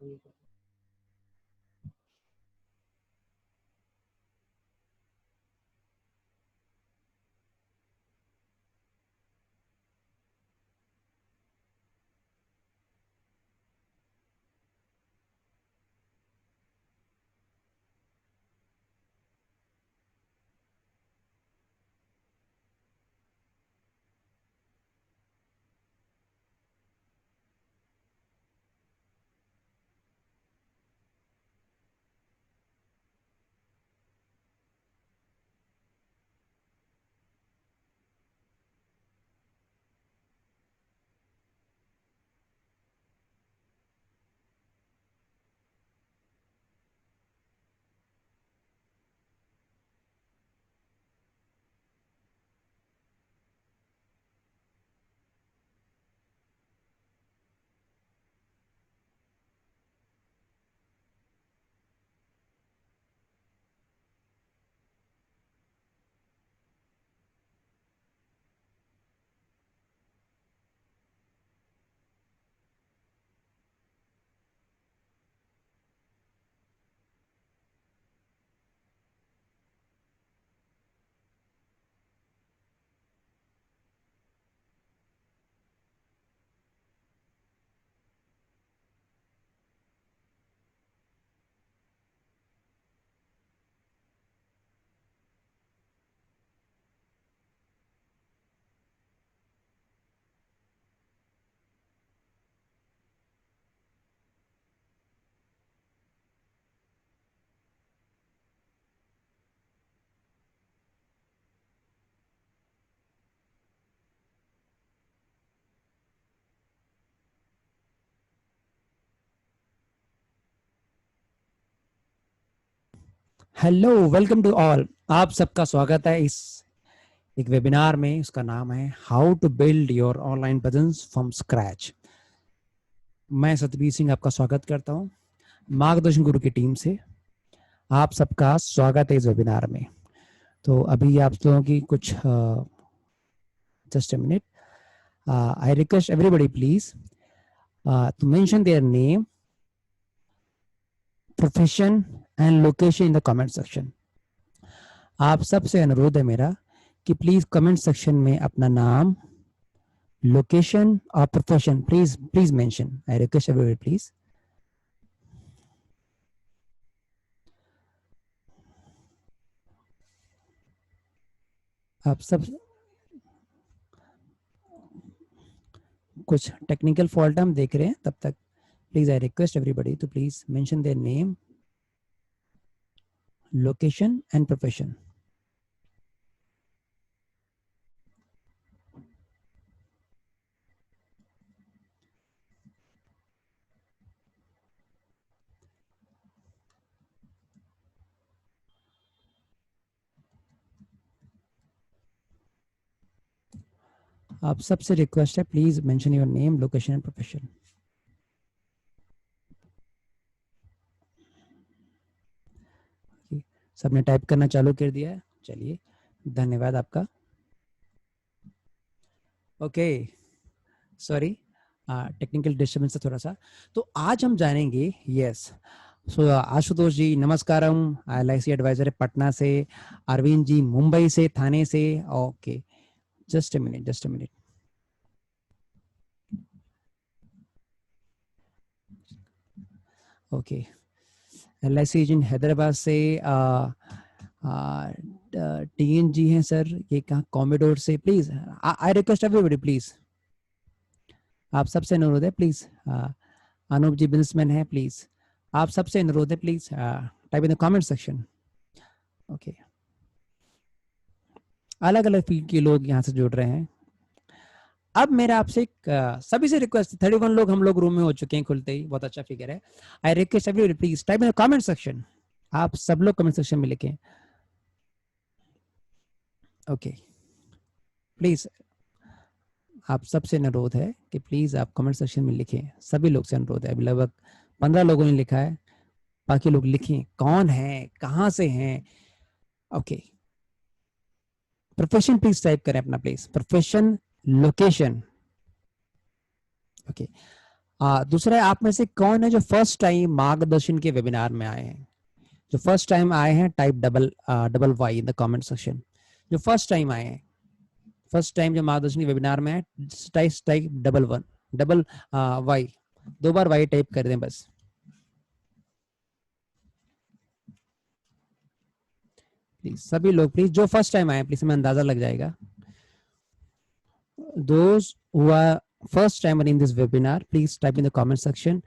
Hello, welcome to all. आप सबका स्वागत है इस एक वेबिनार में। उसका नाम है how to build your online presence from scratch. मैं सतबीर सिंह आपका स्वागत करता हूं मार्गदर्शन गुरु की टीम से। आप सबका स्वागत है इस वेबिनार में। तो अभी आप लोगों की कुछ just a minute, I request everybody please to mention their name, profession and location in the comment section. आप सबसे अनुरोध है मेरा कि प्लीज कमेंट सेक्शन में अपना नाम, लोकेशन और profession please mention. I request everybody please. आप सब कुछ टेक्निकल फॉल्ट हम देख रहे हैं, तब तक please I request everybody to please mention their name, location and profession. आप सबसे रिक्वेस्ट है, please mention your name, location and profession. सबने टाइप करना चालू कर दिया है, चलिए धन्यवाद आपका। ओके, सॉरी टेक्निकल डिस्टर्बेंस है थोड़ा सा। तो आज हम जानेंगे, यस, सो आशुतोष जी नमस्कारम, LIC एडवाइजर है पटना से। अरविंद जी मुंबई से, थाने से। Okay, just a minute, just a minute. Okay, LIC agent Hyderabad से TN जी हैं सर, ये कहाँ, कॉमेडोर से। Please I request everybody please, आप सबसे अनुरोध है प्लीज। अनूप जी बिजनेसमैन है, प्लीज आप सबसे अनुरोध है, please type in the comment section. Okay, अलग अलग फील्ड के लोग यहाँ से जुड़ रहे हैं। अब मेरा आपसे एक सभी से रिक्वेस्ट, 31 लोग हम लोग रूम में हो चुके हैं खुलते ही, बहुत अच्छा फिगर है। आई request everybody please type in the comment section. आप सब लोग कमेंट सेक्शन में लिखें। ओके, प्लीज आप सबसे अनुरोध है कि प्लीज आप कमेंट सेक्शन में लिखें। सभी लोग से अनुरोध है, अभी लगभग 15 लोगों ने लिखा है, बाकी लोग लिखें कौन है, कहां से हैं। ओके, प्रोफेशन प्लीज टाइप करें अपना, प्लीज प्रोफेशन, लोकेशन। ओके, दूसरा है, आप में से कौन है जो फर्स्ट टाइम मार्गदर्शन के वेबिनार में आए हैं? जो फर्स्ट टाइम आए हैं type double Y in the comment section. जो फर्स्ट टाइम आए हैं, फर्स्ट टाइम जो मार्गदर्शन के वेबिनार में है, टाइप डबल वाई, 2 बार वाई टाइप कर दें बस। प्लीज सभी लोग, प्लीज जो फर्स्ट टाइम आए प्लीज, हमें अंदाजा लग जाएगा। Those who are first timer in this webinar, please type in the comment section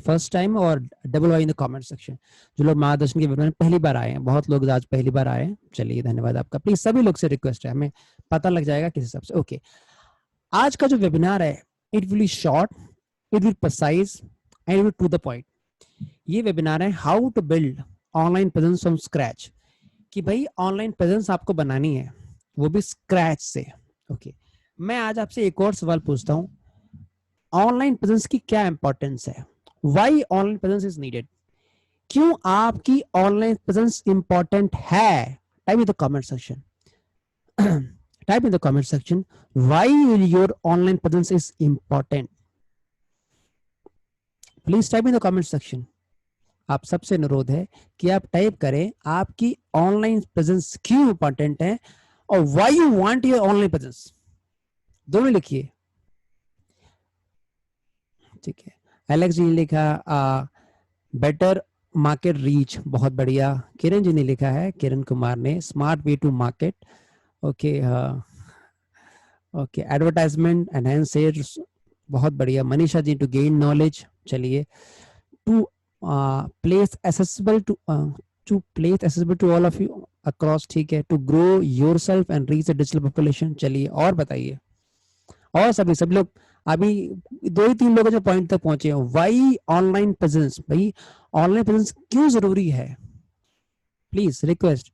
first time और double Y in the comment section. जो लोग मार्गदर्शन के वेबिनार में पहली बार आए हैं, बहुत लोग आज पहली बार आए हैं, चलिए धन्यवाद आपका। प्लीज सभी लोग से रिक्वेस्ट है, हमें पता लग जाएगा किस हिसाब से। ओके, आज का जो वेबिनार है, it will be short, it will precise and will to the point. ये वेबिनार है how to build online presence from scratch, कि भाई ऑनलाइन प्रेजेंस आपको बनानी है वो भी स्क्रैच से। ओके, मैं आज आपसे एक और सवाल पूछता हूं, ऑनलाइन प्रेजेंस की क्या इंपॉर्टेंस है? Why online presence is needed? क्यों आपकी ऑनलाइन प्रेजेंस इंपॉर्टेंट है? Type in the comment section, type in the comment section why your online presence is important. Please type in the comment section. आप सबसे अनुरोध है कि आप टाइप करें आपकी ऑनलाइन प्रेजेंस क्यों इंपॉर्टेंट है और why you want your online presence, दोनों लिखिए। ठीक है, एलेक्स जी ने लिखा बेटर मार्केट रीच, बहुत बढ़िया। किरण जी ने लिखा है, किरण कुमार ने, smart way to market. Okay okay, advertisement enhance sales, बहुत बढ़िया। Manisha ji, to gain knowledge, चलिए। To place accessible to all of you across, ठीक है। To grow yourself and reach the digital population, चलिए और बताइए। और सब लोग अभी 2 ही 3 लोग जो पॉइंट तक पहुंचे हैं। वाई ऑनलाइन प्रेजेंस, भाई ऑनलाइन प्रेजेंस क्यों जरूरी है? Please request.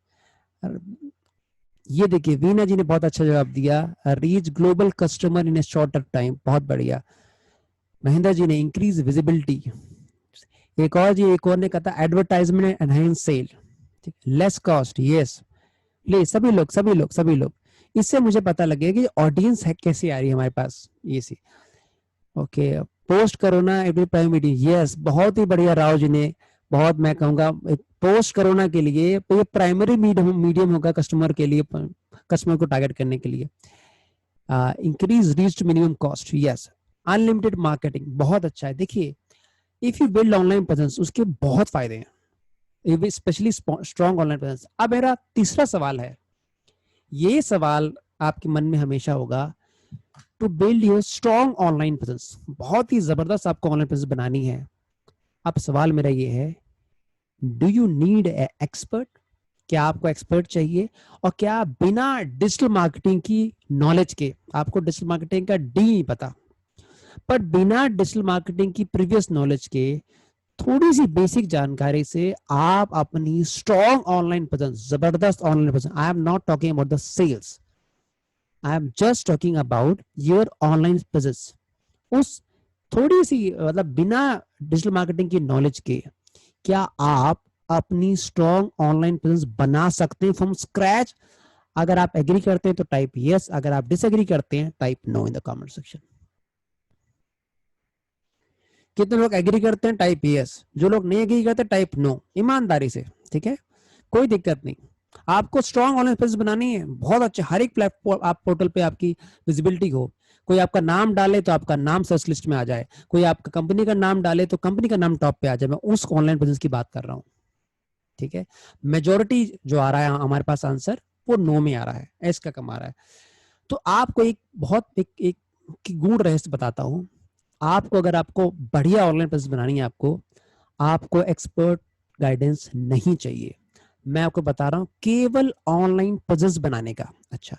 ये देखिए, वीना जी ने बहुत अच्छा जवाब दिया, reach global customer in A shorter time, बहुत बढ़िया। महेंद्र जी ने इंक्रीज विजिबिलिटी। एक और ने कहा था advertisement enhance sale, less cost, yes. Please सभी लोग, इससे मुझे पता लगेगा कि ऑडियंस है कैसी आ रही है हमारे पास। ये सी okay, post corona every prime meeting, yes, बहुत ही बढ़िया राव जी ने, बहुत, मैं कहूंगा पोस्ट कोरोना के लिए ये प्राइमरी मीडियम होगा कस्टमर के लिए, कस्टमर को टारगेट करने के लिए। Increase reach to minimum cost, yes. Unlimited marketing, बहुत अच्छा है। देखिए, if you build online presence, उसके बहुत फायदे हैं, स्पेशली स्ट्रॉन्ग ऑनलाइन प्रेजेंस। अब मेरा तीसरा सवाल है, ये सवाल आपके मन में हमेशा होगा, to build your strong online presence, बहुत ही जबरदस्त आपको ऑनलाइन प्रेजेंस बनानी है। अब सवाल मेरा ये है, do you need a expert? क्या आपको एक्सपर्ट चाहिए? और क्या बिना डिजिटल मार्केटिंग की नॉलेज के, आपको डिजिटल मार्केटिंग का डी नहीं पता, पर बिना डिजिटल मार्केटिंग की प्रीवियस नॉलेज के, थोड़ी सी बेसिक जानकारी से आप अपनी स्ट्रॉन्ग ऑनलाइन प्रेजेंस, जबरदस्त online presence, I am not talking about the sales, I am just talking about your online presence, उस थोड़ी सी, मतलब बिना डिजिटल मार्केटिंग की नॉलेज के, क्या आप अपनी स्ट्रॉन्ग ऑनलाइन प्रेजेंस बना सकते हैं फ्रॉम स्क्रैच? अगर आप एग्री करते हैं तो टाइप यस, अगर आप डिसएग्री करते हैं type no in the comment section. कितने लोग एग्री करते हैं टाइप यस, जो लोग नहीं एग्री करते टाइप नो, ईमानदारी से, ठीक है, कोई दिक्कत नहीं। आपको स्ट्रॉन्ग ऑनलाइन प्रेजेंस बनानी है, बहुत अच्छे, हर एक प्लेटफॉर्म, आप पोर्टल पे आपकी विजिबिलिटी हो, कोई आपका नाम डाले तो आपका नाम सर्च लिस्ट में आ जाए, कोई आपका कंपनी का नाम डाले तो कंपनी का नाम टॉप पे आ जाए, मैं उस ऑनलाइन प्रेजेंस की बात कर रहा हूँ, ठीक है। मेजोरिटी जो आ रहा है हमारे पास आंसर, वो नो में आ रहा है, एस का कम आ रहा है। तो आपको एक बहुत एक गूढ़ रहस्य बताता हूँ, आपको अगर आपको बढ़िया ऑनलाइन प्रेजेंस बनानी है, आपको एक्सपर्ट गाइडेंस नहीं चाहिए, मैं आपको बता रहा हूं केवल ऑनलाइन प्रेजेंस बनाने का। अच्छा,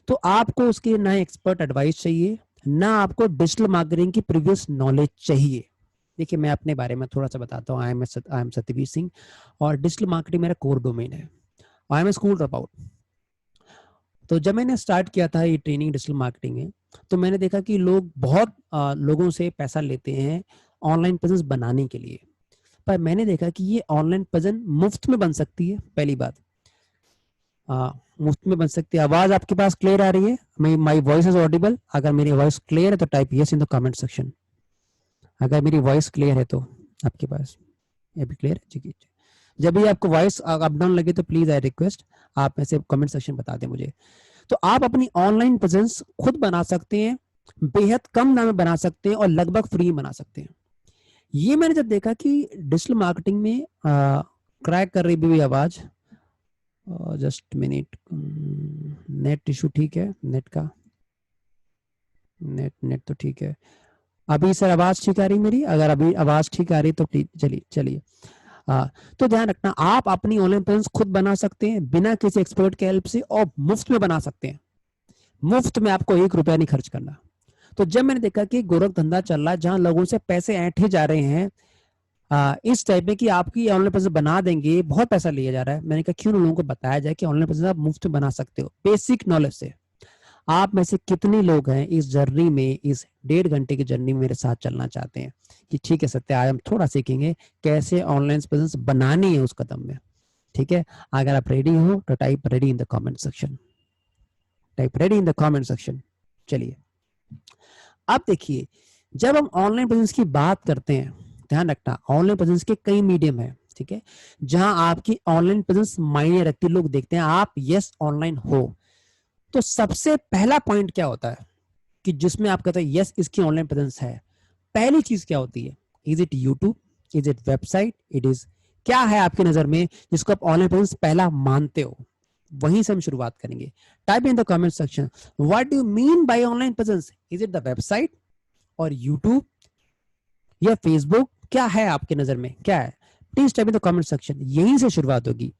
तो आपको उसके ना एक्सपर्ट एडवाइस चाहिए, ना आपको डिजिटल मार्केटिंग की प्रीवियस नॉलेज चाहिए। देखिए, मैं अपने बारे में थोड़ा सा बताता हूँ, आई एम सत्यवीर सिंह, और डिजिटल मार्केटिंग मेरा कोर डोमेन है, I am a school dropout. तो जब मैंने स्टार्ट किया था ये ट्रेनिंग डिजिटल मार्केटिंग में, तो मैंने देखा कि लोग बहुत लोगों से पैसा लेते हैं ऑनलाइन प्रेजेंस बनाने के लिए, पर मैंने देखा कि ये ऑनलाइन प्रेजेंस मुफ्त में बन सकती है। पहली बात, मुफ्त में बन सकती है। आवाज आपके पास क्लियर आ रही है? My voice is Audible? अगर मेरी वॉइस क्लियर है तो type yes in the comment section. अगर मेरी वॉइस क्लियर है तो आपके पास, ये भी क्लियर है जी। जब भी आपको वॉइस अप डाउन लगे तो प्लीज आई रिक्वेस्ट आप ऐसे कमेंट सेक्शन बता दें मुझे। तो आप अपनी ऑनलाइन प्रेजेंस खुद बना सकते हैं, बेहद कम दाम में बना सकते हैं और लगभग फ्री बना सकते हैं। ये मैंने जब देखा कि डिजिटल मार्केटिंग में क्रैक कर रही भी आवाज, जस्ट मिनट, नेट इशू ठीक है, नेट का नेट नेट तो ठीक है। अभी सर आवाज ठीक आ रही मेरी? अगर अभी आवाज ठीक आ रही तो प्लीज चलिए चलिए। तो ध्यान रखना, आप अपनी ऑनलाइन प्रेजेंस खुद बना सकते हैं बिना किसी एक्सपर्ट के हेल्प से, और मुफ्त में बना सकते हैं। मुफ्त में, आपको 1 रुपया नहीं खर्च करना। तो जब मैंने देखा कि गोरख धंधा चल रहा है जहां लोगों से पैसे ऐंठे जा रहे हैं इस टाइप में कि आपकी ऑनलाइन प्रेजेंस बना देंगे, बहुत पैसा लिया जा रहा है, मैंने कहा क्यों लोगों को बताया जाए कि ऑनलाइन प्रेजेंस आप मुफ्त में बना सकते हो बेसिक नॉलेज से। आप में से कितने लोग हैं इस जर्नी में, इस 1.5 घंटे की जर्नी में मेरे साथ चलना चाहते हैं कि ठीक है सत्य, आज हम थोड़ा सीखेंगे कैसे ऑनलाइन प्रेजेंस बनानी है उस कदम में। ठीक है, अगर आप रेडी हो तो type ready in the comment section, type ready in the comment section. चलिए, अब देखिए, जब हम ऑनलाइन प्रेजेंस की बात करते हैं, ध्यान रखना ऑनलाइन प्रेजेंस के कई मीडियम है, ठीक है, जहां आपकी ऑनलाइन प्रेजेंस मायने रखती है। लोग देखते हैं आप यस ऑनलाइन हो, तो सबसे पहला पॉइंट क्या होता है कि जिसमें आप कहते हैं यस इसकी ऑनलाइन प्रेजेंस है। पहली चीज क्या होती है? Is it YouTube, is it website, it is क्या है आपकी नजर में जिसको आप ऑनलाइन प्रेजेंस पहला मानते हो? वहीं से हम शुरुआत करेंगे। Type in the comment section what do you mean by online presence. Is it the website और यूट्यूब या फेसबुक? क्या है आपकी नजर में, क्या है? Please type in the comment section. यहीं से शुरुआत होगी।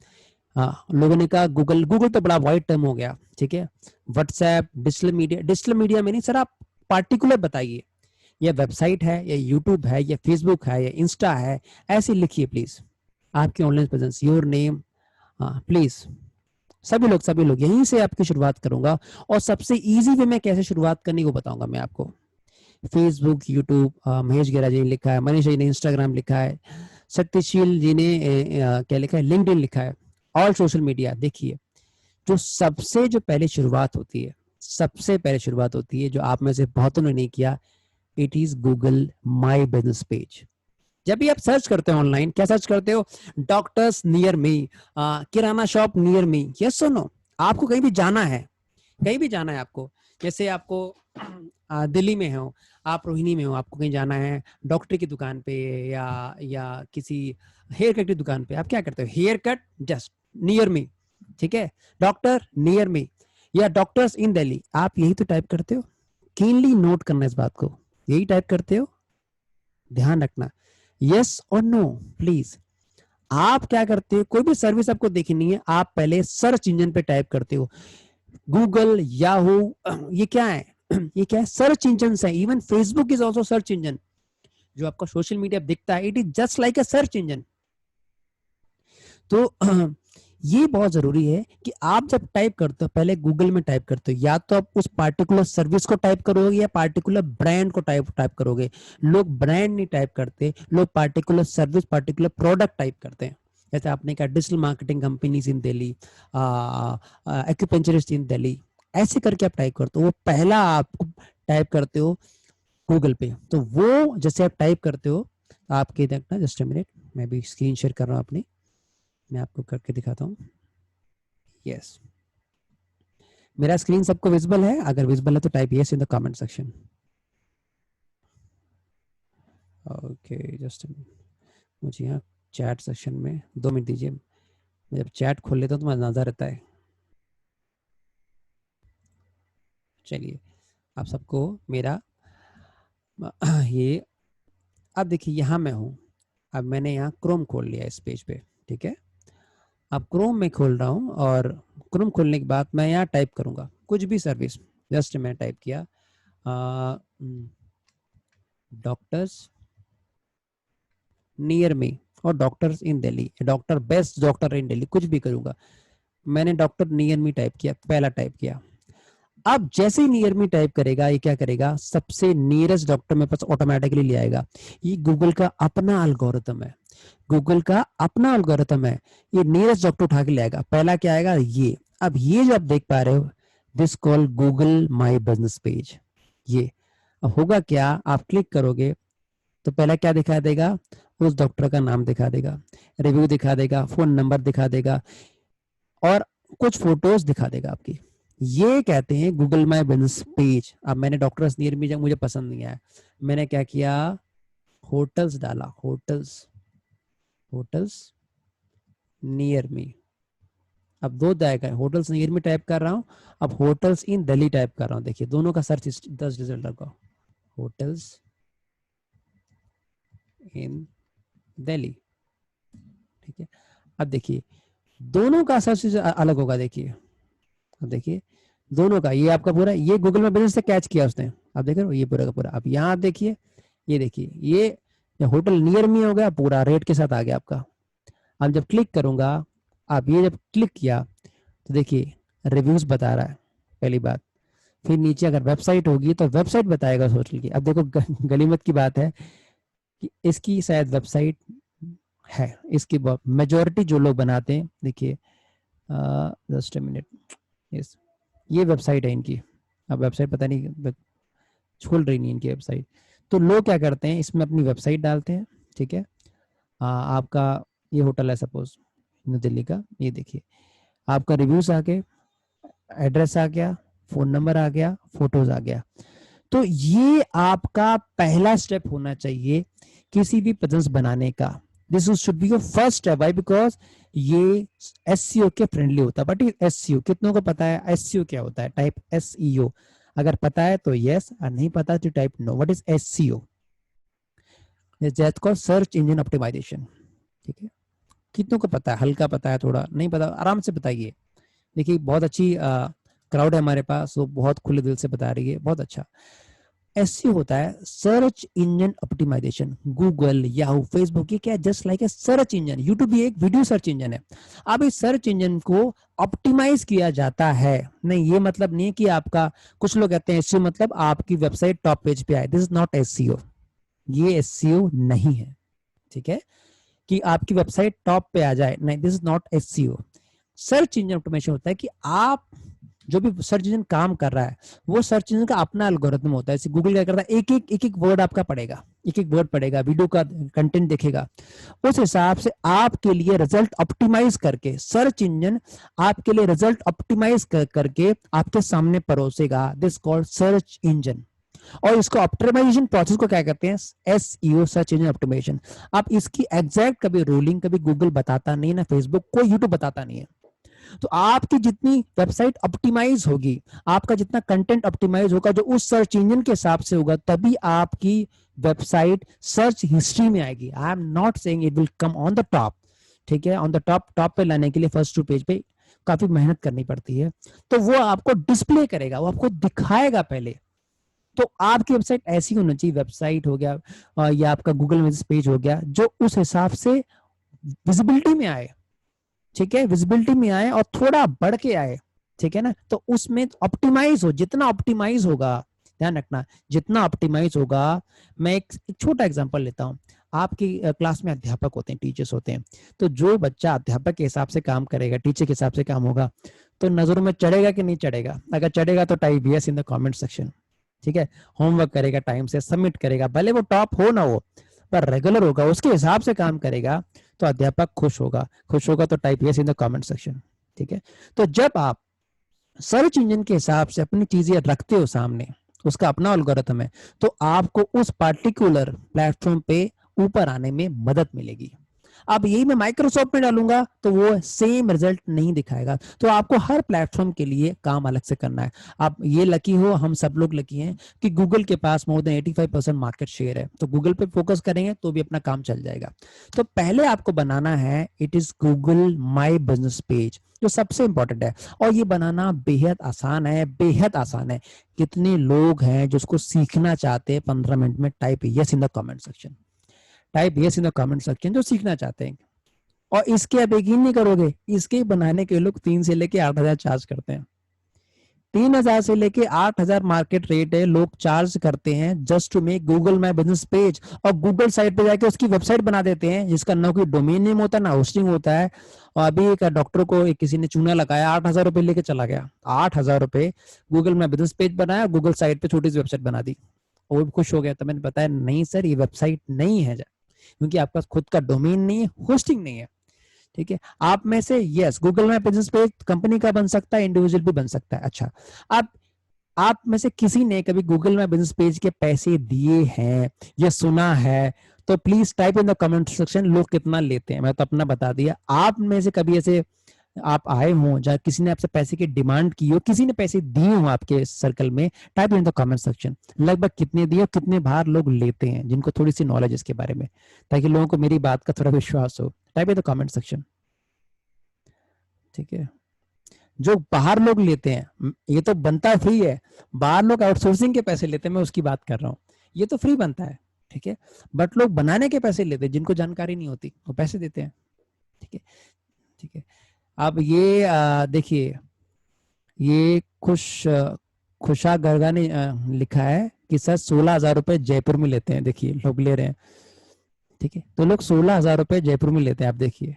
लोगों ने कहा गूगल, गूगल तो बड़ा वाइड टर्म हो गया, ठीक है। WhatsApp, digital media, digital media में नहीं सर, आप पार्टिकुलर बताइए, या वेबसाइट है या यूट्यूब है या फेसबुक है या इंस्टा है, ऐसे लिखिए प्लीज आपकी online presence, your name, please. सभी लोग यहीं से आपकी शुरुआत करूंगा, और सबसे इजी वे में कैसे शुरुआत करनी वो बताऊंगा मैं आपको। फेसबुक, यूट्यूब, महेश गेरा जी ने लिखा है, मनीष जी ने इंस्टाग्राम लिखा है, सत्यशील जी ने क्या लिखा है, लिंक्डइन लिखा है, ऑल सोशल मीडिया। देखिए, जो पहले शुरुआत होती है, सबसे पहले शुरुआत होती है, जो आप में से बहुतों ने नहीं किया, it is Google my business page. जब भी आप सर्च करते हो ऑनलाइन, क्या सर्च करते हो? डॉक्टर्स नियर मी, किराना शॉप नियर मी, यस और नो? आपको कहीं भी जाना है, कहीं भी जाना है आपको, जैसे आपको दिल्ली में हो, आप रोहिणी में हो, आपको कहीं जाना है डॉक्टर की दुकान पे या किसी हेयर कट की दुकान पे, आप क्या करते हो? Haircut just near me, ठीक है, डॉक्टर नियर मी या डॉक्टर्स इन दिल्ली, आप यही तो टाइप करते हो। कीनली नोट करना इस बात को, यही टाइप करते हो, ध्यान रखना। यस और नो प्लीज। आप क्या करते हो, कोई भी सर्विस आपको देखनी है, आप पहले सर्च इंजन पे टाइप करते हो, गूगल, याहू, ये क्या है? ये क्या है? सर्च इंजन है। Even Facebook is also search engine. जो आपका सोशल मीडिया दिखता है, it is just like a search engine. तो ये बहुत जरूरी है कि आप जब टाइप करते हो, पहले गूगल में टाइप करते हो, या तो आप उस पार्टिकुलर सर्विस को टाइप करोगे या पार्टिकुलर ब्रांड को टाइप करोगे। लोग ब्रांड नहीं टाइप करते, लोग particular service, particular product type करते हैं। जैसे आपने कहा digital marketing companies in Delhi, acupuncturist in Delhi, ऐसे करके आप टाइप करते हो, वो पहला आप टाइप करते हो गूगल पे। तो वो जैसे आप टाइप करते हो, आपके देखना, जस्ट अ मिनट, मैं भी स्क्रीन शेयर कर रहा हूँ अपनी, मैं आपको करके दिखाता हूँ। यस, मेरा स्क्रीन सबको विजिबल है? अगर विजिबल है तो type yes in the comment section. Okay, just मुझे यहाँ चैट सेक्शन में 2 मिनट दीजिए, मैं जब चैट खोल लेता हूँ तो मजा आता रहता है। चलिए, आप सबको मेरा ये, अब देखिए यहाँ मैं हूँ, अब मैंने यहाँ क्रोम खोल लिया इस पेज पे, ठीक है। अब क्रोम में खोल रहा हूँ, और क्रोम खोलने के बाद मैं यहाँ टाइप करूंगा कुछ भी सर्विस। जस्ट मैं टाइप किया डॉक्टर्स नियर मी और doctors in Delhi, doctor best doctor in Delhi, कुछ भी करूंगा। मैंने डॉक्टर नियर मी टाइप किया, पहला टाइप किया। अब जैसे ही नियर मी टाइप करेगा, ये क्या करेगा? सबसे नियरेस्ट डॉक्टर मेरे पास ऑटोमेटिकली ले आएगा। ये गूगल का अपना एल्गोरिथम है, गूगल का अपना एल्गोरिथम है। ये नियरेस्ट डॉक्टर उठा के ले आएगा। पहला क्या आएगा? ये। अब ये जो आप देख पा रहे हो, this call Google my business page. ये अब होगा क्या, आप क्लिक करोगे, तो पहला क्या दिखा देगा, उस डॉक्टर का नाम दिखा देगा, रिव्यू दिखा देगा, फोन नंबर दिखा देगा और कुछ फोटोज दिखा देगा आपकी। ये कहते हैं गूगल माई बिजनेस पेज। अब मैंने डॉक्टर्स नियर मी, जब मुझे पसंद नहीं आया, मैंने क्या किया, होटल्स डाला, होटल्स, होटल्स नियर मी। अब दो जाएगा, होटल्स नियर मी टाइप कर रहा हूँ, अब होटल्स इन दिल्ली टाइप कर रहा हूँ। देखिए दोनों का सर्च 10 रिजल्ट लगा, होटल्स इन दिल्ली। ठीक है, अब देखिए दोनों का सर्च अलग होगा। देखिए, अब देखिए दोनों का, ये आपका पूरा, ये गूगल में बिजनेस से कैच किया उसने, आप देख रहे हो, ये पूरा का पूरा। अब यहाँ आप देखिए, ये देखिए, ये होटल नियर मी हो गया, पूरा रेट के साथ आ गया आपका। अब जब क्लिक करूंगा, आप ये जब क्लिक किया तो देखिए रिव्यूज बता रहा है, पहली बात। फिर नीचे अगर वेबसाइट होगी तो वेबसाइट बताएगा उस होटल की। अब देखो गलीमत की बात है कि इसकी शायद वेबसाइट है, इसकी मेजोरिटी जो लोग बनाते हैं, देखिए जस्ट मिनट, यस, ये वेबसाइट है इनकी। अब वेबसाइट पता नहीं खोल रही नहीं इनकी वेबसाइट। तो लोग क्या करते हैं, इसमें अपनी वेबसाइट डालते हैं। ठीक है, आपका ये होटल है सपोज न्यू दिल्ली का, ये देखिए आपका रिव्यूज आ गए, एड्रेस आ गया, फोन नंबर आ गया, फोटोज आ गया। तो ये आपका पहला स्टेप होना चाहिए किसी भी प्रेजेंस बनाने का। This should be your first step. Why? Because ये एसईओ के फ्रेंडली होता है। बट एसईओ कितनों को पता है एसईओ क्या होता है? टाइप एसईओ, अगर पता है तो यस, और नहीं पता तो type no. What is SEO? That's called search engine optimisation. ठीक है, कितनों को पता है? हल्का पता है, थोड़ा नहीं पता, आराम से बताइए। देखिए बहुत अच्छी क्राउड है हमारे पास, वो बहुत खुले दिल से बता रही है, बहुत अच्छा। एसईओ होता है search engine optimisation. Google, Yahoo, Facebook, ये क्या है? Just like a search engine. YouTube भी एक वीडियो सर्च इंजन है। अब इस सर्च इंजन को ऑप्टिमाइज किया जाता है। नहीं, ये मतलब नहीं है कि आपका, कुछ लोग कहते हैं एसईओ मतलब आपकी वेबसाइट टॉप पेज पे आए। दिस इज नॉट एसईओ, ये एसईओ नहीं है। ठीक है, कि आपकी वेबसाइट टॉप पे आ जाए, नहीं, this is not SEO. Search engine optimisation होता है कि आप जो भी सर्च इंजन काम कर रहा है, वो सर्च इंजन का अपना एल्गोरिथम होता है। जैसे गूगल क्या करता है, एक एक वर्ड आपका पढ़ेगा, एक एक वर्ड पढ़ेगा, वीडियो का कंटेंट देखेगा, उस हिसाब से आपके लिए रिजल्ट ऑप्टिमाइज करके, सर्च इंजन आपके लिए रिजल्ट ऑप्टिमाइज करके आपके सामने परोसेगा। This called search engine. और इसको ऑप्टिमाइजेशन प्रोसेस को क्या कहते हैं? SEO, search engine optimisation. आप इसकी एग्जैक्ट कभी रूलिंग कभी गूगल बताता नहीं, ना फेसबुक, कोई यूट्यूब बताता नहीं है। तो आपकी जितनी वेबसाइट ऑप्टिमाइज होगी, आपका जितना कंटेंट ऑप्टिमाइज होगा, जो उस सर्च इंजन के हिसाब से होगा, तभी आपकी वेबसाइट सर्च हिस्ट्री में आएगी। आई am not saying it will come on the top. ठीक है, ऑन द टॉप पे लाने के लिए फर्स्ट 2 पेज पे काफी मेहनत करनी पड़ती है। तो वो आपको डिस्प्ले करेगा, वो आपको दिखाएगा पहले। तो आपकी वेबसाइट ऐसी होनी चाहिए, वेबसाइट हो गया या आपका गूगल बिजनेस पेज हो गया, जो उस हिसाब से विजिबिलिटी में आए। ठीक है, विजिबिलिटी में आए और थोड़ा बढ़ के आए। ठीक है ना, तो उसमें ऑप्टिमाइज हो, जितना ऑप्टिमाइज होगा, ध्यान रखना, जितना ऑप्टिमाइज होगा। मैं एक छोटा एग्जांपल लेता हूं। आपकी क्लास में अध्यापक होते हैं, टीचर्स होते हैं। तो जो बच्चा अध्यापक के हिसाब से काम करेगा, टीचर के हिसाब से काम होगा, तो नजरों में चढ़ेगा कि नहीं चढ़ेगा? अगर चढ़ेगा तो type yes in the comment section. ठीक है, होमवर्क करेगा, टाइम से सबमिट करेगा, भले वो टॉप हो ना हो, पर रेगुलर होगा, उसके हिसाब से काम करेगा, तो अध्यापक खुश होगा। खुश होगा तो type yes in the comment section. ठीक है, तो जब आप सर्च इंजन के हिसाब से अपनी चीजें रखते हो सामने, उसका अपना एल्गोरिथम है, तो आपको उस पार्टिकुलर प्लेटफॉर्म पे ऊपर आने में मदद मिलेगी। अब यही मैं माइक्रोसॉफ्ट में डालूंगा तो वो सेम रिजल्ट नहीं दिखाएगा। तो आपको हर प्लेटफॉर्म के लिए काम अलग से करना है। आप ये लकी हो, हम सब लोग लकी हैं कि गूगल के पास मोर देन 85% मार्केट शेयर है। तो गूगल पे फोकस करेंगे तो भी अपना काम चल जाएगा। तो पहले आपको बनाना है, it is Google my business page, जो सबसे इंपॉर्टेंट है। और ये बनाना बेहद आसान है, बेहद आसान है। कितने लोग हैं जो उसको सीखना चाहते हैं 15 मिनट में? Type yes in the comment section, type yes in the comment section, जो सीखना चाहते हैं। और इसके आप यकीन नहीं करोगे, इसके बनाने के लोग 3 से लेके 8,000 चार्ज करते हैं। 3,000 से लेके 8,000 मार्केट रेट है, लोग चार्ज करते हैं just to make Google my business page. और गूगल साइट पे जाके उसकी वेबसाइट बना देते हैं, जिसका ना कोई डोमेन नेम होता है, ना होस्टिंग होता है। और अभी एक डॉक्टर को किसी ने चूना लगाया, 8,000 रुपए लेके चला गया। 8,000 रुपए, गूगल माई बिजनेस पेज बनाया, गूगल साइट पे छोटी सी वेबसाइट बना दी। और वो भी खुश हो गया। तो मैंने बताया नहीं सर, ये वेबसाइट नहीं है, क्योंकि आपके पास खुद का डोमेन नहीं है, होस्टिंग नहीं है। ठीक है, आप में से yes Google map business page company का बन सकता है, इंडिविजुअल भी बन सकता है। अच्छा, आप में से किसी ने कभी गूगल मैप बिजनेस पेज के पैसे दिए हैं या सुना है, तो please type in the comment section लोग कितना लेते हैं। मैं तो अपना बता दिया। आप में से कभी ऐसे आप आए हो जहाँ किसी ने आपसे पैसे की डिमांड की हो, किसी ने पैसे दिए हो आपके सर्कल में, type in the comment section लगभग कितने दिए, कितने बार लोग लेते हैं, जिनको थोड़ी सी नॉलेज इसके बारे में, ताकि लोगों को मेरी बात का थोड़ा विश्वास हो। Type in the comment section. ठीक है, जो बाहर लोग लेते हैं ये तो बनता फ्री है, बाहर लोग आउटसोर्सिंग के पैसे लेते हैं, मैं उसकी बात कर रहा हूँ। ये तो फ्री बनता है, ठीक है, बट लोग बनाने के पैसे लेते हैं, जिनको जानकारी नहीं होती वो पैसे देते हैं। ठीक है, ठीक है। अब ये देखिए, ये खुशा गर्गा ने लिखा है कि सर 16,000 रुपए जयपुर में लेते हैं। देखिए लोग ले रहे हैं। ठीक है, तो लोग 16,000 रुपए जयपुर में लेते हैं। आप देखिए,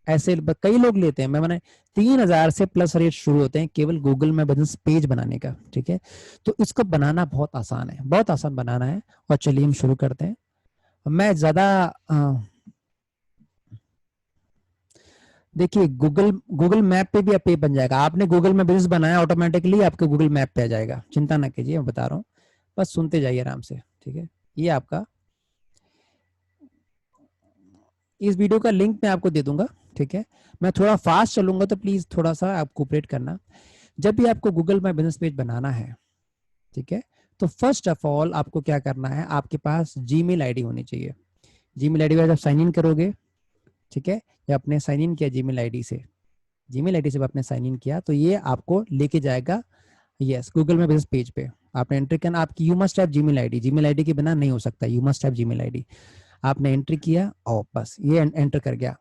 ऐसे कई लोग लेते हैं। मैं मैंने 3,000 से प्लस रेट शुरू होते हैं केवल गूगल में बिजनेस पेज बनाने का। ठीक है, तो इसको बनाना बहुत आसान है, बहुत आसान बनाना है। और चलिए हम शुरू करते हैं। मैं ज्यादा देखिए, गूगल गूगल मैप पे भी आप पे बन जाएगा। आपने गूगल में बिजनेस बनाया, ऑटोमेटिकली आपके गूगल मैप पे आ जाएगा। चिंता ना कीजिए, मैं बता रहा हूँ, बस सुनते जाइए आराम से। ठीक है, ये आपका, इस वीडियो का लिंक मैं आपको दे दूंगा। ठीक है, मैं थोड़ा फास्ट चलूंगा तो प्लीज थोड़ा सा आप कोऑपरेट करना। जब भी आपको गूगल में बिजनेस पेज बनाना है, ठीक है, तो फर्स्ट ऑफ ऑल आपको क्या करना है, आपके पास जीमेल आईडी होनी चाहिए। जीमेल आईडी जब साइन इन करोगे, ठीक है, या आपने साइन इन किया जीमेल आईडी से, जीमेल आईडी से आपने साइन इन किया, तो ये आपको लेके जाएगा यस गूगल में बिजनेस पेज पे। आपने एंट्री करना, आपकी you must have Gmail ID, Gmail ID के बिना नहीं हो सकता, you must have Gmail ID. आपने एंट्री किया और बस ये एंटर कर गया।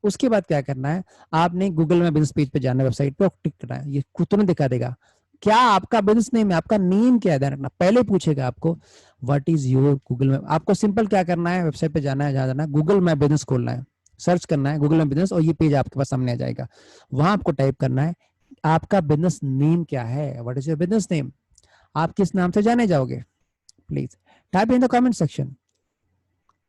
उसके बाद क्या करना है, आपने गूगल में बिजनेस पेज पे जाना, वेबसाइट पे टिक करना है। ये तुरंत दिखा देगा क्या आपका बिजनेस नेम है, आपका नेम क्या है, ध्यान रखना। पहले पूछेगा आपको what is your Google map. आपको सिंपल क्या करना है, वेबसाइट पे जाना है, जहां जाना है, गूगल मैप बिजनेस खोलना है, सर्च करना है गूगल मैप बिजनेस, और ये पेज आपके पास सामने आ जाएगा। वहां आपको टाइप करना है आपका बिजनेस नेम क्या है, what is your business name, आप किस नाम से जाने जाओगे। Please type in the comment section,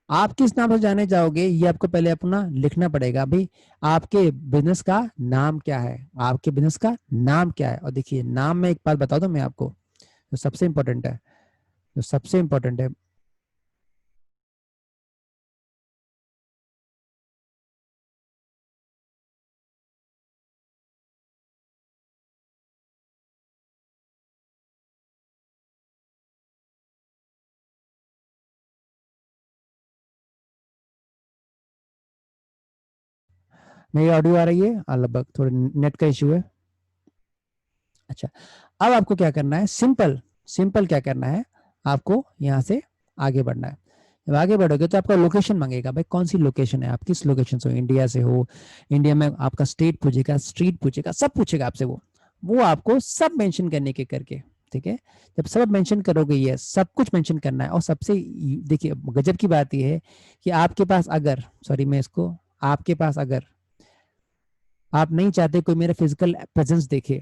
आप किस नाम से जाने जाओगे, ये आपको पहले अपना लिखना पड़ेगा। भाई आपके बिजनेस का नाम क्या है, आपके बिजनेस का नाम क्या है। और देखिए नाम में एक बात बता दो मैं आपको, जो सबसे इंपॉर्टेंट है, जो सबसे इंपॉर्टेंट है, मेरी ऑडियो आ रही है, लगभग थोड़ी नेट का इश्यू है। अच्छा, अब आपको क्या करना है, सिंपल सिंपल क्या करना है, आपको यहाँ से आगे बढ़ना है। जब आगे बढ़ोगे तो आपका लोकेशन मांगेगा, भाई कौन सी लोकेशन है, आप किस लोकेशन से हो, इंडिया से हो, इंडिया में आपका स्टेट पूछेगा, स्ट्रीट पूछेगा, सब पूछेगा आपसे। वो आपको सब मेंशन करने के करके, ठीक है, जब सब मेंशन करोगे, ये सब कुछ मेंशन करना है। और सबसे देखिए गजब की बात यह है कि आपके पास अगर, सॉरी मैं इसको, आपके पास अगर आप नहीं चाहते कोई मेरा फिजिकल प्रेजेंस देखे,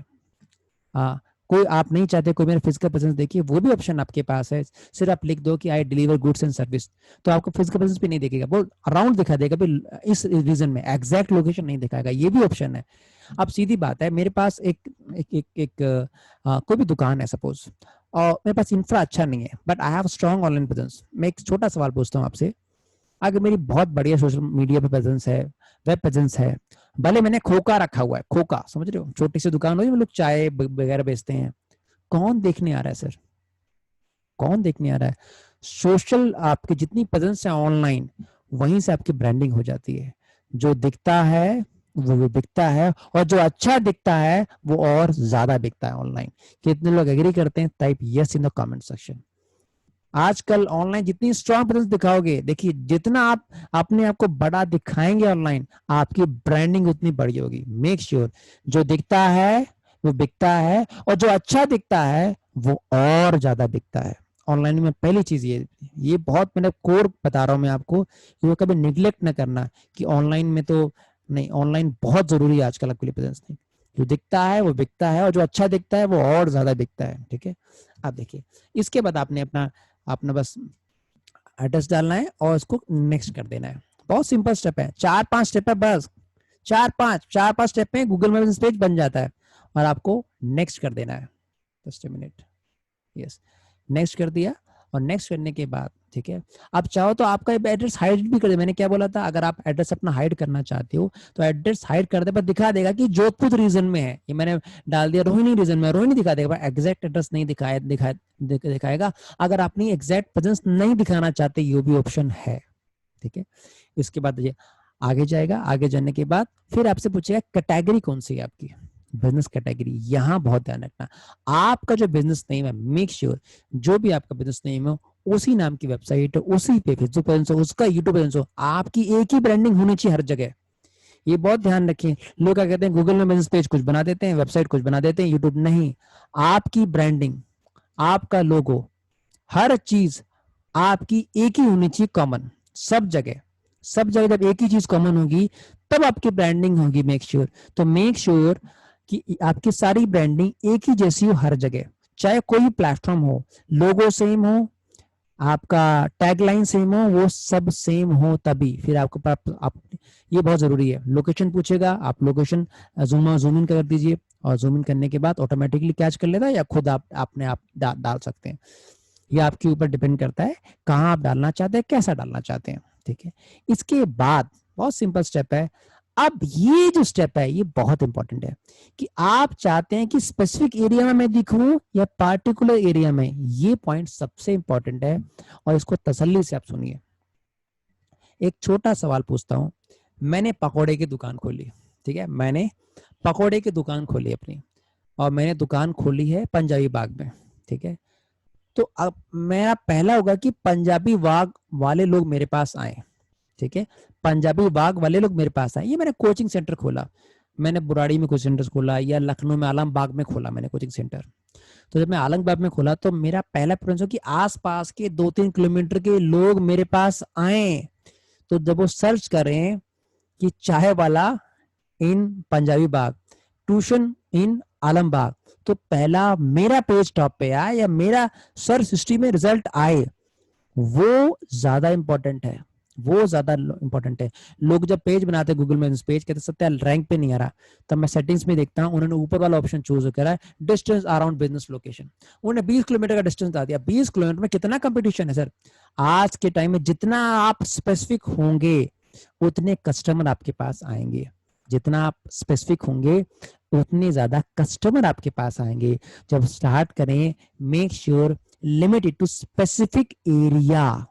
हाँ, कोई आप नहीं चाहते कोई मेरा फिजिकल प्रेजेंस देखिए, वो भी ऑप्शन आपके पास है। सिर्फ आप लिख दो कि I deliver goods and service, तो आपको फिजिकल प्रेजेंस भी नहीं दिखेगा, वो अराउंड दिखा देगा, भी इस रीजन में, एग्जैक्ट लोकेशन नहीं दिखाएगा, ये भी ऑप्शन है। अब सीधी बात है, मेरे पास कोई भी दुकान है सपोज, और मेरे पास इंफ्रा अच्छा नहीं है, but I have strong online presence. मैं एक छोटा सवाल पूछता हूँ आपसे, अगर मेरी बहुत बढ़िया सोशल मीडिया पे प्रेजेंस है, वेब प्रेजेंस है, भले मैंने खोखा रखा हुआ है, खोखा समझ रहे हो, छोटी सी दुकान हो, लोग चाय वगैरह बेचते हैं, कौन देखने आ रहा है सर, कौन देखने आ रहा है। सोशल आपकी जितनी प्रेजेंस है ऑनलाइन, वहीं से आपकी ब्रांडिंग हो जाती है। जो दिखता है वो बिकता है, और जो अच्छा दिखता है वो और ज्यादा बिकता है ऑनलाइन। कितने लोग एग्री करते हैं, type yes in the comment section. आजकल ऑनलाइन जितनी स्ट्रॉन्ग प्रेजेंस दिखाओगे, देखिए जितना आप अपने आप को बड़ा दिखाएंगे ऑनलाइन, आपकी ब्रांडिंग उतनी बड़ी होगी। मेक श्योर जो दिखता है वो बिकता है, और जो अच्छा दिखता है वो और ज्यादा बिकता है ऑनलाइन में। पहली चीज ये बहुत मैंने कोर बता रहा हूं मैं आपको, कि वो कभी निग्लेक्ट ना करना कि ऑनलाइन में तो नहीं, ऑनलाइन बहुत जरूरी है आजकल आपके लिए प्रेजेंस नहीं। जो दिखता है वो बिकता है, और जो अच्छा दिखता है वो और ज्यादा बिकता है। ठीक है, आप देखिए इसके बाद आपने अपना आपने बस एड्रेस डालना है और उसको नेक्स्ट कर देना है। बहुत सिंपल स्टेप है, 4-5 स्टेप है बस, 4-5 स्टेप में गूगल माय बिजनेस पेज बन जाता है और आपको नेक्स्ट कर देना है। Just a minute, yes, next कर दिया। और नेक्स्ट करने के बाद ठीक है, आप चाहो तो आपका एड्रेस हाइड भी कर दे। मैंने क्या बोला था, अगर आप एड्रेस अपना हाइड करना चाहते हो तो एड्रेस हाइड कर दे, पर दिखा देगा कि जोधपुर रीजन में है। ये मैंने डाल दिया रोहिणी रीजन में, रोहिणी दिखा देगा, एग्जैक्ट एड्रेस नहीं दिखाएगा। अगर आपने एग्जैक्ट प्रेजेंस नहीं दिखाना चाहते, ये भी ऑप्शन है। ठीक है, इसके बाद ये आगे जाएगा। आगे जाने के बाद फिर आपसे पूछेगा कैटेगरी कौन सी है आपकी, बिजनेस कैटेगरी। यहां बहुत ध्यान रखना, आपका जो बिजनेस नेम है, मेक श्योर जो भी आपका बिजनेस नेम हो उसी नाम की वेबसाइट, उसी पे फेसबुक पेज हो, उसका यूट्यूब पेज हो, आपकी एक ही ब्रांडिंग होनी चाहिए हर जगह। ये बहुत ध्यान रखें। लोग क्या कहते हैं, गूगल में बिजनेस पेज कुछ बना देते हैं, वेबसाइट कुछ बना देते हैं, यूट्यूब नहीं। आपकी ब्रांडिंग, आपका लोगो, हर चीज आपकी एक ही होनी चाहिए, कॉमन, सब जगह। सब जगह जब एक ही चीज कॉमन होगी तब आपकी ब्रांडिंग होगी। मेक श्योर, तो मेक श्योर कि आपकी सारी ब्रांडिंग एक ही जैसी हो हर जगह, चाहे कोई प्लेटफॉर्म हो, लोगो सेम हो, आपका टैगलाइन सेम हो, वो सब सेम हो तभी फिर आपको आप, ये बहुत जरूरी है। लोकेशन पूछेगा, आप लोकेशन जूम इन कर दीजिए और जूम इन करने के बाद ऑटोमेटिकली कैच कर लेता है, या खुद आप अपने आप डाल सकते हैं। ये आपके ऊपर डिपेंड करता है कहाँ आप डालना चाहते हैं, कैसा डालना चाहते हैं। ठीक है, इसके बाद बहुत सिंपल स्टेप है। अब ये जो स्टेप है ये बहुत इंपॉर्टेंट है कि आप चाहते हैं कि स्पेसिफिक एरिया में मैं दिखूं या पार्टिकुलर एरिया में। ये पॉइंट सबसे इंपॉर्टेंट है और इसको तसल्ली से आप सुनिए। एक छोटा सवाल पूछता हूं, मैंने पकौड़े की दुकान खोली, ठीक है, मैंने पकौड़े की दुकान खोली अपनी, और मैंने दुकान खोली है पंजाबी बाग में। ठीक है, तो अब मेरा पहला होगा कि पंजाबी बाग वाले लोग मेरे पास आए। ठीक है, पंजाबी बाग वाले लोग मेरे पास आए। ये मैंने कोचिंग सेंटर खोला, मैंने बुराड़ी में कोचिंग सेंटर खोला, या लखनऊ में आलमबाग में खोला मैंने कोचिंग सेंटर। तो जब मैं आलमबाग में खोला तो मेरा पहला प्रेफरेंस हो कि आसपास के 2-3 किलोमीटर के लोग मेरे पास आए। तो जब वो सर्च करें कि चाय वाला इन पंजाबी बाग, ट्यूशन इन आलमबाग, तो पहला मेरा पेज टॉप पे आए या मेरा सर्च हिस्ट्री में रिजल्ट आए, वो ज्यादा इंपॉर्टेंट है। वो ज्यादा इंपॉर्टेंट है। लोग जब पेज बनाते हैं गूगल में पेज, कहते सत्या रैंक पे नहीं आ रहा, तब मैं सेटिंग्स में देखता हूं, उन्होंने ऊपर वाला ऑप्शन चूज करा है, डिस्टेंस अराउंड बिजनेस लोकेशन। उन्होंने 20 किलोमीटर का डिस्टेंस बता दिया। 20 किलोमीटर में कितना कंपटीशन है सर। आज के टाइम में जितना आप स्पेसिफिक होंगे उतने कस्टमर आपके पास आएंगे, जितना आप स्पेसिफिक होंगे उतने ज्यादा कस्टमर आपके पास आएंगे। जब स्टार्ट करें, make sure limited to specific area.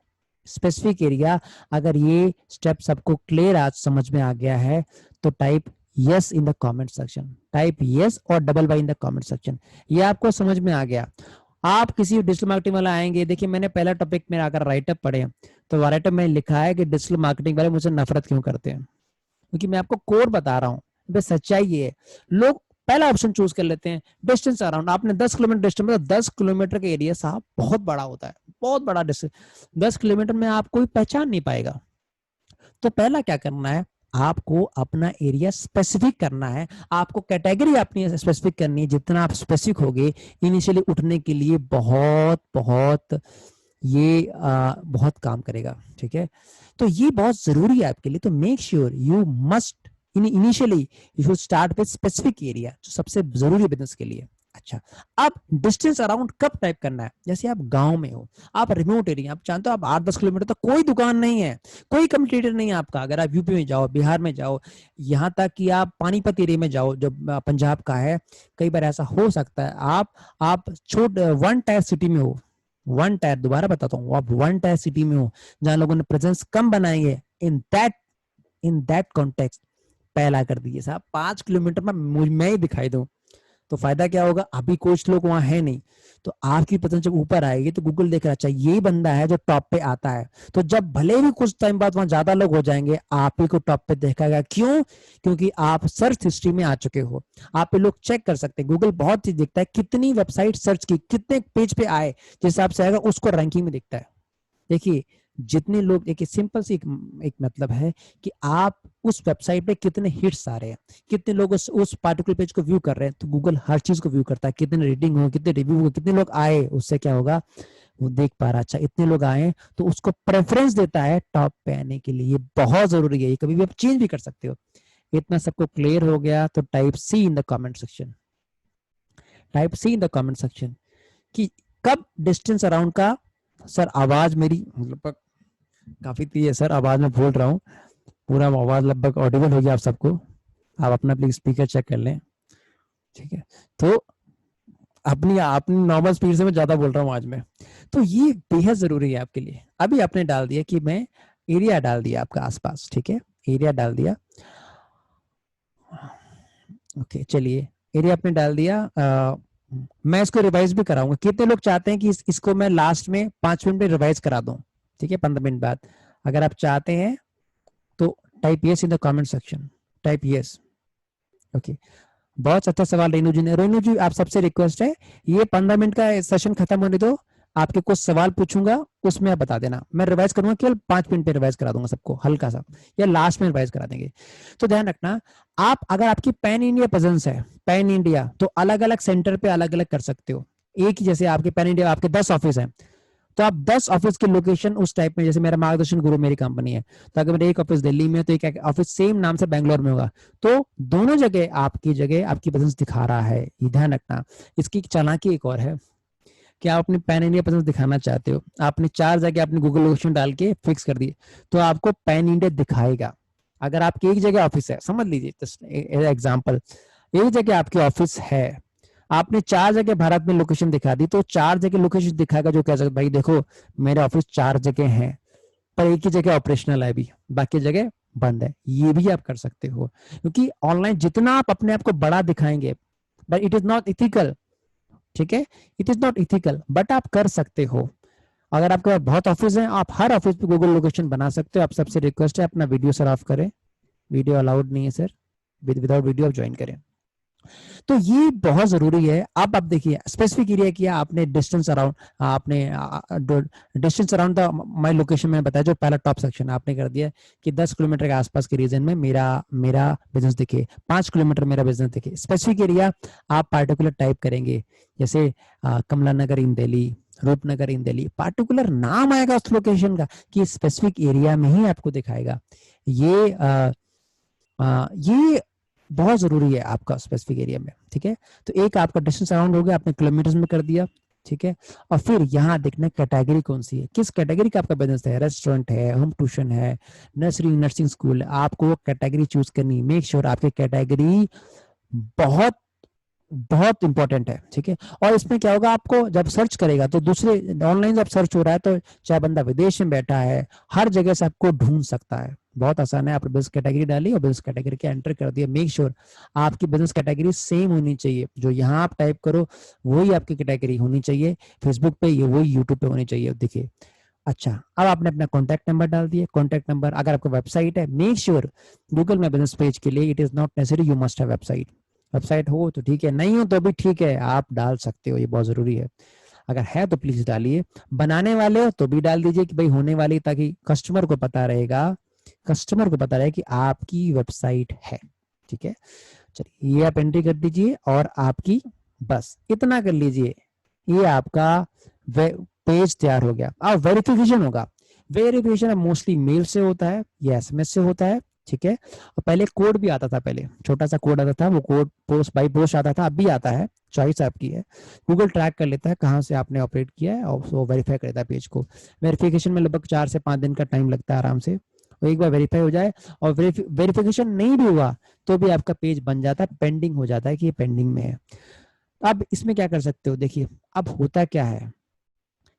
Specific area, अगर ये स्टेप सबको क्लियर आज समझ में आ गया है तो type yes in the comment section, type yes और double Y in the comment section. ये आपको समझ में आ गया। आप किसी डिजिटल मार्केटिंग वाला आएंगे, देखिए मैंने पहला टॉपिक में अगर राइटअप पढ़े तो राइटअप में लिखा है कि डिजिटल मार्केटिंग वाले मुझसे नफरत क्यों करते हैं, क्योंकि मैं आपको कोर बता रहा हूँ। सच्चाई ये है, लोग पहला ऑप्शन चूज कर लेते हैं डिस्टेंस अराउंड। आपने 10 किलोमीटर डिस्टेंस, मतलब 10 किलोमीटर का एरिया साहब बहुत बड़ा होता है, बहुत बड़ा डिस्टेंस। 10 किलोमीटर में आप कोई पहचान नहीं पाएगा। तो पहला क्या करना है, आपको अपना एरिया स्पेसिफिक करना है, आपको कैटेगरी अपनी स्पेसिफिक करनी है। जितना आप स्पेसिफिक होगे, इनिशियली उठने के लिए बहुत बहुत ये बहुत काम करेगा। ठीक है, तो ये बहुत जरूरी है आपके लिए। तो make sure you must initially you should start with specific area, जो सबसे जरूरी बिजनेस के लिए। अच्छा, अब डिस्टेंस अराउंड कब टाइप करना है, जैसे आप गांव में हो, आप रिमोट एरिया, आप जानते हो आप 8-10 किलोमीटर तक कोई दुकान नहीं है, कोई कम्पिटिटर नहीं है आपका। अगर आप यूपी में जाओ, बिहार में जाओ, यहाँ तक कि आप पानीपत एरिया में जाओ जो पंजाब का है, कई बार ऐसा हो सकता है आप छोट 1 टायर सिटी में हो, 1 टायर, दोबारा बताता हूँ, आप 1 टायर सिटी में हो जहां लोगों ने प्रेजेंस कम बनाई है। इन दैट कॉन्टेक्स्ट पहला कर दीजिए साहब 5 किलोमीटर में मैं ही दिखाई दूं तो फायदा क्या होगा। अभी कुछ लोग वहां है नहीं, तो आपकी प्रेजेंस जब ऊपर आएगी तो गूगल देख रहा है, अच्छा ये बंदा है जो टॉप पे आता है। तो जब भले भी कुछ टाइम बाद वहां ज्यादा लोग हो जाएंगे, आप ही को टॉप पे देखेगा। क्यों? क्योंकि आप सर्च हिस्ट्री में आ चुके हो। आप पे लोग चेक कर सकते हैं, गूगल बहुत चीज देखता है, कितनी वेबसाइट सर्च की, कितने पेज पे आए, जिस हिसाब से आएगा उसको रैंकिंग में दिखता है। देखिए जितने लोग, देखिए सिंपल सी एक मतलब है कि आप उस वेबसाइट पे कितने हिट्स आ रहे हैं, कितने लोग उस पार्टिकुलर पेज को व्यू कर रहे हैं, तो गूगल हर चीज को व्यू करता है। कितने रेटिंग हो, कितने रिव्यू हो, कितने लोग आए, उससे क्या होगा, वो देख पा रहा है अच्छा इतने लोग आए हैं, तो उसको प्रेफरेंस देता है टॉप पे आने के लिए। ये बहुत जरूरी है, ये कभी भी आप चेंज भी कर सकते हो। इतना सबको क्लियर हो गया तो type C in the comment section, type C in the comment section कि कब डिस्टेंस अराउंड का। सर आवाज मेरी लगभग काफी तेज है सर, आवाज में बोल रहा हूँ, पूरा आवाज लगभग ऑडिबल हो गया आप सबको। आप अपना प्लीज स्पीकर चेक कर लें, ठीक है। तो अपनी अपनी नॉर्मल स्पीड से मैं ज्यादा बोल रहा हूँ आज में। तो ये बेहद जरूरी है आपके लिए। अभी आपने डाल दिया कि मैं एरिया डाल दिया आपका आसपास, ठीक है, एरिया डाल दिया। ओके चलिए, एरिया आपने डाल दिया। मैं इसको रिवाइज भी कराऊंगा। कितने लोग चाहते हैं कि इसको मैं लास्ट में 5 मिनट में रिवाइज करा दूं, ठीक है, 15 मिनट बाद। अगर आप चाहते हैं तो type yes in the comment section, type yes. Okay, बहुत अच्छा सवाल रेनू जी ने। रेनू जी आप सबसे रिक्वेस्ट है, ये 15 मिनट का सेशन खत्म होने दो, आपके कुछ सवाल पूछूंगा, उसमें आप बता देना। मैं रिवाइज करूंगा, केवल 5 मिनट पे रिवाइज करा दूंगा सबको हल्का सा, या लास्ट में रिवाइज करा देंगे। तो ध्यान रखना, आप अगर आपकी पैन इंडिया प्रेजेंस है, पैन इंडिया, तो अलग अलग सेंटर पे अलग अलग कर सकते हो। एक ही, जैसे आपके पैन इंडिया आपके 10 ऑफिस हैं, तो आप 10 ऑफिस की लोकेशन उस टाइप में, जैसे मेरा मार्गदर्शन गुरु मेरी कंपनी है, तो अगर मेरा एक ऑफिस दिल्ली में है तो एक ऑफिस सेम नाम से बैंगलोर में होगा, तो दोनों जगह आपकी प्रेजेंस दिखा रहा है, ये ध्यान रखना। इसकी चालाकी एक और है कि आप अपनी पैन इंडिया प्रेजेंस दिखाना चाहते हो, आपने 4 जगह अपनी गूगल लोकेशन डाल के फिक्स कर दिए, तो आपको पैन इंडिया दिखाएगा। अगर आपकी एक जगह ऑफिस है, समझ लीजिए एग्जाम्पल, एक जगह आपकी ऑफिस है, आपने 4 जगह भारत में लोकेशन दिखा दी, तो 4 जगह लोकेशन दिखाएगा, जो कह सकते भाई देखो मेरे ऑफिस 4 जगह हैं, पर एक ही जगह ऑपरेशनल है अभी, बाकी जगह बंद है। ये भी आप कर सकते हो, क्योंकि ऑनलाइन जितना आप अपने आप को बड़ा दिखाएंगे, but it is not ethical, ठीक है, it is not ethical, but आप कर सकते हो। अगर आपके पास बहुत ऑफिस है, आप हर ऑफिस पे गूगल लोकेशन बना सकते हो। आप सबसे रिक्वेस्ट है अपना वीडियो सर ऑफ करें, वीडियो अलाउड नहीं है सर, विदाउट वीडियो आप ज्वाइन करें। तो ये बहुत जरूरी है। अब आप देखिए स्पेसिफिक एरिया किया आपने, डिस्टेंस अराउंड, आपने distance around the my location में बताया, जो पहला टॉप सेक्शन आपने कर दिया कि 10 किलोमीटर के आसपास के रीजन में मेरा मेरा बिजनेस दिखे, 5 किलोमीटर मेरा बिजनेस दिखे। स्पेसिफिक एरिया आप पार्टिकुलर टाइप करेंगे, जैसे कमला नगर इन दिल्ली, रूपनगर इन दिल्ली, पार्टिकुलर नाम आएगा उस लोकेशन का कि स्पेसिफिक एरिया में ही आपको दिखाएगा। ये बहुत जरूरी है आपका स्पेसिफिक एरिया में, ठीक है। तो एक आपका डिस्टेंस अराउंड हो गया, आपने किलोमीटर्स में कर दिया, ठीक है। और फिर यहाँ देखना कैटेगरी कौन सी है, किस कैटेगरी का आपका बिजनेस है, रेस्टोरेंट है, होम ट्यूशन है, नर्सरी नर्सिंग स्कूल है, आपको वो कैटेगरी चूज करनी है। मेक श्योर आपकी कैटेगरी बहुत बहुत इंपॉर्टेंट है, ठीक है। और इसमें क्या होगा, आपको जब सर्च करेगा तो दूसरे ऑनलाइन जब सर्च हो रहा है, तो चाहे बंदा विदेश में बैठा है, हर जगह से आपको ढूंढ सकता है। बहुत आसान है, आप बिजनेस कैटेगरी डालिए और बिजनेस कैटेगरी के एंटर कर दिए। मेक श्योर आपकी बिजनेस कैटेगरी सेम होनी चाहिए, जो यहाँ आप टाइप करो वही आपकी कैटेगरी होनी चाहिए, फेसबुक पे ये वही यूट्यूब पे होनी चाहिए। देखिए, अच्छा, अब आपने अपना कॉन्टैक्ट नंबर डाल दिया। कॉन्टैक्ट नंबर, अगर आपका वेबसाइट है, make sure Google my business page के लिए it is not necessary you must have website. Website हो तो ठीक है, नहीं हो तो भी ठीक है, आप डाल सकते हो, ये बहुत जरूरी है। अगर है तो प्लीज डालिए, बनाने वाले हो तो भी डाल दीजिए कि भाई होने वाली, ताकि कस्टमर को पता रहेगा, कस्टमर को पता रहे कि आपकी वेबसाइट है, ठीक है। चलिए ये आप एंट्री कर दीजिए और आपकी, बस इतना कर लीजिए, ये आपका पेज तैयार हो गया। अब वेरिफिकेशन होगा। वेरिफिकेशन मोस्टली मेल से होता है या एसएमएस से होता है, ठीक है। और पहले कोड भी आता था, पहले छोटा सा कोड आता था, वो कोड पोस्ट बाय पोस्ट आता था, अब भी आता है, चॉइस आपकी है। गूगल ट्रैक कर लेता है कहाँ से आपने ऑपरेट किया है और वो वेरीफाई कर देता है पेज को। वेरिफिकेशन में लगभग 4 से 5 दिन का टाइम लगता है आराम से। और एक बार वेरीफाई हो जाए और वेरिफिकेशन नहीं भी हुआ तो भी आपका पेज बन जाता है, पेंडिंग हो जाता है कि ये पेंडिंग में है। अब इसमें क्या कर सकते हो, देखिए अब होता क्या है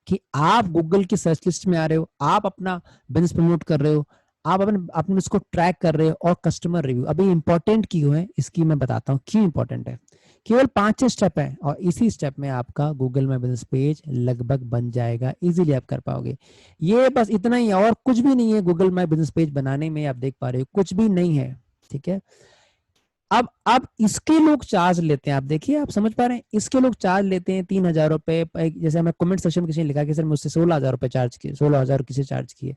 कि आप गूगल की सर्च लिस्ट में आ रहे हो, आप अपना बिजनेस प्रमोट कर रहे हो, आप अपने अपने उसको ट्रैक कर रहे हो, और कस्टमर रिव्यू। अभी इंपॉर्टेंट क्यों है इसकी मैं बताता हूँ, क्यों इंपॉर्टेंट है। केवल 5 स्टेप है और इसी स्टेप में आपका गूगल माय बिजनेस पेज लगभग बन जाएगा, इजीली आप कर पाओगे। ये बस इतना ही, और कुछ भी नहीं है गूगल माय बिजनेस पेज बनाने में, आप देख पा रहे हो कुछ भी नहीं है, ठीक है। अब इसके लोग चार्ज लेते हैं, आप देखिए, आप समझ पा रहे हैं, इसके लोग चार्ज लेते हैं 3,000 रुपए। जैसे हमें कमेंट सेक्शन में किसी ने लिखा कि सर मुझसे 16,000 रुपए चार्ज किए, 16,000 किसी चार्ज किए।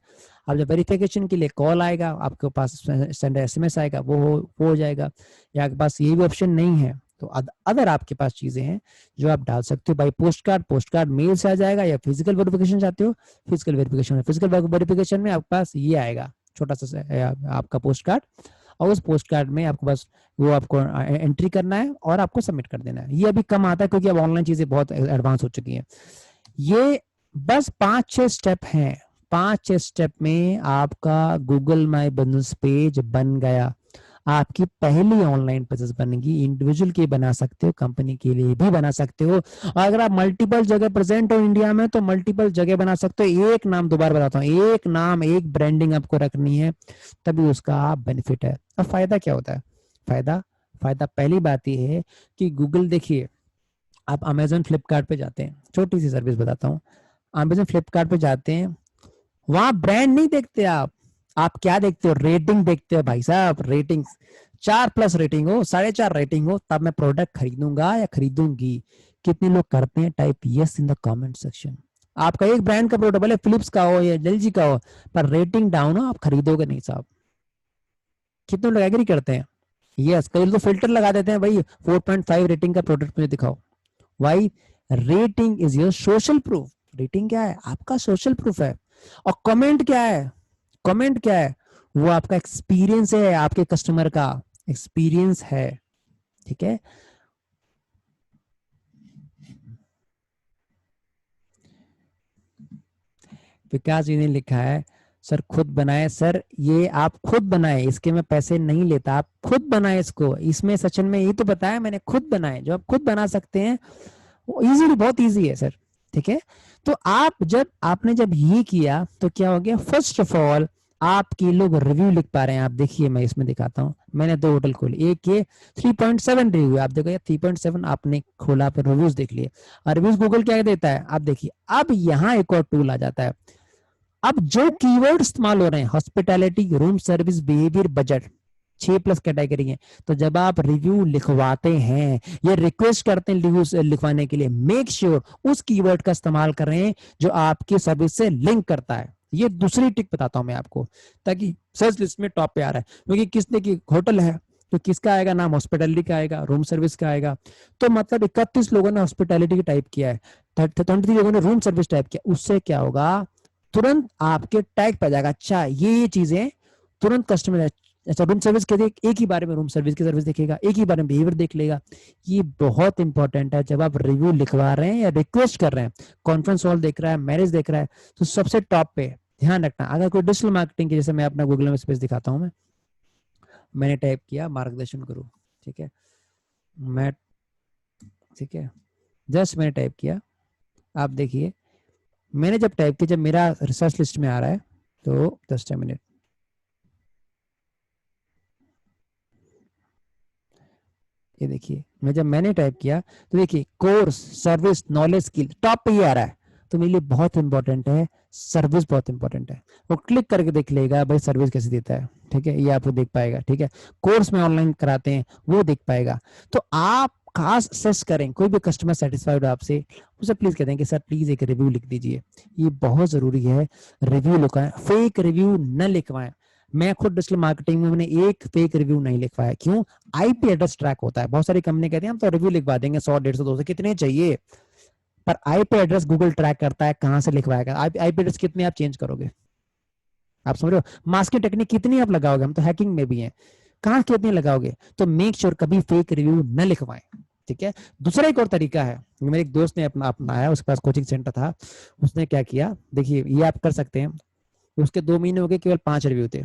अब जब वेरिफिकेशन के लिए कॉल आएगा, आपके पास सेंड एसएमएस आएगा, वो हो जाएगा। या आपके पास ये भी ऑप्शन नहीं है तो अदर आपके पास चीजें हैं जो आप डाल सकते हो by postcard. Postcard mail से आ जाएगा, या फिजिकल वेरिफिकेशन चाहते हो फिजिकल वेरिफिकेशन। फिजिकल वेरिफिकेशन में आपके पास ये आएगा छोटा सा आपका पोस्ट कार्ड, और उस पोस्ट कार्ड में आपको बस वो आपको एंट्री करना है और आपको सबमिट कर देना है। ये अभी कम आता है क्योंकि अब ऑनलाइन चीजें बहुत एडवांस हो चुकी हैं। ये बस 5-6 स्टेप हैं। 5-6 स्टेप में आपका गूगल माई बिजनेस पेज बन गया। आपकी पहली ऑनलाइन बिजनेस बनेगी। इंडिविजुअल के बना सकते हो, कंपनी के लिए भी बना सकते हो, और अगर आप मल्टीपल जगह प्रेजेंट हो इंडिया में तो मल्टीपल जगह बना सकते हो। एक नाम दोबारा बताता हूँ, एक नाम एक ब्रांडिंग आपको रखनी है, तभी उसका बेनिफिट है। अब फायदा क्या होता है? फायदा फायदा पहली बात यह है कि गूगल, देखिए आप अमेजोन फ्लिपकार्ट पे जाते हैं, छोटी सी सर्विस बताता हूँ। अमेजोन फ्लिपकार्ट पे जाते हैं, वहां ब्रांड नहीं देखते आप क्या देखते हो? रेटिंग देखते हो भाई साहब। रेटिंग 4+ रेटिंग हो, 4.5 रेटिंग हो, तब मैं प्रोडक्ट खरीदूंगा या खरीदूंगी। कितने लोग करते हैं type yes in the comment section? आपका एक ब्रांड का प्रोडक्ट भले फिलिप्स का हो या एलजी का हो, पर रेटिंग डाउन हो, आप खरीदोगे नहीं साहब। कितने लोग एग्री करते हैं? यस। कई लोग फिल्टर लगा देते हैं, भाई 4.5 रेटिंग का प्रोडक्ट मुझे दिखाओ। Why? Rating is your social proof. Rating क्या है? आपका सोशल प्रूफ है। और कमेंट क्या है? कमेंट क्या है? वो आपका एक्सपीरियंस है, आपके कस्टमर का एक्सपीरियंस है। ठीक है, विकास जी ने लिखा है सर खुद बनाए। सर ये आप खुद बनाए, इसके मैं पैसे नहीं लेता, आप खुद बनाए इसको। इसमें सचिन में ये तो बताया मैंने, खुद बनाए। जो आप खुद बना सकते हैं वो इजीली, बहुत इजी है सर। ठीक है, तो आपने जब ये किया तो क्या हो गया? फर्स्ट ऑफ ऑल आपके लोग रिव्यू लिख पा रहे हैं। आप देखिए, मैं इसमें दिखाता हूं। मैंने 2 होटल खोले, एक ये 3.7 रिव्यू, आप देखो 3.7 आपने खोला, पर रिव्यूज देख लिए। और रिव्यूज गूगल क्या देता है आप देखिए। अब यहाँ एक और टूल आ जाता है। अब जो कीवर्ड इस्तेमाल हो रहे हैं, hospitality, room service, behaviour, budget, 6+ category है। तो जब आप रिव्यू लिखवाते हैं या रिक्वेस्ट करते हैं रिव्यू लिखवाने के लिए, मेक श्योर उस कीवर्ड का इस्तेमाल कर रहे हैं जो आपकी सर्विस से लिंक करता है। ये दूसरी टिक बताता हूं मैं आपको, ताकि सर्च लिस्ट में टॉप पे आ रहा है। क्योंकि किसने की होटल है तो किसका आएगा नाम? हॉस्पिटैलिटी का आएगा, रूम सर्विस का आएगा। तो मतलब 31 लोगों ने हॉस्पिटैलिटी की टाइप किया है, 33 लोगों ने रूम सर्विस टाइप किया। उससे क्या होगा? तुरंत आपके टैग पे जाएगा। अच्छा, ये चीजें तुरंत कस्टमर, अच्छा रूम सर्विस के देख, एक ही बारे में रूम सर्विस की सर्विस देखेगा, एक ही बारे में बिहेवियर देख लेगा। ये बहुत इंपॉर्टेंट है। जब आप रिव्यू लिखवा रहे हैं या रिक्वेस्ट कर रहे हैं, कॉन्फ्रेंस हॉल देख रहा है, मैरिज देख रहा है, तो सबसे टॉप पे ध्यान रखना। अगर कोई डिजिटल मार्केटिंग की, जैसे मैं अपना गूगल में स्पेस दिखाता हूँ, मैंने टाइप किया मार्गदर्शन करो, ठीक है, मैं, ठीक है, जस्ट मैंने टाइप किया। आप देखिए, मैंने जब टाइप किया, जब मेरा रिसर्च लिस्ट में आ रहा है, तो 10 मिनट, ये देखिए, जब मैंने टाइप किया तो देखिए course, service, knowledge, skill, top पे ही आ रहा है। तो मेरे लिए बहुत इंपॉर्टेंट है, सर्विस बहुत इंपॉर्टेंट है। वो क्लिक करके देख लेगा भाई सर्विस कैसे देता है। ठीक है, ये आपको देख पाएगा। ठीक है, कोर्स में ऑनलाइन कराते हैं वो देख पाएगा। तो आप खास असेस करें, कोई भी कस्टमर सेटिस्फाइड हो आपसे, उसे प्लीज कहते हैं कि सर प्लीज एक रिव्यू लिख दीजिए। ये बहुत जरूरी है, रिव्यू लिखवाएं, फेक रिव्यू न लिखवाएं। मैं खुद डिजिटल मार्केटिंग में मैंने एक फेक रिव्यू नहीं लिखवाया। क्यों? आईपी एड्रेस ट्रैक होता है। बहुत सारी कंपनी कहती है हम तो रिव्यू लिखवा देंगे, 100, 150, 200, कितने चाहिए, पर आईपी एड्रेस गूगल ट्रैक करता है कहां से लिखवाएगा। आईपी एड्रेस कितने आप चेंज करोगे? आप समझ रहे हो? मास्किंग टेक्निक कितनी आप लगाओगे? हम तो हैकिंग में भी हैं, कहां कितनी लगाओगे? तो मेक श्योर कभी फेक रिव्यू न लिखवाएं। ठीक है, दूसरा एक और तरीका है, मेरे एक दोस्त ने अपनाया, उसके पास कोचिंग सेंटर था। उसने क्या किया, देखिए ये आप कर सकते हैं। उसके 2 महीने हो गए, केवल 5 रिव्यू थे।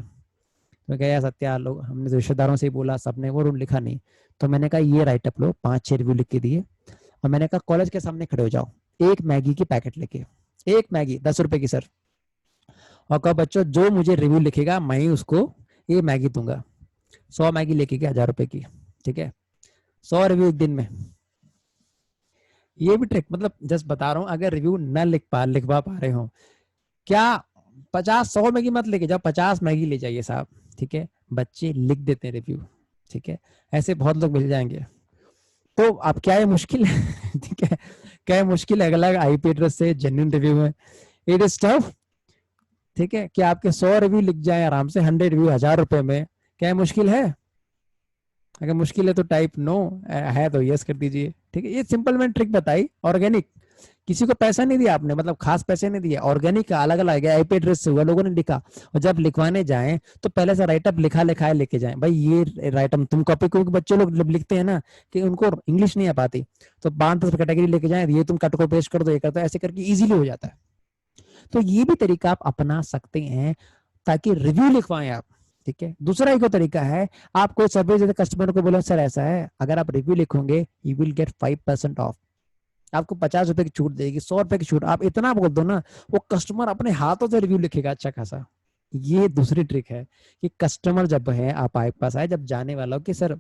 तो क्या यार सत्या, लोग हमने तो रिश्तेदारों से ही बोला, सबने वो रूम लिखा नहीं। तो मैंने कहा ये राइटअप लो, 5-6 रिव्यू लिख के दिए। और मैंने कहा कॉलेज के सामने खड़े हो जाओ, एक मैगी की पैकेट लेके, एक मैगी 10 रुपए की सर, और कहा बच्चों जो मुझे रिव्यू लिखेगा मैं ही उसको ये मैगी दूंगा। 100 मैगी लेके गया, 1000 रुपए की। ठीक है, 100 रिव्यू एक दिन में। ये भी ट्रिक, मतलब जस्ट बता रहा हूँ, अगर रिव्यू न लिखवा पा रहे हो, क्या 50-100 मैगी मत लेके जाओ, 50 मैगी ले जाइए साहब। ठीक है, बच्चे लिख देते हैं रिव्यू। ठीक है, ऐसे बहुत लोग मिल जाएंगे। तो अब क्या है मुश्किल है ठीक है, क्या है मुश्किल है? अलग आईपी एड्रेस से जेन्युइन रिव्यू में, इट इज टफ। ठीक है, कि आपके 100 रिव्यू लिख जाए आराम से, 100 रिव्यू 1000 रुपए में, क्या है मुश्किल है? अगर मुश्किल है तो टाइप नो, है तो यस कर दीजिए। ठीक है, ये सिंपल मैंने ट्रिक बताई। ऑर्गेनिक, किसी को पैसा नहीं दिया आपने, मतलब खास पैसे नहीं दिए, ऑर्गेनिक का अलग अलग है, आईपी एड्रेस से हुआ, लोगों ने लिखा। और जब लिखवाने जाएं तो पहले से राइटअप लिखा लिखा है लेके जाएं। भाई ये राइटअप तुम कॉपी, क्योंकि बच्चे लोग जब लिखते हैं ना कि उनको इंग्लिश नहीं आ पाती, तो 5-10 कैटेगरी लेके जाएं, ये तुम कट को पेस्ट कर दो, ये करते, ऐसे करके इजीली हो जाता है। तो ये भी तरीका आप अपना सकते हैं ताकि रिव्यू लिखवाएं आप। ठीक है, दूसरा एक और तरीका है, आप कोई सर्विस देते कस्टमर को, बोलो सर ऐसा है, अगर आप रिव्यू लिखोगे यू विल गेट 5% ऑफ, आपको 50 रुपए की छूट देगी, 100 रुपए की छूट, आप इतना बोल दो ना, वो कस्टमर अपने हाथों से रिव्यू लिखेगा अच्छा खासा। ये दूसरी ट्रिक है कि कस्टमर जब है आप आपके पास आए, जब जाने वाला हो कि सर,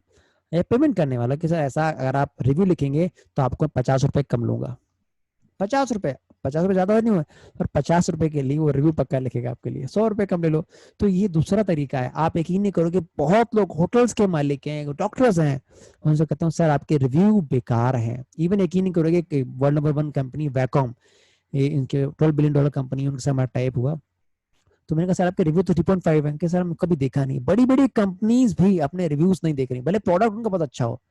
या पेमेंट करने वाला कि सर ऐसा, अगर आप रिव्यू लिखेंगे तो आपको 50 रुपए कम लूंगा। 50 रुपए, 50 रुपए ज्यादा नहीं हुआ, पर 50 रुपए के लिए वो रिव्यू पक्का लिखेगा आपके लिए, 100 रुपए कम ले लो। तो ये दूसरा तरीका है। आप यकीन नहीं करोगे, बहुत लोग होटल्स के मालिक हैं, डॉक्टर्स हैं, उनसे कहता हूँ सर आपके रिव्यू बेकार हैं। इवन यकीन नहीं करोगे कि वर्ल्ड नंबर 1 कंपनी वैकॉम, इनके $12 बिलियन कंपनी, उनके साथ हमारा टाइप हुआ। तो मैंने कहा सर आपके रिव्यू तो 3.5 है कि सर हम कभी देखा नहीं। बड़ी बड़ी कंपनीज भी अपने रिव्यूज नहीं देख रही, भले प्रोडक्ट उनका बहुत अच्छा हो,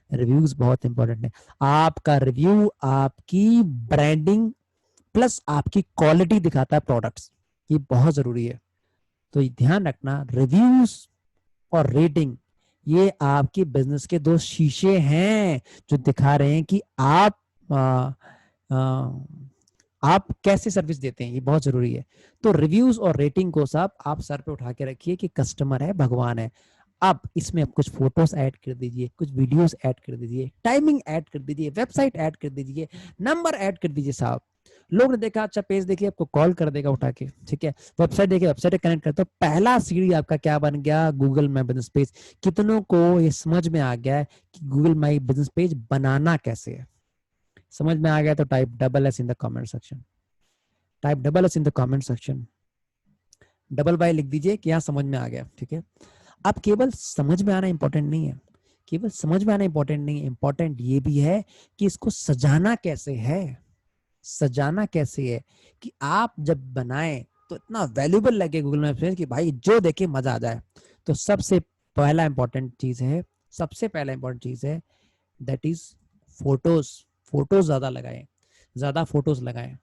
रिव्यूज बहुत इंपॉर्टेंट है। आपका रिव्यू आपकी ब्रांडिंग प्लस आपकी क्वालिटी दिखाता है प्रोडक्ट्स, ये बहुत जरूरी है। तो ध्यान रखना, रिव्यूज और रेटिंग ये आपके बिजनेस के दो शीशे हैं जो दिखा रहे हैं कि आ, आ, आप कैसे सर्विस देते हैं, ये बहुत जरूरी है। तो रिव्यूज और रेटिंग को सब आप सर पे उठा के रखिए कि कस्टमर है भगवान है। अब इसमें आप कुछ फोटोज ऐड कर दीजिए, कुछ वीडियोस ऐड कर दीजिए, टाइमिंग ऐड कर दीजिए, वेबसाइट ऐड कर दीजिए, नंबर ऐड कर दीजिए साहब। लोग ने देखा अच्छा पेज देखिए, आपको कॉल कर देगा उठा के। ठीक है, वेबसाइट देखिए, वेबसाइट कनेक्ट करते हो, पहला सीढ़ी आपका क्या बन गया, गूगल माई बिजनेस पेज। कितनों को ये समझ में आ गया है कि गूगल माई बिजनेस पेज बनाना कैसे है? समझ में आ गया तो type double S in the comment section, type double S in the comment section, double bye लिख दीजिए कि यहाँ समझ में आ गया। ठीक है, अब केवल समझ में आना इंपॉर्टेंट नहीं है, केवल समझ में आना इंपॉर्टेंट नहीं है, इंपॉर्टेंट ये भी है कि इसको सजाना कैसे है। सजाना कैसे है कि आप जब बनाएं तो इतना वैल्यूबल लगे गूगल मैप्स में कि भाई जो देखे मजा आ जाए। तो सबसे पहला इंपॉर्टेंट चीज है, सबसे पहला इंपॉर्टेंट चीज है, दैट इज फोटोज। फोटोज ज्यादा लगाएं, ज्यादा फोटोज लगाएं,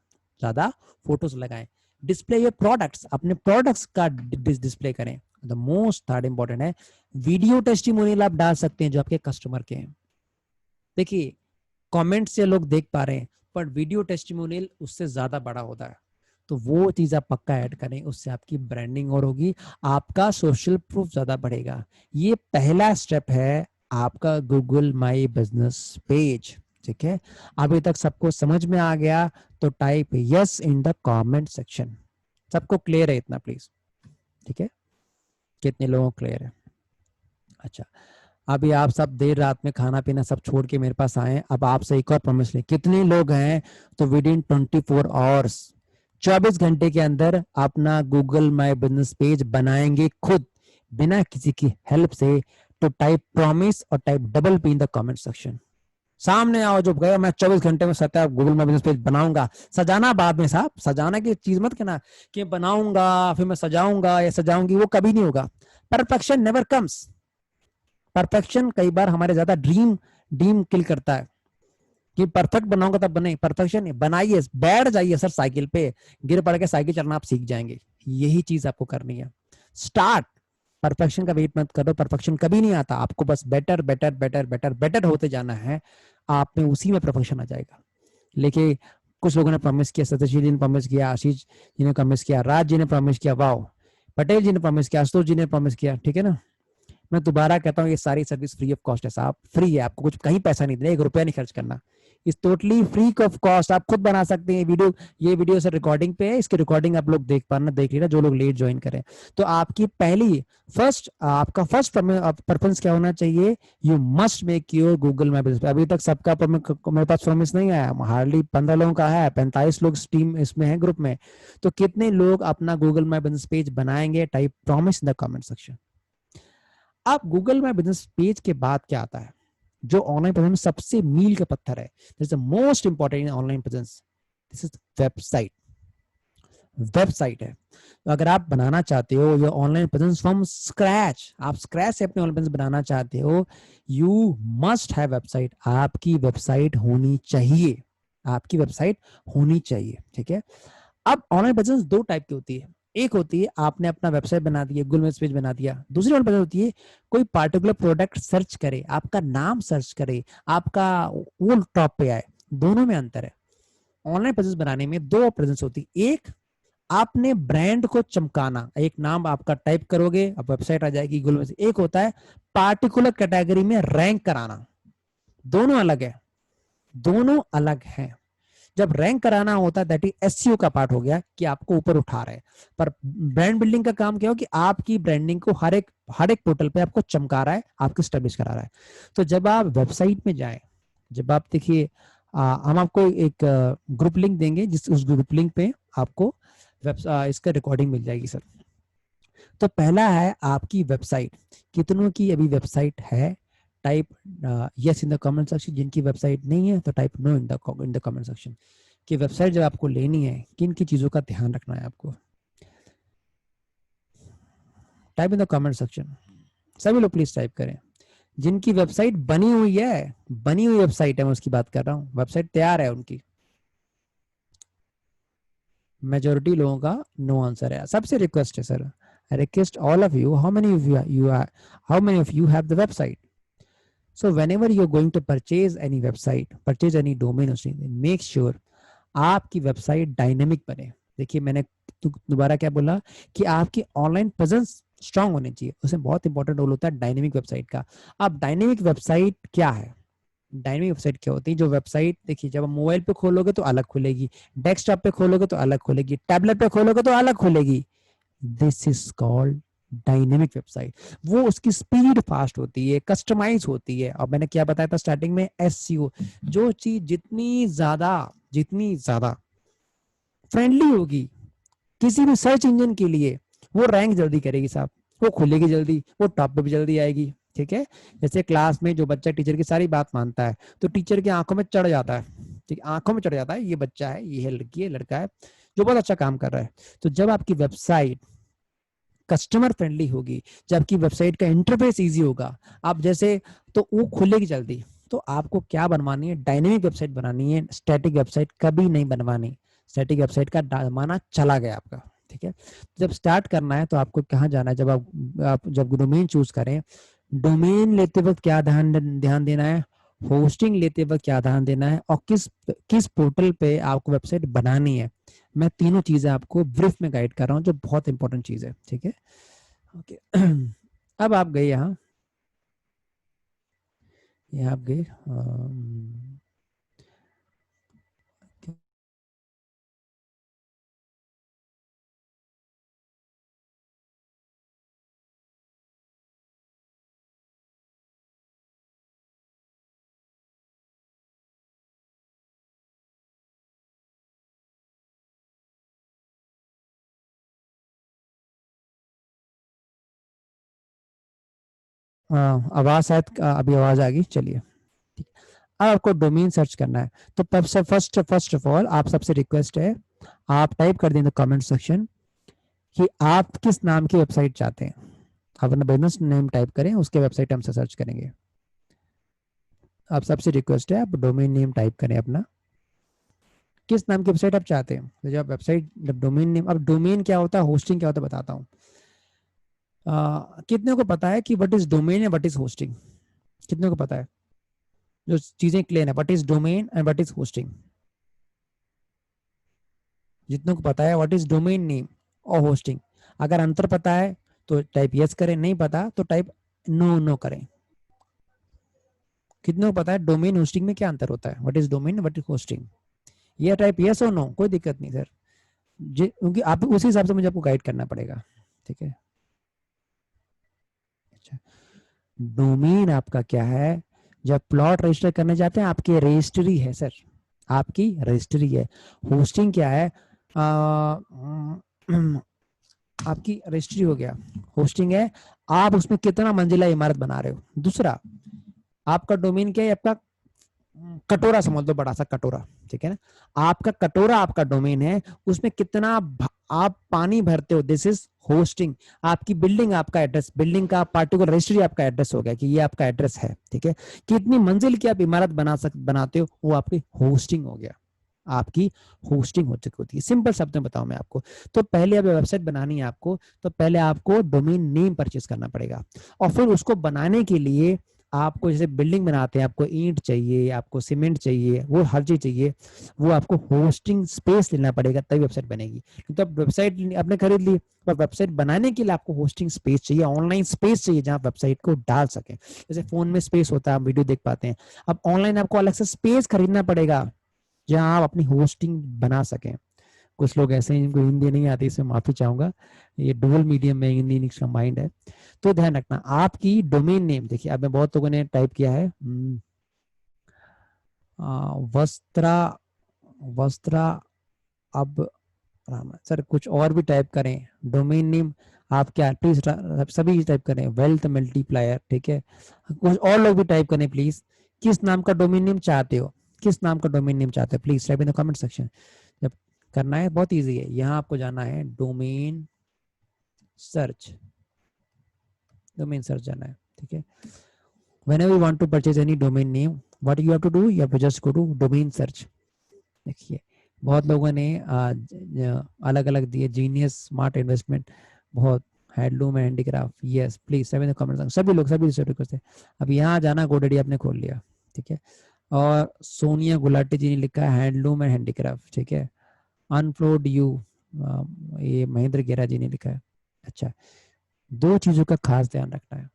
ज्यादा फोटोज लगाएं। डिस्प्ले योर प्रोडक्ट्स, अपने प्रोडक्ट्स का डिस्प्ले करें। द मोस्ट थर्ड इंपॉर्टेंट है, वीडियो टेस्टिमोनियल आप डाल सकते हैं जो आपके कस्टमर के हैं। देखिए कमेंट से लोग देख पा रहे हैं, पर वीडियो टेस्टिमोनियल उससे ज्यादा बड़ा होता है। तो वो चीज आप पक्का ऐड करें, उससे आपकी ब्रांडिंग और होगी, आपका सोशल प्रूफ ज्यादा बढ़ेगा। ये पहला स्टेप है आपका गूगल माई बिजनेस पेज। ठीक है, अभी तक सबको समझ में आ गया तो type yes in the comment section. सबको क्लियर है इतना प्लीज? ठीक है, कितने लोगों को क्लियर है? अच्छा, अभी आप सब देर रात में खाना पीना सब छोड़ के मेरे पास आए, अब आपसे एक और प्रॉमिस ले, कितने लोग हैं तो विद इन 24 आवर्स, 24 घंटे के अंदर अपना गूगल माई बिजनेस पेज बनाएंगे खुद, बिना किसी की हेल्प से। तो टाइप प्रॉमिस और type double P in the comment section. सामने आओ, जो गया मैं 24 घंटे में Satya Google my business page बनाऊंगा। सजाना बाद में साहब, सजाना की चीज मत कहना कि बनाऊंगा फिर मैं सजाऊंगा या सजाऊंगी, वो कभी नहीं होगा। Perfection never comes. परफेक्शन कई बार हमारे ज्यादा ड्रीम ड्रीम किल करता है कि परफेक्ट बनाऊंगा तब बने, परफेक्शन बनाइए, बैठ जाइए सर साइकिल पे, गिर पड़ के साइकिल चलना आप सीख जाएंगे। यही चीज आपको करनी है। स्टार्ट, परफेक्शन का वेट मत करो, परफेक्शन कभी नहीं आता, आपको बस better better better better better होते जाना है, आप में उसी में परफेक्शन आ जाएगा। लेकिन कुछ लोगों ने प्रॉमिस किया, सतीश जी ने प्रॉमिस किया, आशीष जी ने प्रॉमिस किया, राज जी ने प्रॉमिस किया, वाह, पटेल जी ने प्रॉमिस किया, आशुतोष जी ने प्रॉमिस किया। ठीक है ना, मैं दोबारा कहता हूँ ये सारी सर्विस फ्री ऑफ कॉस्ट है साहब, फ्री है, आपको कुछ कहीं पैसा नहीं देना, 1 रुपया नहीं खर्च करना, इस टोटली फ्री ऑफ कॉस्ट। आप खुद बना सकते हैं वीडियो, ये वीडियो सर रिकॉर्डिंग पे है, इसकी रिकॉर्डिंग आप लोग देख पाना, देख लेना जो लोग लेट ज्वाइन करें। तो आपकी पहली आपका फर्स्ट परफॉर्मेंस क्या होना चाहिए, you must make your Google my business. अभी तक सबका मेरे पास परफॉर्मेंस नहीं आया, हार्डली 15 लोगों का है, 45 लोग टीम इसमें है ग्रुप में। तो कितने लोग अपना गूगल माई बिजनेस पेज बनाएंगे, type promise in the comment section. अब गूगल माई बिजनेस पेज के बाद क्या आता है, जो ऑनलाइन प्रेजेंस में सबसे मील का पत्थर है, this is the most important in online presence, this is website. Website है। तो अगर आप बनाना चाहते हो your online presence from scratch, आप स्क्रैच से अपने ऑनलाइन प्रेजेंस बनाना चाहते हो, यू मस्ट हैव वेबसाइट। आपकी वेबसाइट होनी चाहिए, आपकी वेबसाइट होनी चाहिए, ठीक है। अब ऑनलाइन प्रेजेंस दो टाइप की होती है। एक होती है आपने अपना वेबसाइट बना दिया, गूगल में पेज बना दिया। दूसरी ऑनलाइन प्रेजेंस होती है कोई पार्टिकुलर प्रोडक्ट सर्च करे, आपका नाम सर्च करे, आपका वो टॉप पे आए। दोनों में अंतर है। ऑनलाइन प्रेजेंस बनाने में दो प्रेजेंस होती है। एक, आपने ब्रांड को चमकाना, एक नाम आपका टाइप करोगे अब वेबसाइट आ जाएगी गूगल में से। एक होता है पार्टिकुलर कैटेगरी में रैंक कराना। दोनों अलग है, दोनों अलग हैं। जब रैंक कराना होता है दैट इज एसईओ का पार्ट हो गया कि आपको ऊपर उठा रहे हैं। पर ब्रांड बिल्डिंग का काम क्या हो कि आपकी ब्रांडिंग को हर एक पोर्टल पे आपको चमका रहा है, आपको स्टैब्लिश करा रहा है। तो जब आप वेबसाइट में जाएं, जब आप देखिए हम आपको एक ग्रुप लिंक देंगे, जिस उस ग्रुप लिंक पे आपको इसका रिकॉर्डिंग मिल जाएगी सर। तो पहला है आपकी वेबसाइट, कितनों की अभी वेबसाइट है, type yes in the comment section. जिनकी वेबसाइट नहीं है तो type no in the comment section. कि वेबसाइट जब आपको लेनी है किन की चीजों का ध्यान रखना है आपको, type in the comment section. सभी लोग प्लीज टाइप करें। जिनकी वेबसाइट बनी हुई है, बनी हुई वेबसाइट है, मैं उसकी बात कर रहा हूँ, वेबसाइट तैयार है उनकी। मेजोरिटी लोगों का नो आंसर है। सबसे रिक्वेस्ट है sir, I request all of you, how many of you have the website? So whenever you're going to purchase any website, purchase any domain or something, make sure आपकी website dynamic बने। देखिए मैंने दोबारा क्या बोला कि आपकी ऑनलाइन प्रेजेंस स्ट्रांग होनी चाहिए, उसमें बहुत इंपॉर्टेंट रोल होता है डायनेमिक वेबसाइट का। अब डायनेमिक वेबसाइट क्या है, डायनेमिक वेबसाइट क्या होती है? जो वेबसाइट देखिए जब मोबाइल पे खोलोगे तो अलग खुलेगी, डेस्कटॉप पे खोलोगे तो अलग खुलेगी, टैबलेट पे खोलोगे तो अलग खुलेगी। This is called dynamic website. वो उसकी स्पीड फास्ट होती है, कस्टमाइज होती है। और मैंने क्या बताया था स्टार्टिंग में, एसईओ। जो चीज जितनी ज्यादा फ्रेंडली होगी किसी भी सर्च इंजन के लिए, वो रैंक जल्दी करेगी साहब, वो खुलेगी जल्दी, वो टॉप पे भी जल्दी आएगी, ठीक है। जैसे क्लास में जो बच्चा टीचर की सारी बात मानता है तो टीचर की आंखों में चढ़ जाता है, ठीक, आंखों में चढ़ जाता है, ये बच्चा है, ये है लड़की है, लड़का है जो बहुत अच्छा काम कर रहा है। तो जब आपकी वेबसाइट कस्टमर फ्रेंडली होगी, जबकि वेबसाइट का इंटरफेस इजी होगा, आप जैसे, तो वो खुलेगी जल्दी। तो आपको क्या बनवानी है, डायनेमिक वेबसाइट बनानी है, स्टैटिक वेबसाइट कभी नहीं बनवानी। स्टैटिक वेबसाइट का जमाना चला गया आपका, ठीक है। जब स्टार्ट करना है तो आपको कहाँ जाना है, आप जब डोमेन चूज करें, डोमेन लेते वक्त क्या ध्यान देना है, होस्टिंग लेते वक्त क्या ध्यान देना है, और किस किस पोर्टल पे आपको वेबसाइट बनानी है। मैं तीनों चीजें आपको ब्रीफ में गाइड कर रहा हूँ जो बहुत इंपॉर्टेंट चीज है, ठीक है। ओके अब आप गए यहाँ, आप गए आवाज शायद अभी आवाज आ गई, चलिए ठीक। अब आपको डोमेन सर्च करना है। तो फर्स्ट ऑफ ऑल आप सबसे रिक्वेस्ट है, आप टाइप कर दें कमेंट सेक्शन कि आप किस नाम की वेबसाइट चाहते हैं। आप अपना बिजनेस नेम टाइप करें, उसके वेबसाइट हमसे सर्च करेंगे। आप सबसे रिक्वेस्ट है आप डोमेन नेम टाइप करें अपना, किस नाम की वेबसाइट आप चाहते हैं। तो जब वेबसाइट, जब डोमेन नेम, अब डोमेन क्या होता है, होस्टिंग क्या होता है बताता हूँ। कितने को पता है कि what is domain and what is hosting? कितने को पता है? जो चीजें क्लियर है, what is domain and what is hosting? जितनों को पता है व्हाट इज डोमेन नेम और होस्टिंग, अगर अंतर पता है तो टाइप यस करें, नहीं पता तो टाइप नो करें। कितनों को पता है डोमेन होस्टिंग में क्या अंतर होता है, what is domain what is hosting? ये टाइप यस और नो, कोई दिक्कत नहीं सर, क्योंकि आप उसी हिसाब से मुझे आपको गाइड करना पड़ेगा, ठीक है। अच्छा, डोमेन आपका क्या है? जब प्लॉट रजिस्टर करने जाते हैं आपकी रजिस्ट्री है सर, आपकी रजिस्ट्री है। होस्टिंग क्या है? आपकी रजिस्ट्री हो गया, होस्टिंग है आप उसमें कितना मंजिला इमारत बना रहे हो। दूसरा, आपका डोमेन क्या है? आपका कटोरा समझ लो, बड़ा सा कटोरा, ठीक है ना। आपका कटोरा आपका डोमेन है, उसमें कितना आप पानी भरते हो, दिस इज होस्टिंग। आपकी बिल्डिंग आपका एड्रेस, बिल्डिंग का पार्टिकुलर रजिस्ट्री आपका एड्रेस हो गया कि ये आपका एड्रेस है, ठीक है। कितनी मंजिल की आप इमारत बनाते हो, वो आपकी होस्टिंग हो गया, आपकी होस्टिंग हो चुकी होती है। सिंपल शब्द में बताऊं मैं आपको, तो पहले अब वेबसाइट बनानी है आपको, तो पहले आपको डोमेन नेम परचेज करना पड़ेगा, और फिर उसको बनाने के लिए आपको, जैसे बिल्डिंग बनाते हैं, आपको ईंट चाहिए, आपको सीमेंट चाहिए, वो हर चीज चाहिए, वो आपको होस्टिंग स्पेस लेना पड़ेगा, तभी वेबसाइट बनेगी। तो अब वेबसाइट आपने खरीद ली, पर वेबसाइट बनाने के लिए आपको होस्टिंग स्पेस चाहिए, ऑनलाइन स्पेस चाहिए, जहां वेबसाइट को डाल सके। जैसे फोन में स्पेस होता है, आप वीडियो देख पाते हैं, अब ऑनलाइन आपको अलग से स्पेस खरीदना पड़ेगा, जहां आप अपनी होस्टिंग बना सकें। कुछ लोग ऐसे हैं जिनको हिंदी नहीं आती, इसमें माफी चाहूंगा, ये डुअल मीडियम में हिंदी इंग्लिश कंबाइंड है। तो ध्यान रखना, आपकी डोमेन नेम देखिए, अब मैं बहुत लोगों ने टाइप किया है वस्त्रा, वस्त्रा, अब सर कुछ और भी टाइप करें डोमेन नेम, आप क्या प्लीज सभी टाइप करें, वेल्थ मल्टीप्लायर, ठीक है। कुछ और लोग भी टाइप करें प्लीज, किस नाम का डोमेन नेम चाहते हो, किस नाम का डोमेन नेम चाहते हो, please type in the comment section. जब करना है बहुत इजी है, यहाँ आपको जाना है डोमेन सर्च, डोमेन सर्च जाना है, ठीक है। whenever you want to purchase any domain name, what you have to do, you have to just go to domain search। देखिए बहुत लोगों ने अलग अलग दिए, जीनियस, स्मार्ट इन्वेस्टमेंट, बहुत, handloom and handicraft, yes please seven comment, सभी लोग सभी रिकॉर्ड से। अब यहाँ जाना, गोडेडी आपने खोल लिया, ठीक है। और सोनिया गुलाटी जी ने लिखा है हैंडलूम एंड हैंडीक्राफ्ट, ठीक है। अनफ्लोड यू, ये महेंद्र गेरा जी ने लिखा है। अच्छा, दो चीजों का खास ध्यान रखना है,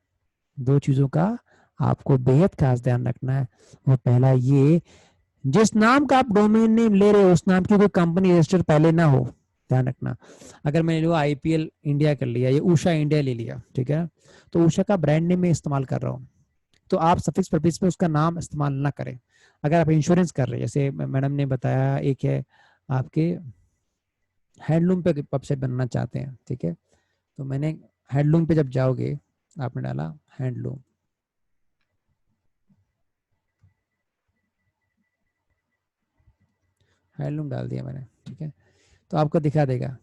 दो चीजों का आपको बेहद खास ध्यान रखना है। वो पहला ये, जिस नाम का आप डोमेन नेम ले रहे हो, उस नाम की कोई कंपनी रजिस्टर पहले ना हो, ध्यान रखना। अगर मैंने लो आईपीएल इंडिया कर लिया, या उषा इंडिया ले लिया, ठीक है, तो उषा का ब्रांड नेम मैं इस्तेमाल कर रहा हूँ, तो आप सफिक्स परफिक्स में उसका नाम इस्तेमाल ना करें। अगर आप इंश्योरेंस कर रहे हैं, जैसे मैडम ने बताया, एक है आपके हैंडलूम पे वेबसाइट बनाना चाहते हैं, ठीक है, तो मैंने हैंडलूम पे जब जाओगे, आपने डाला हैंडलूम, हैंडलूम डाल दिया मैंने, ठीक है, तो आपको दिखा देगा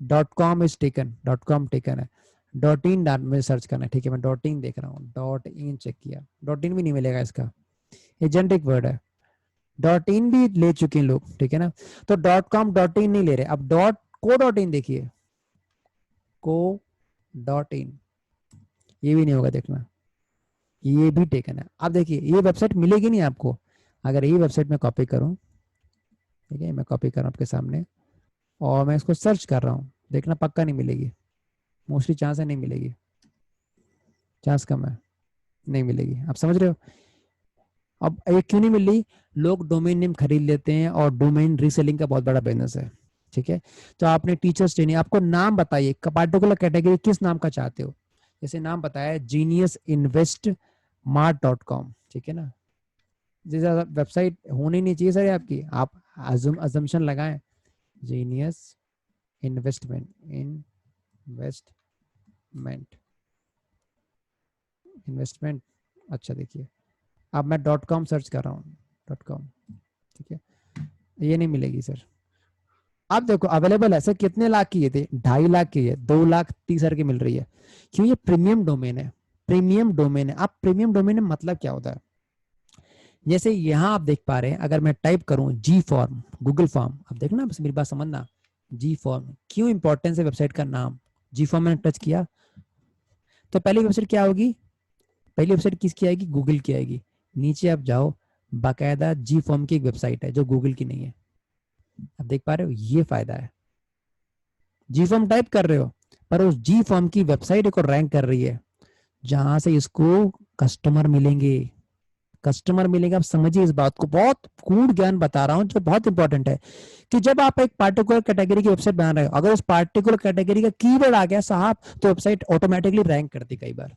.com is taken, .com taken है, .in में सर्च करना है, ठीक है। मैं .in देख रहा हूँ, .in चेक किया, .in भी नहीं मिलेगा इसका, ये जेनेरिक वर्ड है। .in भी ले चुके हैं लोग, ठीक है ना, तो .com .in नहीं ले रहे। अब .co.in देखिए, co.in, ये भी नहीं होगा, देखना, ये भी टेकन है। अब देखिए ये वेबसाइट मिलेगी नहीं आपको, अगर ये वेबसाइट में कॉपी करूँ, ठीक है, मैं कॉपी कर रहा हूँ आपके सामने, और मैं इसको सर्च कर रहा हूँ, देखना पक्का नहीं मिलेगी, मोस्टली चांस है नहीं मिलेगी, चांस कम है, नहीं मिलेगी, आप समझ रहे हो। अब ये क्यों नहीं मिल रही, लोग डोमेन नेम खरीद लेते हैं, और डोमेन रीसेलिंग का बहुत बड़ा बिजनेस है, ठीक है। तो आपने टीचर्स ट्रेनिंग, आपको नाम बताइए, पार्टिकुलर कैटेगरी किस नाम का चाहते हो, जैसे नाम बताया जीनियस इन्वेस्ट मार्ट.com, ठीक है ना, जैसे वेबसाइट होनी नहीं चाहिए सर आपकी, आप अजम्पशन लगाएं, जीनियस इन्वेस्टमेंट, इन्वेस्टमेंट, इन्वेस्टमेंट, अच्छा देखिए, अब मैं .com सर्च कर रहा हूँ, .com, ठीक है, ये नहीं मिलेगी सर। अब देखो अवेलेबल है सर, कितने लाख की ये थे, 2.5 लाख की है, 2,30,000 की मिल रही है, क्यों, ये प्रीमियम डोमेन है, प्रीमियम डोमेन है। अब प्रीमियम डोमेन में मतलब क्या होता है, जैसे यहाँ आप देख पा रहे हैं, अगर मैं टाइप करूं जी फॉर्म, गूगल फॉर्म, अब देखना मेरी बात समझना, जी फॉर्म क्यों इंपॉर्टेंस है वेबसाइट का नाम, जी फॉर्म मैंने टच किया, तो पहली वेबसाइट क्या होगी, पहली वेबसाइट किसकी आएगी, गूगल की आएगी। नीचे आप जाओ, बाकायदा जी फॉर्म की एक वेबसाइट है जो गूगल की नहीं है, आप देख पा रहे हो, ये फायदा है। जी फॉर्म टाइप कर रहे हो, पर उस जी फॉर्म की वेबसाइट को रैंक कर रही है, जहां से इसको कस्टमर मिलेंगे, कस्टमर मिलेगा। आप समझिए इस बात को, बहुत गूढ़ ज्ञान बता रहा हूं जो बहुत इंपॉर्टेंट है, कि जब आप एक पार्टिकुलर कैटेगरी की वेबसाइट बना रहे हो, अगर उस पार्टिकुलर कैटेगरी का कीवर्ड आ गया साहब, तो वेबसाइट ऑटोमेटिकली रैंक करती कई बार,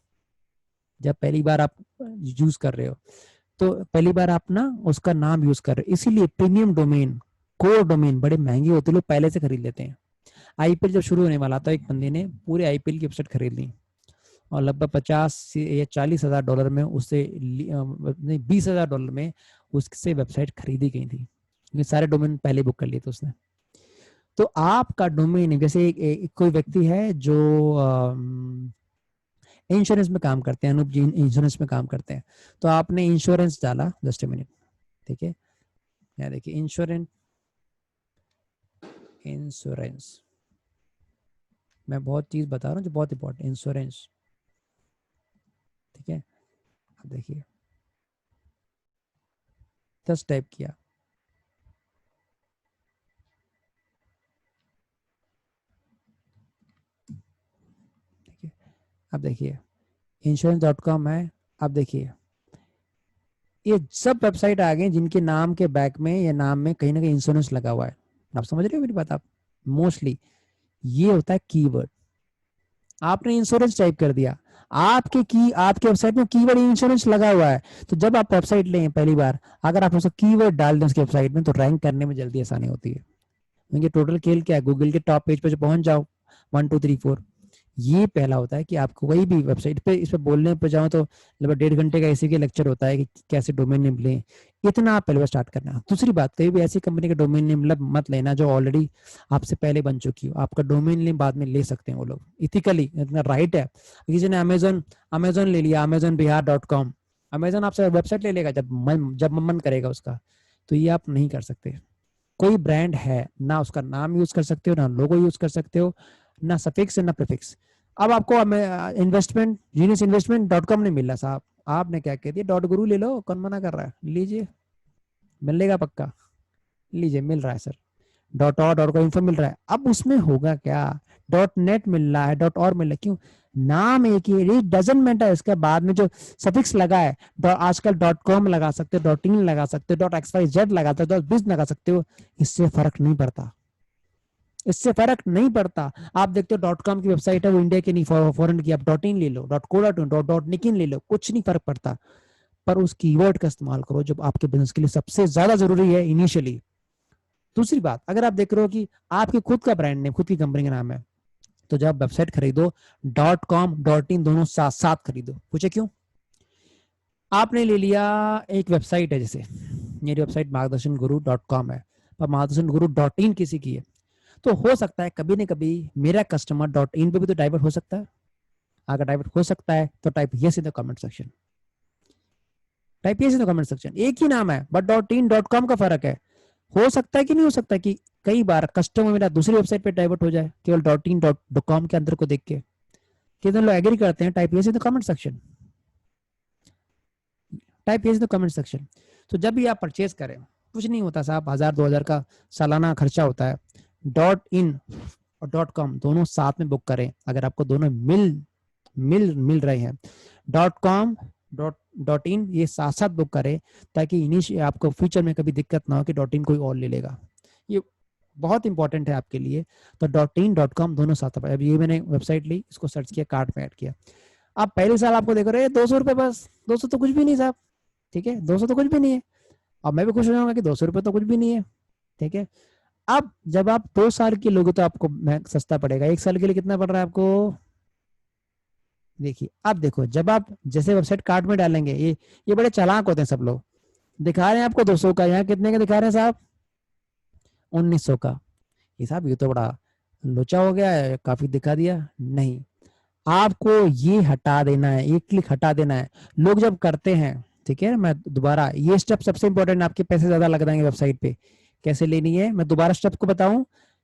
जब पहली बार आप यूज कर रहे हो, तो पहली बार आप ना उसका नाम यूज कर रहे हो, इसीलिए प्रीमियम डोमेन, कोर डोमेन बड़े महंगे होते, लोग पहले से खरीद लेते हैं। आईपीएल जब शुरू होने वाला था, एक बंदे ने पूरे आईपीएल की वेबसाइट खरीद ली, और लगभग 50 या 40 हजार डॉलर में उससे नहीं, $20,000 में उससे वेबसाइट खरीदी गई थी। ये सारे डोमेन पहले बुक कर लिए थे उसने। तो आपका डोमेन, जैसे एक कोई व्यक्ति है जो इंश्योरेंस में काम करते हैं, अनूप जी इंश्योरेंस में काम करते हैं, तो आपने इंश्योरेंस डाला, जस्ट ए मिनट, ठीक है, यहाँ देखिए इंश्योरेंस, इंश्योरेंस, मैं बहुत चीज बता रहा हूँ जो बहुत इंपॉर्टेंट, इंश्योरेंस, ठीक है। अब देखिए 10 टाइप किया, ठीक है। अब देखिए insurance.com है। अब देखिए ये सब वेबसाइट आ गई जिनके नाम के बैक में या नाम में कहीं ना कहीं इंश्योरेंस लगा हुआ है। आप समझ रहे हो मेरी बात? आप मोस्टली ये होता है कीवर्ड। आपने इंश्योरेंस टाइप कर दिया, आपके वेबसाइट में कीवर्ड इंश्योरेंस लगा हुआ है, तो जब आप वेबसाइट लें पहली बार, अगर आप उसका कीवर्ड डाल दें उसकी वेबसाइट में, तो रैंक करने में जल्दी आसानी होती है। क्योंकि टोटल खेल क्या है, गूगल के टॉप पेज पे जो पहुंच जाओ 1 2 3 4, ये पहला होता है कि आपको कोई भी वेबसाइट पे इस पे बोलने पे जाओ तो लगभग 1.5 घंटे का इसी के लेक्चर होता है कि कैसे डोमेन नेम लें। इतना आप पहले स्टार्ट करना। दूसरी बात, कहीं भी ऐसी कंपनी का डोमेन नेम मत लेना जो ऑलरेडी आपसे पहले बन चुकी हो। आपका डोमेन नेम बाद में ले सकते हैं वो लोग, इथिकली इतना राइट है। किसी ने अमेजोन अमेजोन ले लिया, amazonbihar.com, अमेजोन आपसे वेबसाइट ले लेगा जब मन करेगा उसका। तो ये आप नहीं कर सकते। कोई ब्रांड है ना, उसका नाम यूज कर सकते हो, ना लोगो यूज कर सकते हो, ना सफिक्स ना प्रीफिक्स। अब आपको इन्वेस्टमेंट जीनियस इन्वेस्टमेंट .com नहीं मिल रहा साहब, आपने क्या कह दिया, डॉट गुरु ले लो, कौन मना कर रहा है, लीजिए, मिलेगा पक्का, लीजिए मिल रहा है सर, .or.info मिल रहा है। अब उसमें होगा क्या, .net मिल रहा है, .or मिल रहा है, क्यों? नाम एक ही, डजंट मैटर इसके बाद में जो सफिक्स लगा है। आजकल .com लगा सकते हो, .in लगा सकते हो, .xyz लगा सकते हो, .biz लगा सकते हो, इससे फर्क नहीं पड़ता, इससे फर्क नहीं पड़ता। आप देखते हो .com की वेबसाइट है, वो इंडिया की नहीं, फॉरेन की, आप .in ले लो, .co.in, .nikin ले लो, कुछ नहीं फर्क पड़ता। पर उस कीवर्ड का इस्तेमाल करो जो आपके बिजनेस के लिए सबसे ज्यादा जरूरी है इनिशियली। दूसरी बात, अगर आप देख रहे हो कि आपके खुद का ब्रांड नेम, खुद की कंपनी का नाम है, तो जब वेबसाइट खरीदो .com .in दोनों साथ साथ खरीदो। पूछे क्यों? आपने ले लिया, एक वेबसाइट है, जैसे मेरी वेबसाइट मार्गदर्शन गुरु .com है, पर मार्गदर्शन गुरु .in किसी की है, तो हो सकता है कभी न कभी मेरा कस्टमर .in पे भी तो डाइवर्ट हो सकता है। अगर डाइवर्ट हो सकता है तो type yes in the comment section, type yes in the comment section. एक ही नाम है बट .in .com का फर्क है। हो सकता है कि नहीं हो सकता कि कई बार कस्टमर मेरा दूसरी वेबसाइट पे डाइवर्ट हो जाए केवल .in .com के अंदर को देख के? कितने लोग एग्री करते हैं? Type yes in the comment section, type yes in the comment section. तो जब भी आप परचेज करें, कुछ नहीं होता साहब, 1000-2000 का सालाना खर्चा होता है। .in और .com दोनों साथ में बुक करें, अगर आपको दोनों मिल रहे हैं। .com .in ये साथ साथ बुक करें, ताकि इनिशियल आपको फ्यूचर में कभी दिक्कत ना हो कि .in कोई और ले लेगा। ये बहुत इंपॉर्टेंट है आपके लिए। तो .in .com दोनों साथ। अब ये मैंने वेबसाइट ली, इसको सर्च किया, कार्ट में ऐड किया। अब पहले साल आपको देख रहे हैं 200 रुपए, बस 200 तो कुछ भी नहीं साहब, ठीक है, 200 तो कुछ भी नहीं है। अब मैं भी खुश हो जाऊंगा कि 200 रुपए तो कुछ भी नहीं है, ठीक है। अब जब आप 2 साल के लोगे तो आपको सस्ता पड़ेगा, 1 साल के लिए कितना पड़ रहा है आपको? देखिए, अब देखो, जब आप जैसे वेबसाइट कार्ट में डालेंगे, ये बड़े चालाक होते हैं सब लोग, दिखा रहे हैं आपको 200 का, यहाँ कितने का दिखा रहे हैं साहब? 1900 का। ये साहब ये तो बड़ा लोचा हो गया है, काफी दिखा दिया। नहीं, आपको ये हटा देना है, एक क्लिक हटा देना है। लोग जब करते हैं, ठीक है, मैं दोबारा, ये स्टेप सबसे इंपॉर्टेंट, आपके पैसे ज्यादा लग जाएंगे वेबसाइट पे, कैसे लेनी है मैं दोबारा स्टेप को बताऊं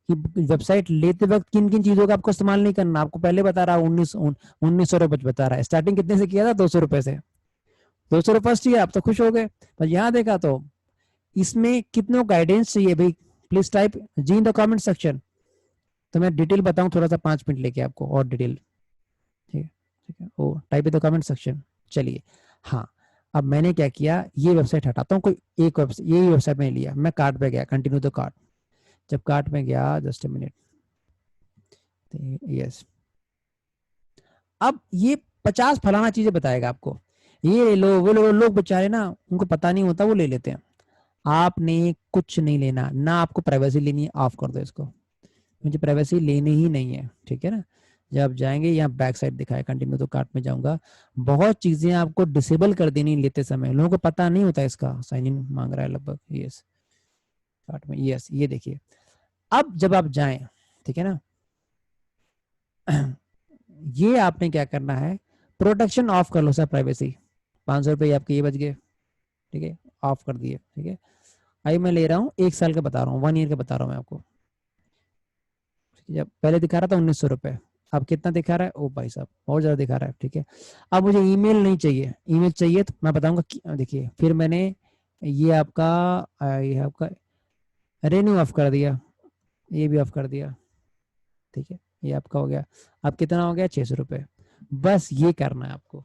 कि वेबसाइट लेते वक्त किन किन चीजों का आपको इस्तेमाल नहीं करना। आपको पहले बता रहा, 1900 रुपए बता रहा है, स्टार्टिंग कितने से किया था? 200 रुपए से। 200 रुपए फर्स्ट किया, आप तो खुश हो गए। पर यहाँ देखा तो इसमें कितनों गाइडेंस चाहिए भाई, please type G in the comment section. तो मैं डिटेल बताऊं थोड़ा सा, 5 मिनट लेके आपको और डिटेल, ठीक है, ठीक है, O type in the comment section. चलिए, हाँ, अब मैंने क्या किया, ये वेबसाइट हटाता हूँ, कोई एक वेबसाइट, यही वेबसाइट मैंने लिया, मैं कार्ट पे गया, कंटिन्यू द कार्ट। जब कार्ट में गया, जस्ट ए मिनट, यस, अब ये 50 फलाना चीजें बताएगा आपको, ये ले लो, वो लोग बेचारे ना, उनको पता नहीं होता, वो ले लेते हैं। आपने कुछ नहीं लेना, ना आपको प्राइवेसी लेनी है, ऑफ कर दो इसको, मुझे प्राइवेसी लेनी ही नहीं है, ठीक है ना। जब आप जाएंगे यहाँ बैक साइड दिखाए कंटिन्यू तो कार्ट में जाऊंगा, बहुत चीजें आपको डिसेबल कर देनी लेते समय, लोगों को पता नहीं होता इसका। साइन इन मांग रहा है लगभग, यस कार्ट में, यस ये देखिए। अब जब आप जाएं, ठीक है ना, ये आपने क्या करना है, प्रोटेक्शन ऑफ कर लो सर, प्राइवेसी। 500 रुपये आपके ये बच गए, ठीक है, ऑफ कर दिए, ठीक है। अभी मैं ले रहा हूँ 1 साल का बता रहा हूँ, 1 ईयर का बता रहा हूँ मैं आपको। जब पहले दिखा रहा था 1900 रुपये, अब कितना दिखा रहा है, ओ भाई साहब बहुत ज्यादा दिखा रहा है, ठीक है। अब मुझे ईमेल नहीं चाहिए, ईमेल चाहिए तो मैं बताऊंगा। देखिए फिर मैंने ये आपका रेन्यू ऑफ कर दिया, ये भी ऑफ कर दिया, ठीक है, ये आपका हो गया। अब कितना हो गया, 600 रुपये। बस ये करना है आपको।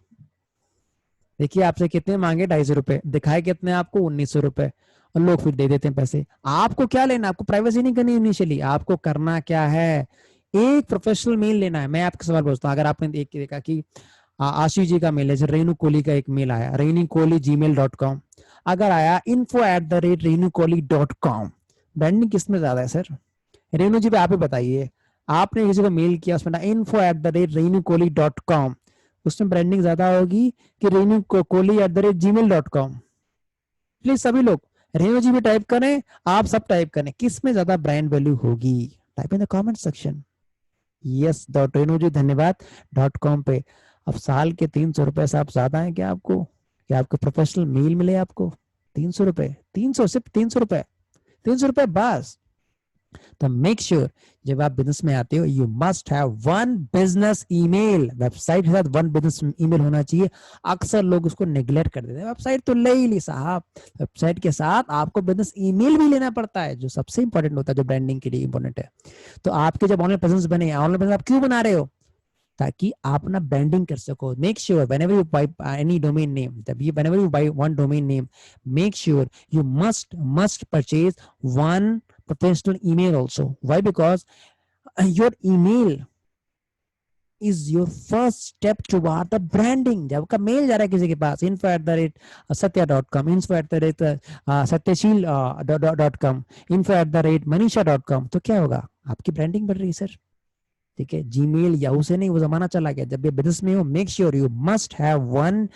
देखिए आपसे कितने मांगे, 250 रुपये, दिखाए कितने आपको, 1900 रुपये, और लोग फिर दे देते हैं पैसे। आपको क्या लेना, आपको प्राइवेसी नहीं करनी इनिशियली, आपको करना क्या है, एक प्रोफेशनल मेल लेना है। मैं आपके सवाल पूछता हूँ, अगर आपने देख के देखा कि आशीष जी का मेल है, जैसे रेनू कोहली का एक मेल आया, renukohli@gmail.com, अगर आया info@renukohli.com, ब्रांडिंग किसमें ज्यादा है सर? रेनू जी पे आप ही बताइए, आपने किसी को मेल किया उसमें info@renukohli.com, उसमें ब्रांडिंग ज्यादा होगी कि renukohli@gmail.com? प्लीज सभी लोग रेणु जी भी टाइप करें, आप सब टाइप करें, किस में ज्यादा ब्रांड वैल्यू होगी, type in the comment section. Yes dot Renu ji धन्यवाद .com पे। अब साल के 300 रुपए से आप ज्यादा है क्या आपको, क्या आपको प्रोफेशनल मेल मिले आपको? 300 रुपए, 300, सिर्फ 300 रुपए, 300 रुपए बस। तो मेक श्योर जब आप बिजनेस में आते हो, you must have one business email, website के साथ वन बिजनेस ईमेल होना चाहिए। अक्सर लोग उसको नेग्लेक्ट कर देते हैं, वेबसाइट तो ले ही ली साहब, वेबसाइट के साथ आपको बिजनेस ईमेल भी लेना पड़ता है, जो सबसे इंपॉर्टेंट होता है, जो ब्रांडिंग के लिए इंपॉर्टेंट है। तो आपके जब ऑनलाइन प्रेजेंस बने, ऑनलाइन प्रेजेंस आप क्यों बना रहे हो? ताकि आप ना ब्रांडिंग कर सको। Make sure whenever you by any domain name, whenever you by one domain name, make sure you must purchase one professional email also. Why? Because your email is your first step toward the branding. जब आपका mail जा रहा है किसी के पास, info@satya.com, info@satyashil.com, info@manisha.com, तो क्या होगा, आपकी ब्रांडिंग बढ़ रही है सर, ठीक है। जीमेल याहू से नहीं, वो जमाना चला गया। जब ये बिजनेस में हो, make sure you must have one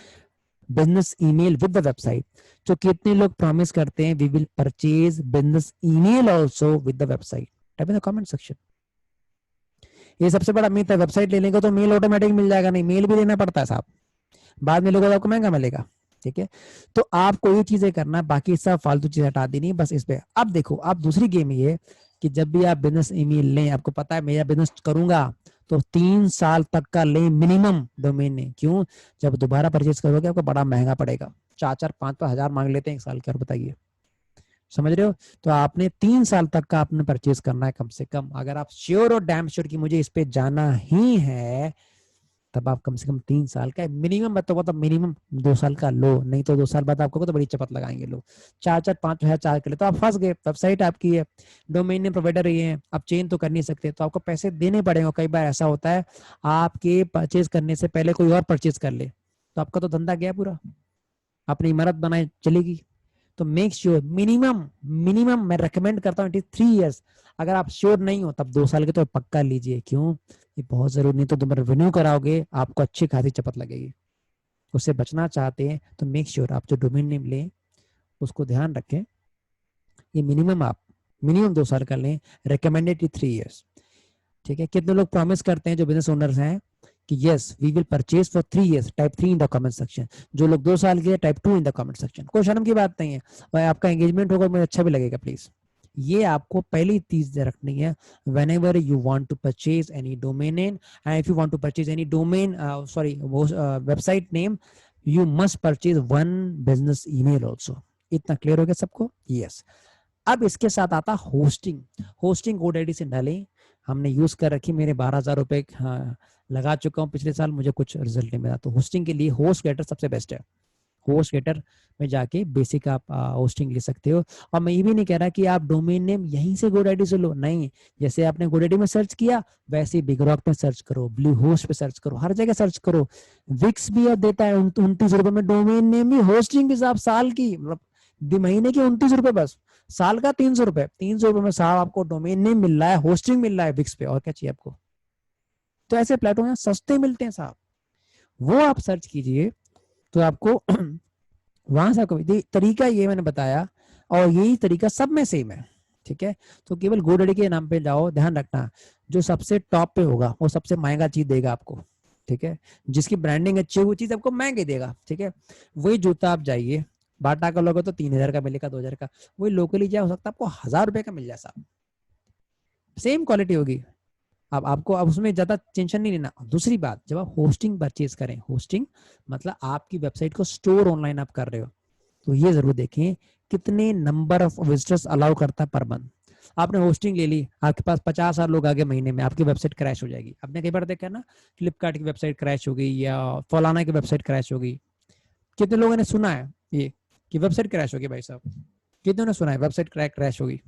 business email with the website. तो कितने लोग प्रॉमिस करते हैं we will purchase business email also with the website, type in the comment section. ये सबसे बड़ा मिथ है, वेबसाइट लेने को तो मेल ऑटोमेटिक मिल जाएगा, नहीं, मेल भी लेना पड़ता है साहब, बाद में लोगों को आपको महंगा मिलेगा, ठीक है। तो आपको ये चीजें करना, बाकी सब फालतू चीजें हटा देनी बस इस पे। अब देखो, अब दूसरी गेम ये कि जब भी आप बिजनेस ईमेल लें, आपको पता है मेरा बिजनेस करूंगा तो 3 साल तक का लें मिनिमम डोमेन नेम। क्यों? जब दोबारा परचेज करोगे आपको बड़ा महंगा पड़ेगा, 4-5 हजार मांग लेते हैं 1 साल के, और बताइए, समझ रहे हो? तो आपने 3 साल तक का आपने परचेज करना है कम से कम। अगर आप श्योर और डैम श्योर कि मुझे इस पे जाना ही है, तब आप कम से कम 3 साल का मिनिमम, बताओ तो मिनिमम 2 साल का लो, नहीं तो 2 साल बाद आपको तो बड़ी चपत लगाएंगे लोग। 4-5 हजार के लिए तो आप फंस गए, वेबसाइट आपकी है, डोमेन नेम प्रोवाइडर ये है, आप चेंज तो कर नहीं सकते, तो आपको पैसे देने पड़ेंगे। कई बार ऐसा होता है आपके परचेज करने से पहले कोई और परचेज कर ले, तो आपका तो धंधा गया पूरा, अपनी इमारत बनाए चलेगी। तो मेक श्योर मिनिमम मिनिमम मैं रेकमेंड करता हूँ 3 इयर्स। अगर आप श्योर नहीं हो तब 2 साल के तो पक्का लीजिए। क्यों? ये बहुत जरूरी, नहीं तो तुम रिन्यू कराओगे आपको अच्छी खासी चपत लगेगी। उससे बचना चाहते हैं तो मेक श्योर आप जो डोमेन नेम लें उसको ध्यान रखें, ये मिनिमम आप मिनिमम 2 साल का लें, रिकमेंडेड 3 इयर्स, ठीक है। कितने लोग प्रॉमिस करते हैं जो बिजनेस ओनर्स हैं कि yes we will purchase for 3 years, type 3 in the comment section. जो लोग 2 साल के, type 2 in the comment section. कोई शर्म की बात नहीं है, और आपका एंगेजमेंट होगा मुझे अच्छा भी लगेगा प्लीज। ये आपको पहली चीज रखनी है। whenever you want to purchase any domain name, and if you want to purchase any domain website name, you must purchase one business email also. इतना क्लियर हो गया सबको? यस। अब इसके साथ आता होस्टिंग। होस्टिंग GoDaddy से डालें, हमने यूज कर रखी, मेरे 12,000 रुपए लगा चुका हूँ पिछले साल, मुझे कुछ रिजल्ट नहीं मिला। तो होस्टिंग के लिए HostGator सबसे बेस्ट है। HostGator में जाके बेसिक आप होस्टिंग ले सकते हो। और मैं ये भी नहीं कह रहा कि आप डोमेन नेम यहीं से GoDaddy से लो, नहीं। जैसे आपने GoDaddy में सर्च किया वैसे ही बिगरॉक में सर्च करो, ब्लू होस्ट पे सर्च करो, हर जगह सर्च करो। विक्स भी अब देता है 29 रुपए में डोमेन नेम भी, होस्टिंग के साथ साल की, मतलब महीने के 29 रुपए, बस साल का 300 रुपए। 300 रुपए में साहब आपको डोमेन नेम मिल रहा है, होस्टिंग मिल रहा है विक्स पे, और क्या चाहिए आपको? तो ऐसे प्लेटफॉर्म यहाँ सस्ते मिलते हैं साहब, वो आप सर्च कीजिए तो आपको वहां से आपको तरीका ये मैंने बताया, और यही तरीका सब में सेम है, ठीक है। तो केवल GoDaddy के नाम पे जाओ, ध्यान रखना जो सबसे टॉप पे होगा वो सबसे महंगा चीज देगा आपको, ठीक है। जिसकी ब्रांडिंग अच्छी है वो चीज आपको महंगे देगा, ठीक है। वही जूता आप जाइए बाटा का लोगे तो 3,000 का मिलेगा, 2,000 का। वही लोकली जाए हो सकता है आपको 1,000 रुपए का मिल जाए साहब, सेम क्वालिटी होगी। अब आपको अब उसमें ज्यादा टेंशन नहीं लेना। दूसरी बात, जब आप होस्टिंग परचेज करें, होस्टिंग मतलब आपकी वेबसाइट को स्टोर ऑनलाइन आप कर रहे हो, तो ये जरूर देखें कितने नंबर ऑफ विजिटर्स अलाउ करता है पर मंथ। आपने होस्टिंग ले ली, आपके पास 50,000 लोग आ गए महीने में, आपकी वेबसाइट क्रैश हो जाएगी। आपने कई बार देखा ना, फ्लिपकार्ट की वेबसाइट क्रैश हो गई या फलाना की वेबसाइट क्रैश हो गई। कितने लोगों ने सुना है ये कि वेबसाइट क्रैश हो गई भाई साहब? कितने ने सुना है वेबसाइट क्रैश हो गई?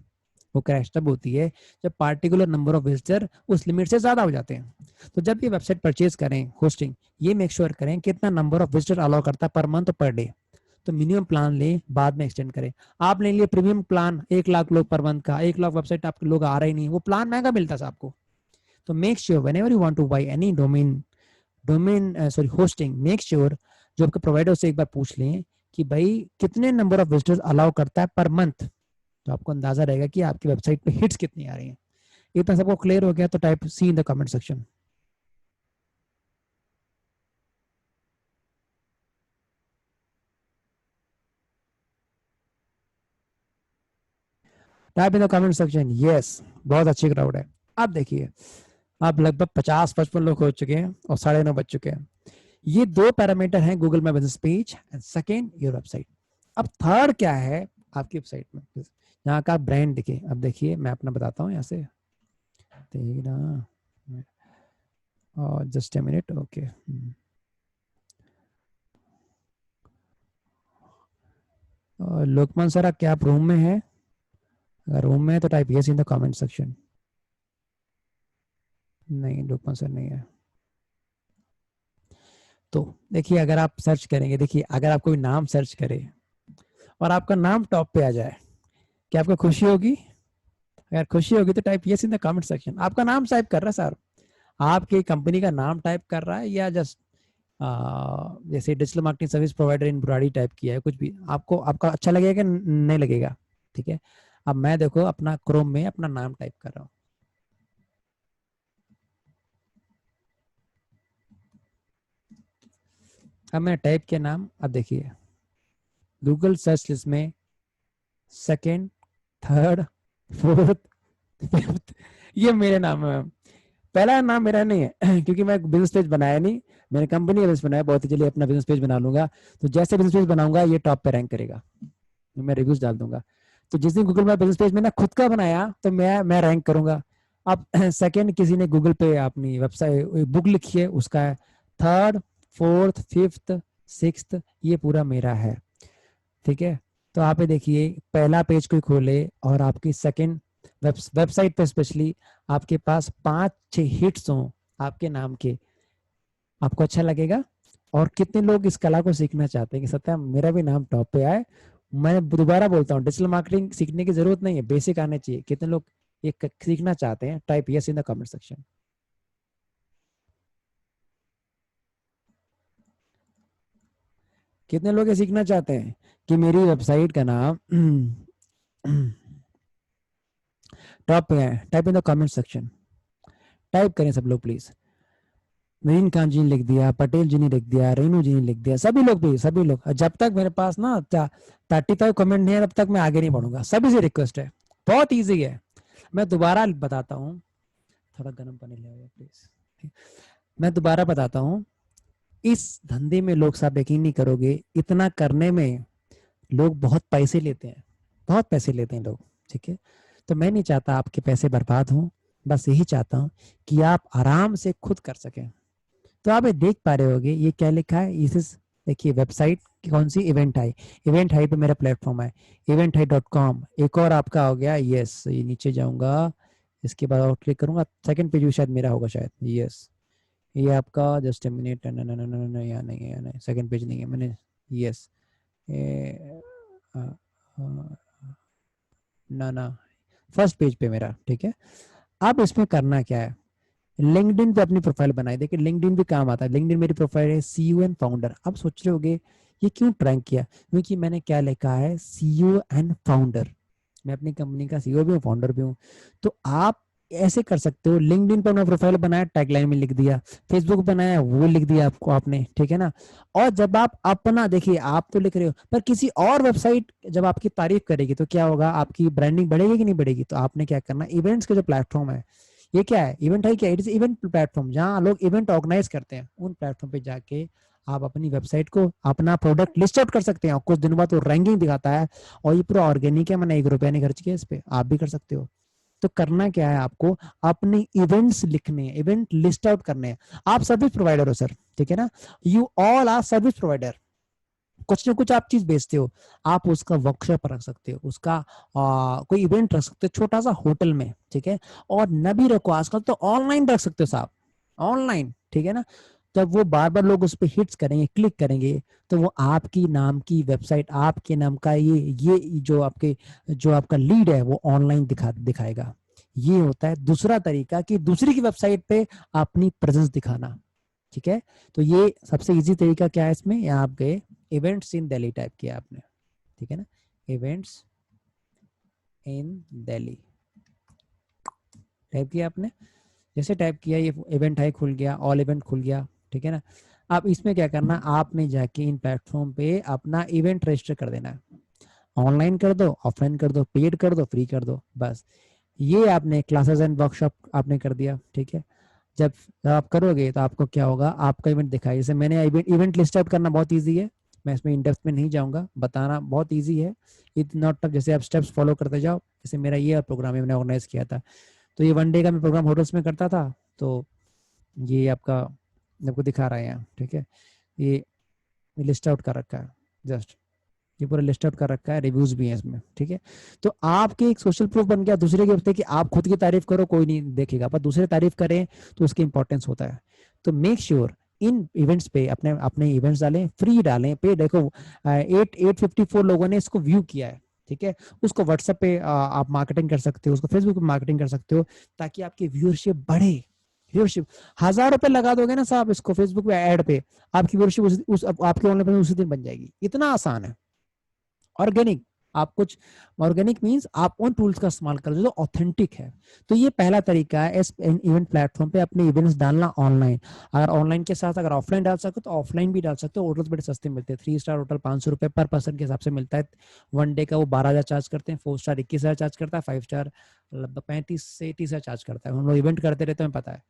वो क्रैश तब होती है जब पार्टिकुलर नंबर ऑफ विजिटर उस लिमिट से ज्यादा हो जाते हैं। तो जब ये वेबसाइट परचेज करें होस्टिंग, ये मेक श्योर करें कितना नंबर ऑफ विजिटर अलाउ करता है पर मंथ और पर डे। तो मिनिमम प्लान लें, बाद में एक्सटेंड करें। आप ले लिए प्रीमियम प्लान 1 लाख लोग पर मंथ का, 1 लाख वेबसाइट आपके लोग आ रहे ही नहीं, वो प्लान महंगा मिलता है आपको। तो make sure when ever you want two by any hosting, make sure जो आपके प्रोवाइडर से एक बार पूछ लें कि भाई कितने नंबर ऑफ विजिटर्स अलाउ करता है पर मंथ, तो आपको अंदाजा रहेगा कि आपकी वेबसाइट पे हिट्स कितनी आ रही हैं। इतना सबको क्लियर हो गया तो type C in the comment section. Type in the comment section yes. बहुत अच्छी क्राउड है। अब देखिए, अब लगभग 50-55 लोग हो चुके हैं और 9:30 बज चुके हैं। ये 2 पैरामीटर हैं Google my business page and second your website. अब थर्ड क्या है आपकी वेबसाइट में, यहाँ का ब्रांड दिखे। अब देखिए मैं अपना बताता हूँ यहाँ से, just a minute, okay. Lokmanya sir क्या आप रूम में है? अगर रूम में है तो type yes in the comment section. नहीं, लोकमान सर नहीं है। तो देखिए अगर आप सर्च करेंगे, देखिए अगर आप कोई नाम सर्च करे और आपका नाम टॉप पे आ जाए, क्या आपको खुशी होगी? अगर खुशी होगी तो type yes in the comment section. आपका नाम टाइप कर रहा है सर, आपकी कंपनी का नाम टाइप कर रहा है, या जस्ट जैसे digital marketing service provider in Burari type किया है, कुछ भी आपको आपका अच्छा लगेगा कि नहीं लगेगा? ठीक है। अब मैं देखो अपना क्रोम में अपना नाम टाइप कर रहा हूँ। अब मैं टाइप किया नाम, अब देखिए गूगल सर्च लिस्ट में सेकेंड, थर्ड, फोर्थ, फिफ्थ, ये मेरे नाम है। पहला नाम मेरा नहीं है क्योंकि मैं बिजनेस पेज बनाया नहीं, मैंने कंपनी का बिजनेस बनाया। बहुत ही जल्दी अपना बिजनेस पेज बना लूंगा, तो जैसे बिजनेस पेज बनाऊंगा ये टॉप पे रैंक करेगा, मैं रिव्यूज डाल दूंगा। तो जिस दिन गूगल में बिजनेस पेज मैंने खुद का बनाया तो मैं रैंक करूंगा। अब सेकंड किसी ने गूगल पे अपनी वेबसाइट बुक लिखी है उसका है, थर्ड, फोर्थ, फिफ्थ, सिक्स्थ, ये पूरा मेरा है, ठीक है। तो आप ये देखिए पहला पेज कोई खोले और आपकी सेकंड वेबसाइट पे स्पेशली आपके पास 5-6 हिट्स हों आपके नाम के, आपको अच्छा लगेगा? और कितने लोग इस कला को सीखना चाहते हैं कि सत्या मेरा भी नाम टॉप पे आए? मैं दोबारा बोलता हूँ, डिजिटल मार्केटिंग सीखने की जरूरत नहीं है, बेसिक आने चाहिए। कितने लोग ये सीखना चाहते हैं? Type yes in the comment section. कितने लोग ये सीखना चाहते हैं कि मेरी वेबसाइट का नाम टॉप पे है? Type in the comment section, type करें सब लोग प्लीज। नवीन खान जी ने लिख दिया, पटेल जी ने लिख दिया, रेनू जी ने लिख दिया, सभी लोग भी, सभी लोग। जब तक मेरे पास ना 35 कमेंट नहीं है तब तक मैं आगे नहीं बढ़ूंगा। सभी से रिक्वेस्ट है, बहुत ईजी है। मैं दोबारा बताता हूँ, थोड़ा गर्म पानी ले आओ प्लीज। मैं दोबारा बताता हूँ, इस धंधे में लोग, साहब यकीन नहीं करोगे, इतना करने में लोग बहुत पैसे लेते हैं, बहुत पैसे लेते हैं लोग, ठीक है। तो मैं नहीं चाहता आपके पैसे बर्बाद हों, बस यही चाहता हूँ कि आप आराम से खुद कर सकें। तो आप ये देख पा रहे होगे ये क्या लिखा है, इस देखिए वेबसाइट कौन सी, इवेंट हाई। इवेंट हाई पे मेरा प्लेटफॉर्म है, eventhai.com। एक और आपका हो गया, यस, ये नीचे जाऊंगा, इसके बाद और क्लिक करूंगा, सेकंड पेज भी शायद मेरा होगा शायद, यस। ये आपका जस्ट ए मिनट, यहाँ नहीं है, यहाँ नहीं, सेकंड पेज नहीं है मैंने, यस। ना ना, फर्स्ट पेज पे मेरा, ठीक है। अब इसमें करना क्या है, लिंक्डइन पे अपनी प्रोफाइल बनाई। देखिए लिंक्डइन भी काम आता है। लिंक्डइन मेरी प्रोफाइल है सीईओ एंड फाउंडर। अब सोच रहे होगे ये क्यों ट्रैक किया, क्योंकि मैंने क्या लिखा है, सीईओ एंड फाउंडर। मैं अपनी कंपनी का सीईओ भी हूँ, फाउंडर भी हूँ। तो आप ऐसे कर सकते हो। लिंक्डइन पर मैं प्रोफाइल बनाया, टैगलाइन में लिख दिया। फेसबुक बनाया, वो लिख दिया आपको आपने, ठीक है ना। और जब आप अपना, देखिए आप तो लिख रहे हो, पर किसी और वेबसाइट जब आपकी तारीफ करेगी तो क्या होगा, आपकी ब्रांडिंग बढ़ेगी कि नहीं बढ़ेगी। तो आपने क्या करना, इवेंट्स के जो प्लेटफॉर्म है, ये क्या है, इवेंट है क्या, इट इज इवेंट प्लेटफॉर्म, जहाँ लोग इवेंट ऑर्गेनाइज करते हैं। उन प्लेटफॉर्म पे जाके आप अपनी वेबसाइट को, अपना प्रोडक्ट लिस्ट आउट कर सकते हैं। और कुछ दिनों बाद वो रैंकिंग दिखाता है, और ये पूरा ऑर्गेनिक है, मैंने 1 रुपया नहीं खर्च किया इस पे, आप भी कर सकते हो। तो करना क्या है आपको, अपने इवेंट्स लिखने हैं, इवेंट लिस्ट आउट करने हैं। आप सर्विस प्रोवाइडर हो सर, ठीक है ना, you all are service provider. कुछ ना कुछ आप चीज बेचते हो, आप उसका वर्कशॉप रख सकते हो, उसका कोई इवेंट रख सकते हो छोटा सा होटल में, ठीक है। और न भी रखो, आजकल तो ऑनलाइन रख सकते हो साहब, ऑनलाइन, ठीक है ना। जब वो बार बार लोग उस पर हिट्स करेंगे, क्लिक करेंगे, तो वो आपकी नाम की वेबसाइट, आपके नाम का ये जो आपके, जो आपका लीड है वो ऑनलाइन दिखाएगा। ये होता है दूसरा तरीका, कि दूसरी की वेबसाइट पे अपनी प्रेजेंस दिखाना, ठीक है। तो ये सबसे इजी तरीका क्या है इसमें, यहाँ आप गए, इवेंट्स इन दिल्ली टाइप किया आपने, ठीक है ना, इवेंट्स इन दिल्ली टाइप किया आपने। जैसे टाइप किया, ये इवेंट है खुल गया, ऑल इवेंट खुल गया, ठीक है ना। अब इसमें क्या करना, आपने जाके इन प्लेटफॉर्म पे अपना इवेंट रजिस्टर कर देना है। ऑनलाइन कर दो, ऑफलाइन कर दो, पेड कर दो, फ्री कर दो, बस। ये आपने क्लासेस एंड वर्कशॉप आपने कर दिया, ठीक है। जब आप करोगे तो आपको क्या होगा, आपका इवेंट दिखाई, जैसे मैंने इवेंट लिस्ट आउट करना बहुत ईजी है, मैं इसमें इन डेप्थ में नहीं जाऊंगा, बताना बहुत ईजी है, इट नॉट टफ। जैसे आप स्टेप्स फॉलो करते जाओ, जैसे मेरा ये प्रोग्राम है, मैंने ऑर्गेनाइज किया था, तो ये 1 डे का मैं प्रोग्राम होटल्स में करता था। तो ये आपको दिखा रहा है यहाँ, ठीक है। ये लिस्ट आउट कर रखा है, जस्ट ये पूरा लिस्ट आउट कर रखा है, रिव्यूज भी हैं इसमें, ठीक है। तो आपके एक सोशल प्रूफ बन गया दूसरे के प्रति, कि आप खुद की तारीफ करो कोई नहीं देखेगा, पर दूसरे तारीफ करें तो उसकी इंपॉर्टेंस होता है। तो मेक श्योर इन इवेंट्स पे अपने अपने इवेंट्स डालें, फ्री डालें, पे देखो 854 लोगों ने इसको व्यू किया है, ठीक है। उसको व्हाट्सएप पे आप मार्केटिंग कर सकते हो, उसको फेसबुक पे मार्केटिंग कर सकते हो, ताकि आपकी व्यूअरशिप बढ़े। व्यूअरशिप 1,000 रुपए लगा दोगे ना साहब इसको फेसबुक पे ऐड पे, आपकी व्यूअरशिप आपके ऑनलाइन उसी दिन बन जाएगी। इतना आसान है। ऑर्गेनिक, आप कुछ, ऑर्गेनिक मींस आप उन टूल्स का इस्तेमाल कर जो ऑथेंटिक है। तो ये पहला तरीका है, इस इवेंट प्लेटफॉर्म पे अपने इवेंट्स डालना ऑनलाइन। अगर ऑनलाइन के साथ अगर ऑफलाइन डाल सकते हो तो ऑफलाइन भी डाल सकते हो। होटल्स बड़े सस्ते मिलते हैं, 3 स्टार होटल 500 रुपए पर पर्सन के हिसाब से मिलता है। 1 डे का वो 12,000 चार्ज करते हैं, 4 स्टार 21,000 चार्ज करता है, 5 स्टार लगभग 35 से 30,000 चार्ज करता है। हम लोग इवेंट करते रहते हैं, पता है।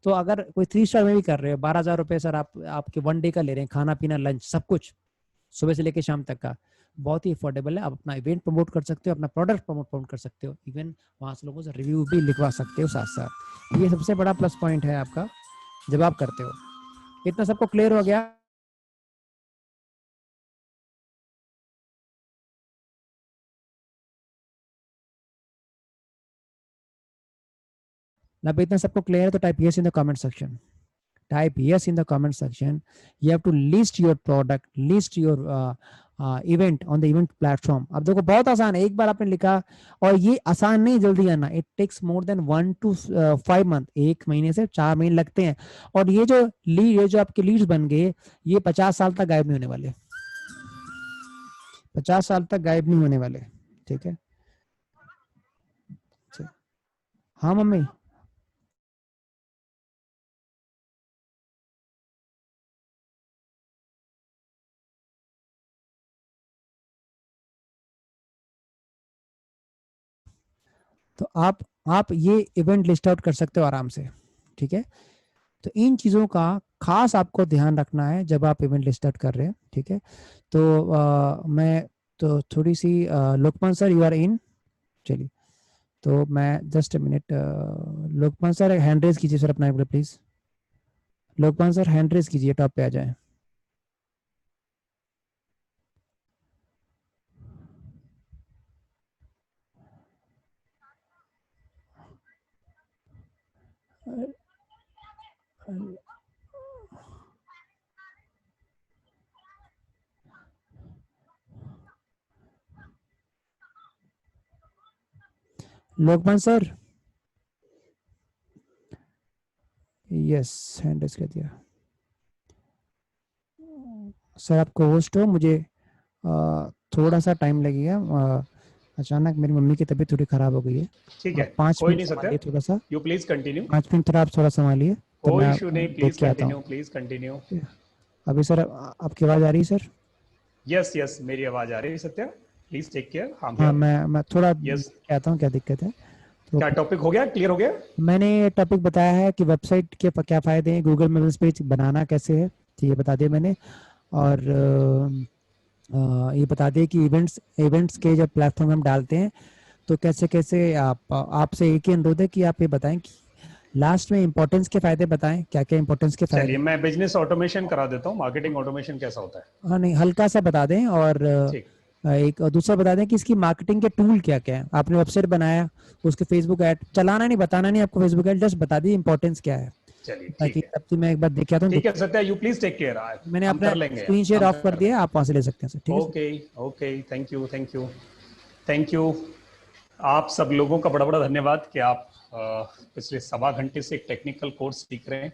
तो अगर कोई 3 स्टार में भी कर रहे हो, 12,000 रुपए सर आप आपके 1 डे का ले रहे हैं, खाना पीना लंच सब कुछ, सुबह से लेकर शाम तक का, बहुत ही अफोर्डेबल है। आप अपना इवेंट प्रमोट कर सकते हो, अपना प्रोडक्ट प्रमोट कर सकते हो, इवन वहां से लोगों से रिव्यू भी लिखवा सकते हो साथ साथ। ये सबसे बड़ा प्लस पॉइंट है आपका जब आप करते हो। इतना सबको क्लियर हो गया ना, इतना सबको क्लियर है तो type yes in the comment section, type yes in the comment section. You have to list your product, list your event on the event platform. अब देखो बहुत आसान है, एक बार आपने लिखा, और ये आसान नहीं जल्दी आना, it takes more than 1 to 5 month, 1 महीने से 4 महीने लगते हैं। और ये जो आपके लीड्स बन गए, ये 50 साल तक गायब नहीं होने वाले, 50 साल तक गायब नहीं होने वाले, ठीक है। हाँ मम्मी। तो आप ये इवेंट लिस्ट आउट कर सकते हो आराम से, ठीक है। तो इन चीज़ों का खास आपको ध्यान रखना है जब आप इवेंट स्टार्ट कर रहे हैं, ठीक है। तो मैं तो थोड़ी सी Lokman sir you are in, चलिए। तो मैं just a minute, Lokman sir hand raise कीजिए सर अपना एक बार please. Lokman sir hand raise कीजिए, टॉप पे आ जाए। Lokman sir, yes, hand raise कर दिया। सर आपको होस्ट हो, मुझे थोड़ा सा टाइम लगेगा। अचानक मेरी मम्मी की तबीयत थोड़ी खराब हो गई है। ठीक है, आप 5 कोई मिनट नहीं सत्या, संभालिए थोड़ा सा। You please continue. 5 मिनट थोड़ा आप थोड़ा संभालिए, तब कोई मैं इशू नहीं, देख प्लीज के आता हूँ। Continue, please continue. अभी सर आपकी आवाज़ आ रही है सर? यस यस, मेरी आवाज आ रही है सत्या, प्लीज टेक केयर। हाँ हाँ, भैया। मैं थोड़ा देख यस, के आता हूँ क्या दिक्कत है। तो क्या टॉपिक हो गया, क्लियर हो गया? मैंने ये टॉपिक बताया है कि वेबसाइट के क्या फ़ायदे हैं, गूगल में बिजनेस पेज बनाना कैसे है, तो ये बता दिया मैंने। और ये बता दिए कि इवेंट्स इवेंट्स के जब प्लेटफॉर्म हम डालते हैं तो कैसे कैसे आप, आपसे एक ही अनुरोध है कि आप ये बताएं कि लास्ट में इंपॉर्टेंस के फायदे बताएं, क्या क्या इंपॉर्टेंस के फायदे चलिए, हैं। मैं बिजनेस ऑटोमेशन करा देता हूँ, मार्केटिंग ऑटोमेशन कैसा होता है। हाँ नहीं, हल्का सा बता दें। और ठीक। एक दूसरा बता दें कि इसकी मार्केटिंग के टूल क्या क्या है। आपने वेबसाइट बनाया, उसके फेसबुक ऐड चलाना नहीं, बताना नहीं आपको फेसबुक ऐड, जस्ट बता दी इंपॉर्टेंस क्या है, चलिए ताकि ठीक है। तब से मैं एक बार देख के आता हूँ। ठीक है Satya, you please take care. मैंने हम अपना कर लेंगे, स्क्रीन शेयर हम ऑफ कर कर दिया, लेंगे। आप वहाँ से ले सकते हैं सर। ठीक है sir. Okay okay, thank you thank you thank you. आप सब लोगों का बड़ा बड़ा धन्यवाद कि आप पिछले सवा घंटे से एक टेक्निकल कोर्स सीख रहे हैं,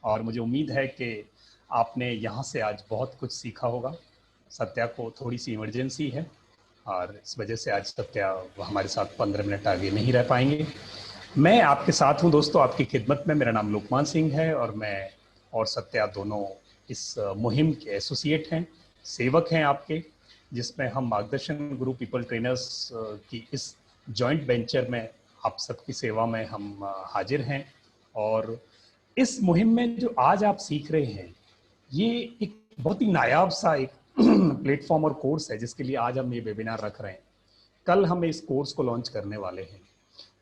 और मुझे उम्मीद है कि आपने यहाँ से आज बहुत कुछ सीखा होगा। सत्या को थोड़ी सी इमरजेंसी है, और इस वजह से आज सत्या हमारे साथ 15 मिनट आगे नहीं रह पाएंगे। मैं आपके साथ हूं दोस्तों, आपकी खिदमत में। मेरा नाम लोकमान सिंह है, और मैं और सत्या दोनों इस मुहिम के एसोसिएट हैं, सेवक हैं आपके, जिसमें हम मार्गदर्शन गुरु पीपल ट्रेनर्स की इस जॉइंट वेंचर में आप सबकी सेवा में हम हाजिर हैं। और इस मुहिम में जो आज आप सीख रहे हैं, ये एक बहुत ही नायाब सा एक प्लेटफॉर्म और कोर्स है, जिसके लिए आज हम ये वेबिनार रख रहे हैं। कल हम इस कोर्स को लॉन्च करने वाले हैं।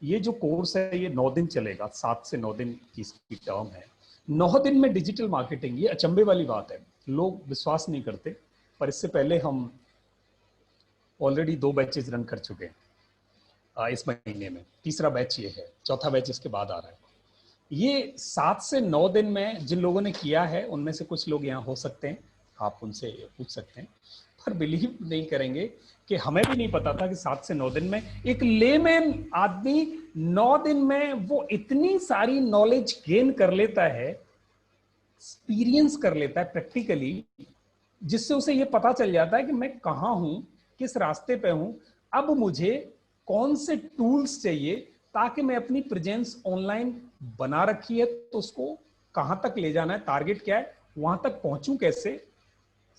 ये जो कोर्स है ये 9 दिन चलेगा, 7 से 9 दिन की इसकी टर्म है। 9 दिन में डिजिटल मार्केटिंग, ये अचंभे वाली बात है, लोग विश्वास नहीं करते। पर इससे पहले हम ऑलरेडी 2 बैचेज रन कर चुके हैं इस महीने में, तीसरा बैच ये है, चौथा बैच इसके बाद आ रहा है। ये 7 से 9 दिन में जिन लोगों ने किया है, उनमें से कुछ लोग यहाँ हो सकते हैं, आप उनसे पूछ सकते हैं। पर बिलीव नहीं करेंगे कि हमें भी नहीं पता था कि 7 से 9 दिन में एक लेमैन आदमी 9 दिन में वो इतनी सारी नॉलेज गेन कर लेता है, एक्सपीरियंस कर लेता है प्रैक्टिकली, जिससे उसे ये पता चल जाता है कि मैं कहाँ हूं, किस रास्ते पे हूं, अब मुझे कौन से टूल्स चाहिए ताकि मैं अपनी प्रेजेंस ऑनलाइन बना रखी है तो उसको कहां तक ले जाना है, टारगेट क्या है, वहां तक पहुंचूं कैसे।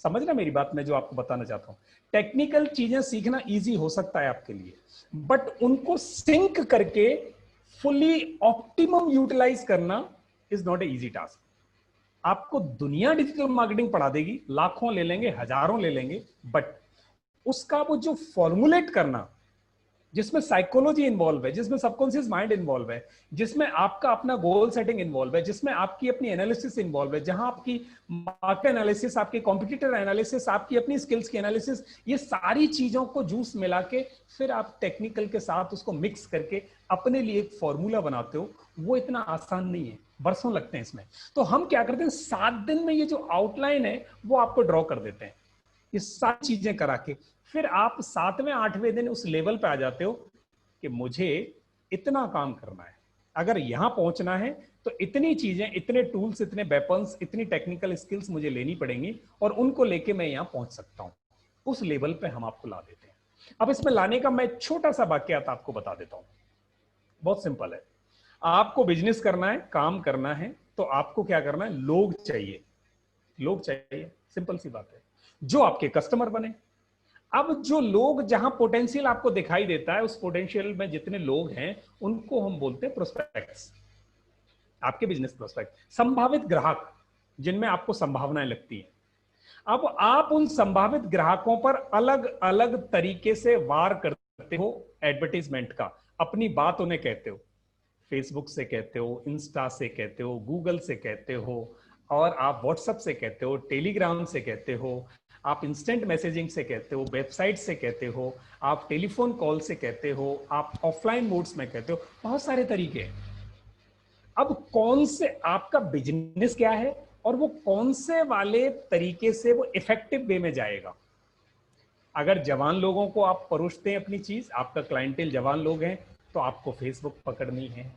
समझ रहे मेरी बात, मैं जो आपको बताना चाहता हूं। टेक्निकल चीजें सीखना इजी हो सकता है आपके लिए, बट उनको सिंक करके फुली ऑप्टिमम यूटिलाइज करना is not a easy task. आपको दुनिया डिजिटल मार्केटिंग पढ़ा देगी, लाखों ले लेंगे, हजारों ले लेंगे, बट उसका वो जो फॉर्मुलेट करना, जिसमें साइकोलॉजी इन्वॉल्व है, जिसमें सबकॉन्शियस माइंड इन्वॉल्व है, जिसमें आपका अपना गोल सेटिंग इन्वॉल्व है, जिसमें आपकी अपनी एनालिसिस इन्वॉल्व है, जहां आपकी मार्केट एनालिसिस, आपके कॉम्पिटिटर एनालिसिस, आपकी अपनी स्किल्स की एनालिसिस, ये सारी चीजों को जूस मिला के फिर आप टेक्निकल के साथ उसको मिक्स करके अपने लिए एक फॉर्मूला बनाते हो, वो इतना आसान नहीं है, बरसों लगते हैं इसमें। तो हम क्या करते हैं, 7 दिन में ये जो आउटलाइन है वो आपको ड्रॉ कर देते हैं, ये सारी चीजें करा के फिर आप 7वें 8वें दिन उस लेवल पे आ जाते हो कि मुझे इतना काम करना है, अगर यहां पहुंचना है तो इतनी चीजें, इतने टूल्स, इतने वेपन्स, इतनी टेक्निकल स्किल्स मुझे लेनी पड़ेंगी, और उनको लेके मैं यहां पहुंच सकता हूं। उस लेवल पे हम आपको ला देते हैं। अब इसमें लाने का मैं छोटा सा वाक्यात आपको बता देता हूं, बहुत सिंपल है। आपको बिजनेस करना है, काम करना है, तो आपको क्या करना है, लोग चाहिए, लोग चाहिए, सिंपल सी बात है, जो आपके कस्टमर बने। अब जो लोग, जहां पोटेंशियल आपको दिखाई देता है, उस पोटेंशियल में जितने लोग हैं उनको हम बोलते हैं प्रोस्पेक्ट्स, आपके बिजनेस प्रोस्पेक्ट, संभावित ग्राहक, जिनमें आपको संभावनाएं लगती हैं। अब आप उन संभावित ग्राहकों पर अलग अलग तरीके से वार करते हो एडवर्टीजमेंट का, अपनी बात उन्हें कहते हो, फेसबुक से कहते हो, इंस्टा से कहते हो, गूगल से कहते हो, और आप व्हाट्सएप से कहते हो, टेलीग्राम से कहते हो, आप इंस्टेंट मैसेजिंग से कहते हो, वेबसाइट से कहते हो, आप टेलीफोन कॉल से कहते हो, आप ऑफलाइन मोड्स में कहते हो, बहुत सारे तरीके हैं। अब कौन से, आपका बिजनेस क्या है और वो कौन से वाले तरीके से वो इफेक्टिव वे में जाएगा। अगर जवान लोगों को आप परोसते हैं अपनी चीज, आपका क्लाइंटेल जवान लोग हैं, तो आपको फेसबुक पकड़नी है।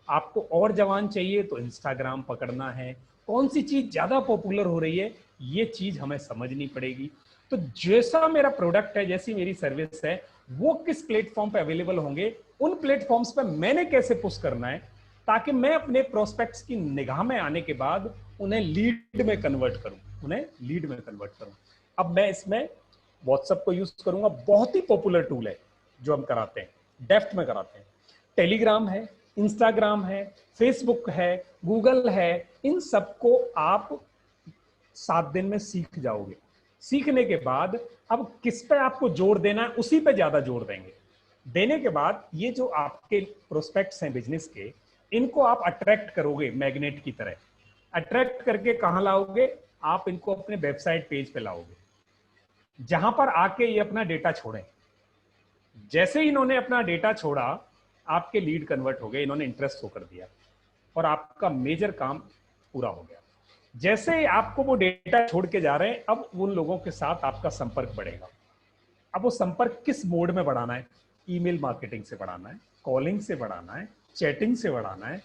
आपको और जवान चाहिए तो इंस्टाग्राम पकड़ना है। कौन सी चीज ज्यादा पॉपुलर हो रही है ये चीज हमें समझनी पड़ेगी। तो जैसा मेरा प्रोडक्ट है, जैसी मेरी सर्विस है, वो किस प्लेटफॉर्म पे अवेलेबल होंगे, उन प्लेटफॉर्म्स पे मैंने कैसे पुश करना है ताकि मैं अपने प्रोस्पेक्ट्स की निगाह में आने के बाद उन्हें लीड में कन्वर्ट करूं। अब मैं इसमें व्हाट्सएप को यूज करूंगा, बहुत ही पॉपुलर टूल है जो हम कराते हैं, डेफ्थ में कराते हैं। टेलीग्राम है, इंस्टाग्राम है, फेसबुक है, गूगल है, इन सबको आप 7 दिन में सीख जाओगे। सीखने के बाद अब किस पे आपको जोर देना है उसी पे ज्यादा जोर देंगे। देने के बाद ये जो आपके प्रोस्पेक्ट्स हैं बिजनेस के, इनको आप अट्रैक्ट करोगे मैग्नेट की तरह। अट्रैक्ट करके कहां लाओगे? आप इनको अपने वेबसाइट पेज पे लाओगे, जहां पर आके ये अपना डेटा छोड़ें। जैसे ही इन्होंने अपना डेटा छोड़ा, आपके लीड कन्वर्ट हो गए, इन्होंने इंटरेस्ट शो कर दिया और आपका मेजर काम पूरा हो गया। जैसे ही आपको वो डेटा छोड़ के जा रहे हैं, अब उन लोगों के साथ आपका संपर्क बढ़ेगा। अब वो संपर्क किस मोड में बढ़ाना है? ईमेल मार्केटिंग से बढ़ाना है, कॉलिंग से बढ़ाना है, चैटिंग से बढ़ाना है,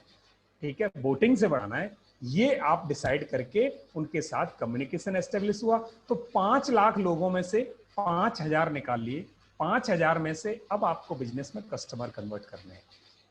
ठीक है, वोटिंग से बढ़ाना है, ये आप डिसाइड करके उनके साथ कम्युनिकेशन एस्टेब्लिश हुआ। तो 5 लाख लोगों में से 5,000 निकाल लिए। 5,000 में से अब आपको बिजनेस में कस्टमर कन्वर्ट करने हैं।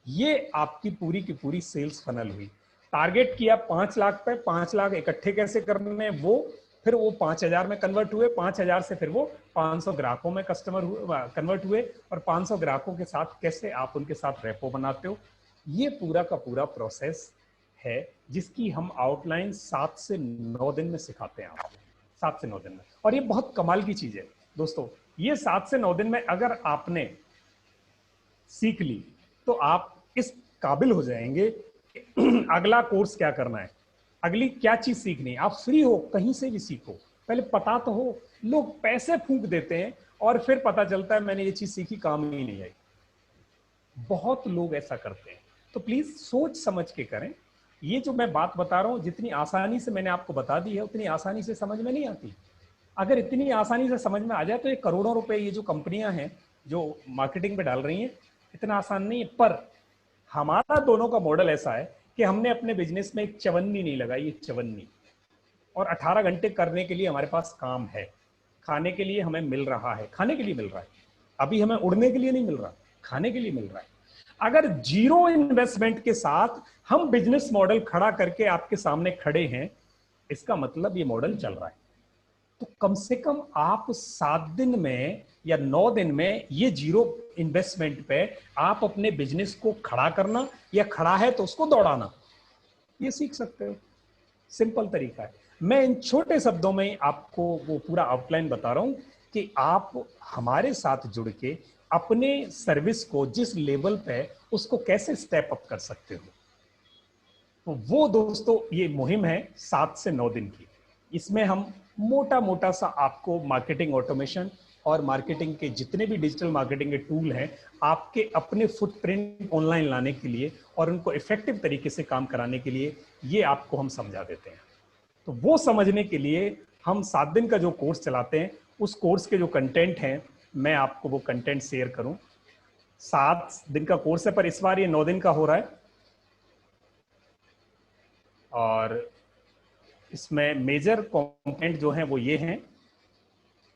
ये आपकी पूरी की पूरी सेल्स फनल हुई। टारगेट किया 5 लाख पे, 5 लाख इकट्ठे कैसे करने, वो फिर वो 5,000 में कन्वर्ट हुए। 5,000 से फिर वो 500 ग्राहकों में कस्टमर हुए, कन्वर्ट हुए। और 500 ग्राहकों के साथ कैसे आप उनके साथ रेपो बनाते हो, ये पूरा का पूरा प्रोसेस है जिसकी हम आउटलाइन 7 से 9 दिन में सिखाते हैं आपको। 7 से 9 दिन में। और ये बहुत कमाल की चीज है दोस्तों। ये 7 से 9 दिन में अगर आपने सीख ली तो आप इस काबिल हो जाएंगे कि अगला कोर्स क्या करना है, अगली क्या चीज सीखनी है। आप फ्री हो, कहीं से भी सीखो, पहले पता तो हो। लोग पैसे फूंक देते हैं और फिर पता चलता है मैंने ये चीज सीखी, काम ही नहीं आई। बहुत लोग ऐसा करते हैं। तो प्लीज सोच समझ के करें। ये जो मैं बात बता रहा हूं, जितनी आसानी से मैंने आपको बता दी है, उतनी आसानी से समझ में नहीं आती। अगर इतनी आसानी से समझ में आ जाए तो ये करोड़ों रुपए ये जो कंपनियां हैं जो मार्केटिंग पे डाल रही हैं, इतना आसान नहीं है। पर हमारा दोनों का मॉडल ऐसा है कि हमने अपने बिजनेस में एक चवन्नी नहीं लगाई, एक चवन्नी। और 18 घंटे करने के लिए हमारे पास काम है। खाने के लिए हमें मिल रहा है, खाने के लिए मिल रहा है। अभी हमें उड़ने के लिए नहीं मिल रहा, खाने के लिए मिल रहा है। अगर जीरो इन्वेस्टमेंट के साथ हम बिजनेस मॉडल खड़ा करके आपके सामने खड़े हैं, इसका मतलब ये मॉडल चल रहा है। तो कम से कम आप 7 दिन में या 9 दिन में ये जीरो इन्वेस्टमेंट पे आप अपने बिजनेस को खड़ा करना, या खड़ा है तो उसको दौड़ाना, ये सीख सकते हो। सिंपल तरीका है। मैं इन छोटे शब्दों में आपको वो पूरा आउटलाइन बता रहा हूं कि आप हमारे साथ जुड़ के अपने सर्विस को जिस लेवल पे उसको कैसे स्टेप अप कर सकते हो। तो वो दोस्तों ये मुहिम है 7 से 9 दिन की। इसमें हम मोटा मोटा सा आपको मार्केटिंग ऑटोमेशन और मार्केटिंग के जितने भी डिजिटल मार्केटिंग के टूल हैं, आपके अपने फुटप्रिंट ऑनलाइन लाने के लिए और उनको इफेक्टिव तरीके से काम कराने के लिए ये आपको हम समझा देते हैं। तो वो समझने के लिए हम 7 दिन का जो कोर्स चलाते हैं, उस कोर्स के जो कंटेंट हैं, मैं आपको वो कंटेंट शेयर करूं। 7 दिन का कोर्स है पर इस बार ये 9 दिन का हो रहा है। और इसमें मेजर कंटेंट जो हैं वो ये हैं,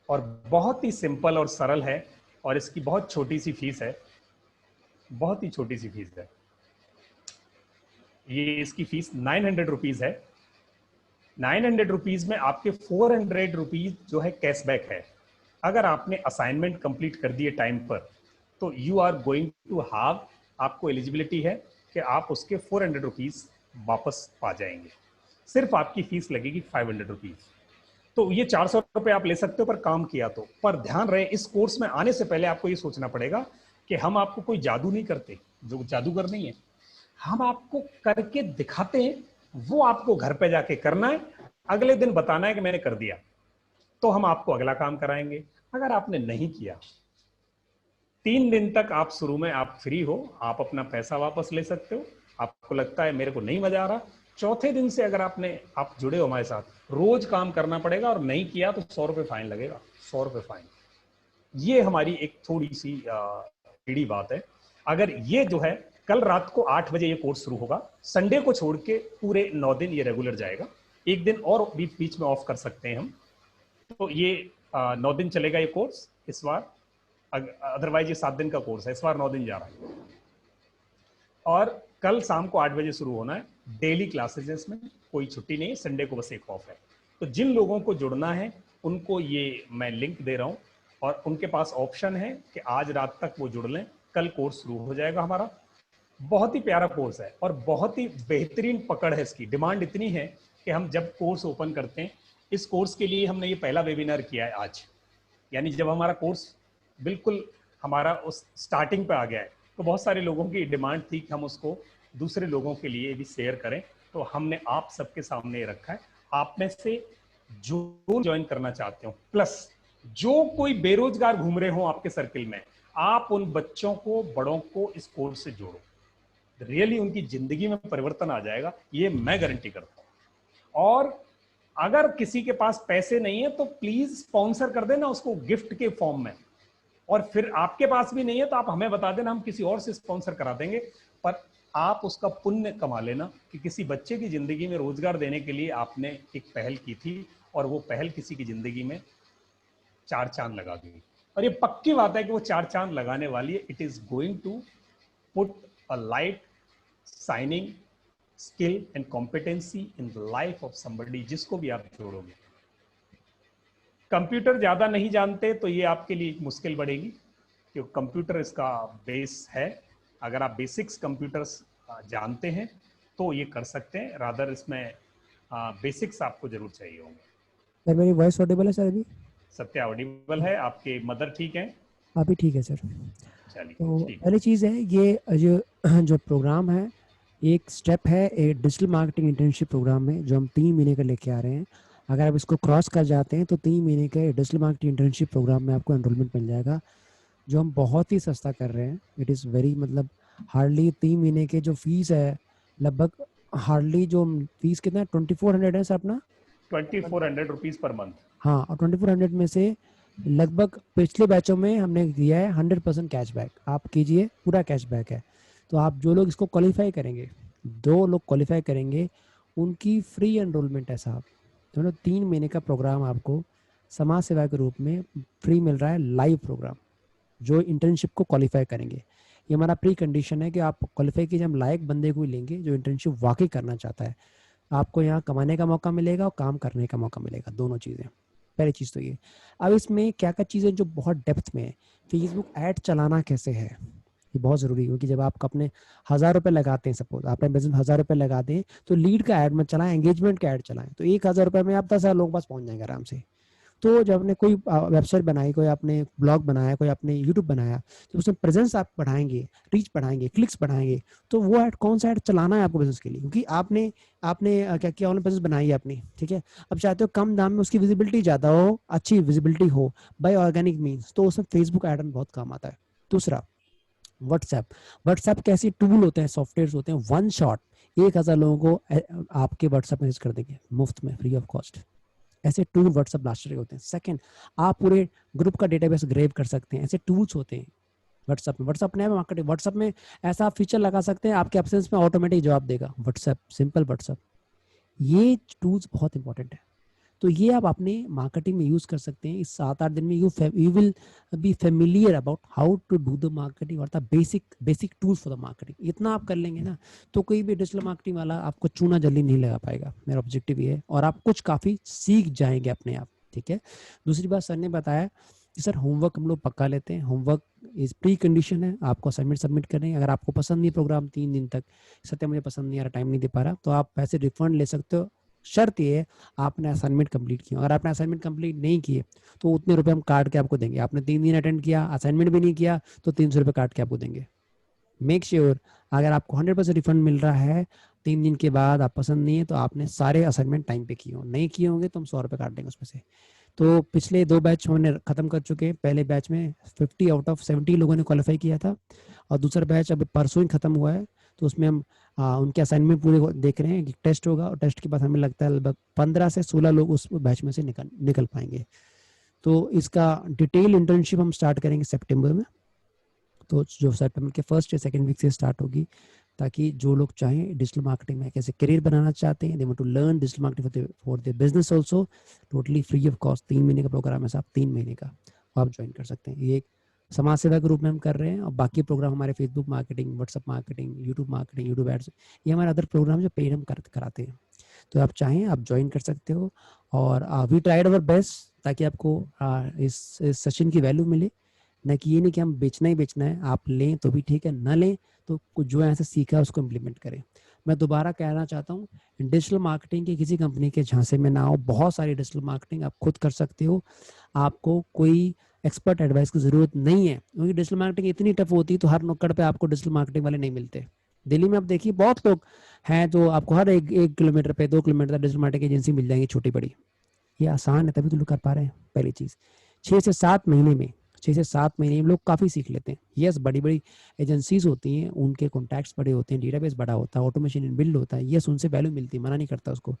और बहुत ही सिंपल और सरल है, और इसकी बहुत छोटी सी फीस है, बहुत ही छोटी सी फीस है। ये इसकी फीस 900 रुपीज है। 900 रुपीज में आपके 400 रुपीज जो है कैशबैक है। अगर आपने असाइनमेंट कंप्लीट कर दिए टाइम पर, तो you are going to have, आपको एलिजिबिलिटी है कि आप उसके 400 रुपीज वापस पा जाएंगे। सिर्फ आपकी फीस लगेगी 500 रुपीज। तो ये 400 रुपए आप ले सकते हो पर काम किया तो। पर ध्यान रहे, इस कोर्स में आने से पहले आपको ये सोचना पड़ेगा कि हम आपको कोई जादू नहीं करते, जो जादूगर नहीं है। हम आपको करके दिखाते हैं, वो आपको घर पे जाके करना है, अगले दिन बताना है कि मैंने कर दिया। तो हम आपको अगला काम कराएंगे। अगर आपने नहीं किया, 3 दिन तक आप शुरू में आप फ्री हो, आप अपना पैसा वापस ले सकते हो। आपको लगता है मेरे को नहीं मजा आ रहा, चौथे दिन से अगर आप जुड़े हो हमारे साथ, रोज काम करना पड़ेगा, और नहीं किया तो 100 रुपए फाइन लगेगा। 100 रुपए फाइन। ये हमारी एक थोड़ी सी टेढ़ी बात है। अगर ये जो है कल रात को 8 बजे ये कोर्स शुरू होगा। संडे को छोड़ के पूरे 9 दिन ये रेगुलर जाएगा। एक दिन और बीच बीच में ऑफ कर सकते हैं हम। तो ये 9 दिन चलेगा ये कोर्स इस बार। अदरवाइज ये 7 दिन का कोर्स है, इस बार 9 दिन जा रहा है। और कल शाम को 8 बजे शुरू होना है। डेली क्लासेस है, इसमें कोई छुट्टी नहीं, संडे को बस एक ऑफ है। तो जिन लोगों को जुड़ना है उनको ये मैं लिंक दे रहा हूँ, और उनके पास ऑप्शन है कि आज रात तक वो जुड़ लें। कल कोर्स शुरू हो जाएगा हमारा। बहुत ही प्यारा कोर्स है और बहुत ही बेहतरीन पकड़ है इसकी। डिमांड इतनी है कि हम जब कोर्स ओपन करते हैं, इस कोर्स के लिए हमने ये पहला वेबिनार किया है आज। यानी जब हमारा कोर्स बिल्कुल हमारा उस स्टार्टिंग पे आ गया है, तो बहुत सारे लोगों की डिमांड थी कि हम उसको दूसरे लोगों के लिए भी शेयर करें। तो हमने आप सबके सामने रखा है। आप में से जो ज्वाइन करना चाहते हो, प्लस जो कोई बेरोजगार घूम रहे हो आपके सर्किल में, आप उन बच्चों को, बड़ों को इस कोर्स से जोड़ो। रियली उनकी जिंदगी में परिवर्तन आ जाएगा, ये मैं गारंटी करता हूं। और अगर किसी के पास पैसे नहीं है तो प्लीज स्पॉन्सर कर देना उसको गिफ्ट के फॉर्म में। और फिर आपके पास भी नहीं है तो आप हमें बता देना, हम किसी और से स्पॉन्सर करा देंगे। पर आप उसका पुण्य कमा लेना कि किसी बच्चे की जिंदगी में रोजगार देने के लिए आपने एक पहल की थी, और वो पहल किसी की जिंदगी में 4 चांद लगा दी। और ये पक्की बात है कि वो 4 चांद लगाने वाली है। It is going to put a light shining skill and competency in the life of somebody, जिसको भी आप जोड़ोगे। कंप्यूटर ज्यादा नहीं जानते तो ये आपके लिए एक मुश्किल बढ़ेगी, क्योंकि कंप्यूटर इसका बेस है। अगर आप बेसिक्स कंप्यूटर्स जानते हैं तो ये कर सकते हैं। रादर इसमें बेसिक्स आपको जरूर चाहिए होंगे। सर मेरी वॉइस ऑडिबल है सर? अभी सत्या ऑडिबल है। आपके मदर ठीक है? अभी ठीक है सर। चलिए तो ठीक। पहली चीज़ है ये जो प्रोग्राम है, एक स्टेप है एक डिजिटल मार्केटिंग इंटर्नशिप प्रोग्राम में, जो हम 3 महीने का लेके आ रहे हैं। अगर आप इसको क्रॉस कर जाते हैं तो 3 महीने के डिजिटल मार्केटिंग इंटर्नशिप प्रोग्राम में आपको एनरोलमेंट मिल जाएगा, जो हम बहुत ही सस्ता कर रहे हैं। इट इज़ वेरी मतलब हार्डली 3 महीने के जो फीस है, लगभग हार्डली जो फीस कितना है, 2400 है सर अपना। 2400 रुपीज पर मंथ। हाँ, और 2400 में से लगभग पिछले बैचों में हमने दिया है 100% कैशबैक। आप कीजिए, पूरा कैशबैक है। तो आप जो लोग इसको क्वालिफाई करेंगे, 2 लोग क्वालिफाई करेंगे, उनकी फ्री एनरोलमेंट है साहब। तो 3 महीने का प्रोग्राम आपको समाज सेवा के रूप में फ्री मिल रहा है, लाइव प्रोग्राम, जो इंटर्नशिप को क्वालिफाई करेंगे। ये हमारा प्री कंडीशन है कि आप क्वालिफाई कीजिए, हम लायक बंदे को ही लेंगे जो इंटर्नशिप वाकई करना चाहता है। आपको यहाँ कमाने का मौका मिलेगा और काम करने का मौका मिलेगा, दोनों चीज़ें। पहली चीज़ तो ये। अब इसमें क्या क्या चीज़ें जो बहुत डेप्थ में है, फेसबुक ऐड चलाना कैसे है, ये बहुत ज़रूरी है। क्योंकि जब आप अपने 1000 रुपये लगाते हैं, सपोज आपने बिजनेस 1000 रुपये लगा दें, तो लीड का ऐड मत चलाएं, एंगेजमेंट का ऐड चलाएं। तो 1000 रुपये में आप 10,000 लोगों के पास पहुंच जाएंगे आराम से। तो जब आपने कोई वेबसाइट बनाई, कोई आपने ब्लॉग बनाया, कोई आपने यूट्यूब बनाया, तो उसमें प्रेजेंस आप बढ़ाएंगे, रीच बढ़ाएंगे, क्लिक्स बढ़ाएंगे, तो वो ऐड, कौन सा ऐड चलाना है आपको बिजनेस के लिए। क्योंकि आपने क्या किया, ऑनलाइन बिजनेस बनाई है अपनी, ठीक है। अब चाहते हो कम दाम में उसकी विजिबिलिटी ज़्यादा हो, अच्छी विजिबिलिटी हो बाय ऑर्गेनिक मीन्स, तो उसमें फेसबुक ऐड बहुत काम आता है। दूसरा, व्हाट्सएप के ऐसे टूल होते हैं, सॉफ्टवेयर होते हैं, वन शॉट 1000 लोगों को आपके व्हाट्सएप मैसेज कर देंगे मुफ्त में, फ्री ऑफ कॉस्ट। ऐसे टूल व्हाट्सएप ब्लास्टर के होते हैं। सेकंड, आप पूरे ग्रुप का डेटाबेस ग्रेव कर सकते हैं, ऐसे टूल्स होते हैं व्हाट्सएप में। व्हाट्सएप नया मार्केटिंग, व्हाट्सएप में ऐसा आप फीचर लगा सकते हैं, आपके एब्सेंस में ऑटोमेटिक जवाब देगा व्हाट्सएप, सिंपल व्हाट्सएप। ये टूल्स बहुत इंपॉर्टेंट है। तो ये आप अपने मार्केटिंग में यूज कर सकते हैं। इस 7-8 दिन में you will be familiar about how to do the marketing और the basic tools for the marketing. इतना आप कर लेंगे ना, तो कोई भी डिजिटल मार्केटिंग वाला आपको चूना जल्दी नहीं लगा पाएगा। मेरा ऑब्जेक्टिव ये है, और आप कुछ काफी सीख जाएंगे अपने आप, ठीक है। दूसरी बात, सर ने बताया कि सर होमवर्क हम लोग पक्का लेते हैं। होमवर्क इज प्री कंडीशन है, आपको असाइनमेंट सबमिट करने हैं। अगर आपको पसंद नहीं प्रोग्राम 3 दिन तक, सत्य मुझे पसंद नहीं आ रहा, टाइम नहीं दे पा रहा, तो आप पैसे रिफंड ले सकते हो। शर्त ये है आपने असाइनमेंट कंप्लीट किया। अगर आपने असाइनमेंट कंप्लीट नहीं किए तो उतने रुपए हम काट के आपको देंगे। आपने 3 दिन अटेंड किया, असाइनमेंट भी नहीं किया, तो 300 रुपये काट के आपको देंगे। मेक श्योर अगर आपको 100% रिफंड मिल रहा है 3 दिन के बाद, आप पसंद नहीं है, तो आपने सारे असाइनमेंट टाइम पे किए हो। नहीं किए होंगे तो हम 100 रुपये काट देंगे उसमें से। तो पिछले 2 बैच हमने खत्म कर चुके हैं। पहले बैच में 50 आउट ऑफ 70 लोगों ने क्वालिफाई किया था, और दूसरा बैच अब परसों ही खत्म हुआ है। तो उसमें हम उनके असाइनमेंट पूरे देख रहे हैं कि टेस्ट होगा, और टेस्ट के बाद हमें लगता है लगभग 15 से 16 लोग उस बैच में से निकल पाएंगे। तो इसका डिटेल इंटर्नशिप हम स्टार्ट करेंगे सितंबर में। तो जो सितंबर के फर्स्ट या सेकंड वीक से स्टार्ट होगी, ताकि जो लोग चाहें डिजिटल मार्केटिंग में कैसे करियर बनाना चाहते हैं, they want to learn digital marketing for their business also, totally free of cost 3 महीने का प्रोग्राम है साहब, 3 महीने का आप ज्वाइन कर सकते हैं। ये एक समाज सेवा के रूप में हम कर रहे हैं, और बाकी प्रोग्राम हमारे Facebook marketing, WhatsApp marketing, YouTube ads, ये हमारे अदर प्रोग्राम जो पेड हम कराते हैं। तो आप चाहें आप ज्वाइन कर सकते हो, और वी ट्राइड अवर बेस्ट ताकि आपको इस सेशन की वैल्यू मिले, ना कि ये नहीं कि हम बेचना ही बेचना है, आप लें तो भी ठीक है, ना लें तो कुछ जो ऐसे सीखा है उसको इम्प्लीमेंट करें। मैं दोबारा कहना चाहता हूँ, डिजिटल मार्केटिंग की किसी कंपनी के झांसे में ना हो, बहुत सारी डिजिटल मार्केटिंग आप खुद कर सकते हो, आपको कोई एक्सपर्ट एडवाइस की जरूरत नहीं है, क्योंकि डिजिटल मार्केटिंग इतनी टफ होती है तो हर नुक्कड़ पे आपको डिजिटल मार्केटिंग वाले नहीं मिलते। दिल्ली में आप देखिए बहुत लोग हैं जो आपको हर एक किलोमीटर पे 2 किलोमीटर तक डिजिटल मार्केटिंग एजेंसी मिल जाएंगी छोटी बड़ी। ये आसान है, तभी तो लोग कर पा रहे हैं। पहली चीज, 6 से 7 महीने में लोग काफी सीख लेते हैं। यस, बड़ी बड़ी एजेंसीज होती हैं, उनके कॉन्टैक्ट्स बड़े होते हैं, डेटाबेस बड़ा होता है, ऑटोमेशन इनबिल्ड होता है, यस उनसे वैल्यू मिलती है, मना नहीं करता उसको,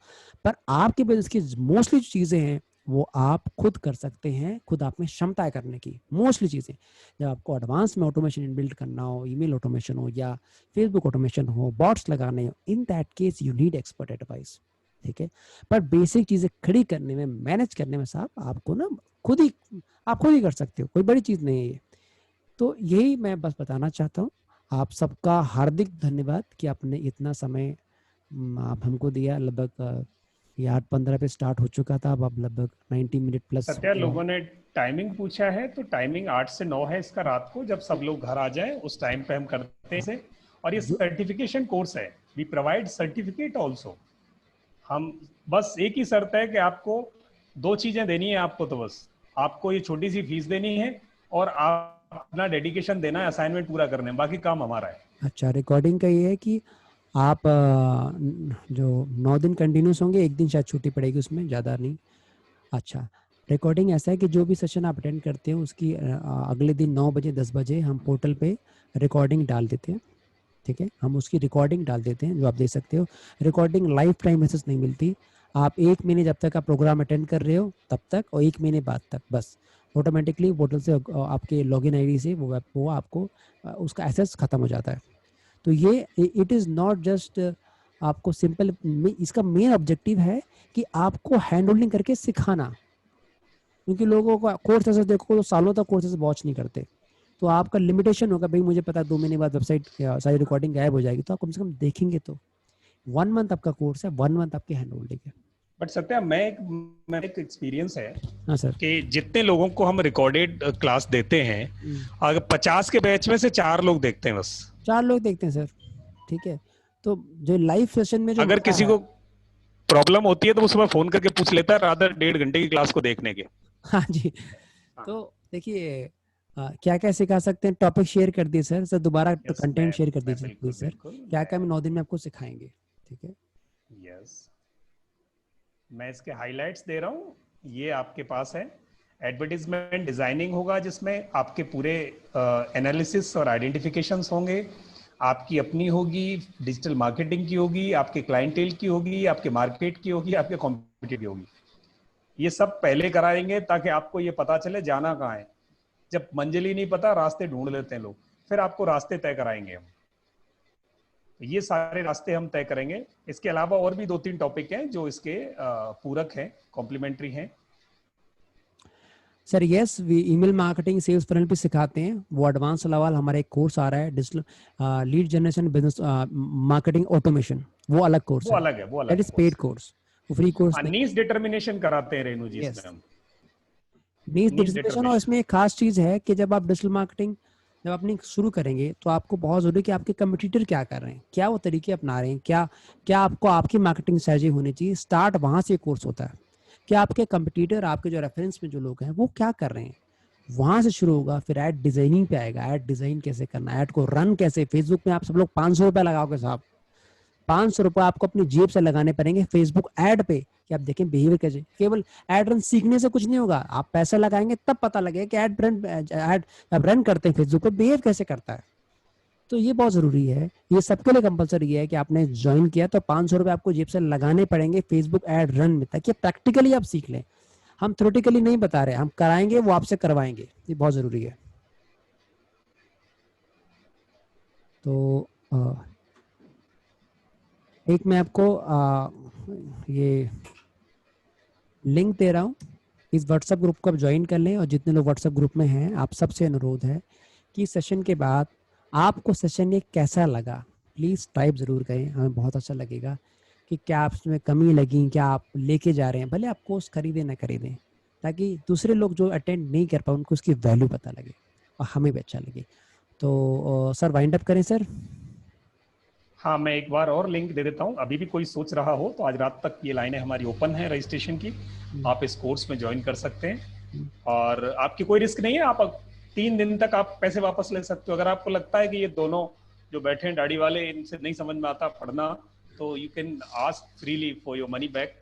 पर आपके बिजनेस की मोस्टली चीजें हैं वो आप खुद कर सकते हैं, खुद आप में क्षमता है करने की। मोस्टली चीजें जब आपको एडवांस में ऑटोमेशन इनबिल्ड करना हो, ईमेल ऑटोमेशन हो या फेसबुक ऑटोमेशन हो, बॉट्स लगाने हो, in that case you need expert advice, ठीक है। पर बेसिक चीजें खड़ी करने में, मैनेज करने में साहब आपको ना आप खुद ही कर सकते हो, कोई बड़ी चीज नहीं है ये। तो यही मैं बस बताना चाहता हूँ। आप सबका हार्दिक धन्यवाद कि आपने इतना समय आप हमको दिया। लगभग ये 8:15 पे स्टार्ट हो चुका था, अब आप लगभग 90 मिनट प्लस। सत्या, लोगों ने टाइमिंग पूछा है, तो टाइमिंग 8 से 9 है इसका, रात को जब सब लोग घर आ जाए उस टाइम पे हम करते हैं इसे। और ये सर्टिफिकेशन कोर्स है, वी प्रोवाइड सर्टिफिकेट ऑल्सो। हम बस एक ही शर्त है कि आपको 2 चीजें देनी है आपको, तो बस आपको ये छोटी सी फीस देनी है और आप अपना डेडिकेशन देना है असाइनमेंट पूरा करने में, बाकी काम हमारा है। अच्छा, रिकॉर्डिंग का ये है कि आप जो 9 दिन कंटिन्यूस होंगे, एक दिन शायद छुट्टी पड़ेगी उसमें, ज़्यादा नहीं। अच्छा, रिकॉर्डिंग ऐसा है कि जो भी सेशन आप अटेंड करते हो उसकी अगले दिन 9 बजे 10 बजे हम पोर्टल पे रिकॉर्डिंग डाल देते हैं, ठीक है। हम उसकी रिकॉर्डिंग डाल देते हैं जो आप देख सकते हो। रिकॉर्डिंग लाइफ टाइम मैसेज नहीं मिलती, आप 1 महीने जब तक आप प्रोग्राम अटेंड कर रहे हो तब तक, और 1 महीने बाद तक बस ऑटोमेटिकली पोर्टल से आपके लॉगिन आईडी से वो आपको उसका एक्सेस खत्म हो जाता है। तो ये इट इज़ नॉट जस्ट आपको सिंपल, इसका मेन ऑब्जेक्टिव है कि आपको हैंड होल्डिंग करके सिखाना, क्योंकि लोगों का कोर्सेस देखो तो सालों तक कोर्सेस वॉच नहीं करते, तो आपका लिमिटेशन होगा, भाई मुझे पता 2 महीने बाद वेबसाइट सारी रिकॉर्डिंग गायब हो जाएगी, तो आप कम से कम देखेंगे तो। 1 मंथ आपका कोर्स है, 1 मंथ आपकी हैंड होल्डिंग है। बट सत्या, मैं एक एक्सपीरियंस है हाँ सर। कि जितने लोगों को हम रिकॉर्डेड क्लास देते हैं, अगर 50 के बैच में से 4 लोग देखते हैं बस। 4 लोग देखते हैं सर, ठीक है। तो जो लाइव सेशन में जो अगर किसी को प्रॉब्लम होती है तो वो सुबह फोन करके पूछ लेता है, रात 1.5 घंटे की क्लास को देखने के। हाँ जी। तो देखिए क्या क्या सिखा सकते हैं, टॉपिक शेयर कर दिए सर दोबारा कंटेंट शेयर कर दीजिए प्लीज सर, क्या क्या हम 9 दिन में आपको सिखाएंगे, ठीक है। यस, मैं इसके हाइलाइट्स दे रहा हूँ, ये आपके पास है। एडवर्टीजमेंट डिजाइनिंग होगा, जिसमें आपके पूरे एनालिसिस और आइडेंटिफिकेशंस होंगे, आपकी अपनी होगी, डिजिटल मार्केटिंग की होगी, आपके क्लाइंटेल की होगी, आपके मार्केट की होगी, आपके कॉम्पिटिटिव की होगी। ये सब पहले कराएंगे ताकि आपको ये पता चले जाना कहाँ है। जब मंजिल ही नहीं पता, रास्ते ढूंढ लेते हैं लोग, फिर आपको रास्ते तय कराएंगे हम। ये सारे रास्ते हम तय करेंगे। इसके अलावा और भी 2-3 टॉपिक हैं जो इसके पूरक हैं, कॉम्प्लीमेंट्री हैं। Sir yes, we email marketing sales funnel पे सिखाते हैं, वो एडवांस लेवल हमारा एक कोर्स आ रहा है, digital lead generation business marketing automation, वो अलग कोर्स वो है, अलग है, वो अलग दैट इज पेड कोर्स, वो फ्री कोर्स नहीं। नीश डिटर्मिनेशन कराते हैं रेनू जी, यस, इसमें हम नीश नीश डिटर्मिनेशन। और इसमें एक खास चीज है कि जब आप डिजिटल मार्केटिंग जब अपनी शुरू करेंगे तो आपको बहुत जरूरी है कि आपके कंपटीटर क्या कर रहे हैं, क्या वो तरीके अपना रहे हैं, क्या क्या आपको आपकी मार्केटिंग स्ट्रेटजी होनी चाहिए, स्टार्ट वहां से कोर्स होता है कि आपके कंपटीटर, आपके जो रेफरेंस में जो लोग हैं वो क्या कर रहे हैं, वहां से शुरू होगा। फिर एड डिजाइनिंग पे आएगा, एड डिजाइन कैसे करना, एड को रन कैसे। फेसबुक में आप सब लोग 500 रुपए लगाओगे साहब, 500 रुपए आपको अपनी जेब से लगाने पड़ेंगे फेसबुक एड पे, कि आप देखें बिहेवियर कैसे। केवल एड रन सीखने से कुछ नहीं होगा, आप पैसा लगाएंगे तब पता लगेगा कि एड आप रन करते हैं फेसबुक पे, बिहेव कैसे करता है। तो ये बहुत जरूरी है, ये सबके लिए कंपलसरी है कि आपने ज्वाइन किया तो 500 रुपए आपको जेब से लगाने पड़ेंगे फेसबुक एड रन में, ताकि प्रैक्टिकली आप सीख लें। हम थ्योरेटिकली नहीं बता रहे, हम कराएंगे, वो आपसे करवाएंगे, ये बहुत जरूरी है। तो एक मैं आपको ये लिंक दे रहा हूँ, इस व्हाट्सएप ग्रुप को आप ज्वाइन कर लें, और जितने लोग व्हाट्सएप ग्रुप में हैं आप सबसे अनुरोध है कि सेशन के बाद आपको सेशन ये कैसा लगा प्लीज़ टाइप ज़रूर करें, हमें बहुत अच्छा लगेगा कि क्या आप उसमें कमी लगी, क्या आप लेके जा रहे हैं, भले आप कोर्स खरीदें ना खरीदें, ताकि दूसरे लोग जो अटेंड नहीं कर पाए उनको उसकी वैल्यू पता लगे और हमें भी अच्छा लगे। तो सर वाइंड अप करें सर। हाँ, मैं एक बार और लिंक दे देता हूँ। अभी भी कोई सोच रहा हो तो आज रात तक ये लाइनें हमारी ओपन है रजिस्ट्रेशन की, आप इस कोर्स में ज्वाइन कर सकते हैं और आपकी कोई रिस्क नहीं है। आप 3 दिन तक आप पैसे वापस ले सकते हो। अगर आपको लगता है कि ये दोनों जो बैठे हैं दाढ़ी वाले, इनसे नहीं समझ में आता पढ़ना, तो you can ask freely for your money back.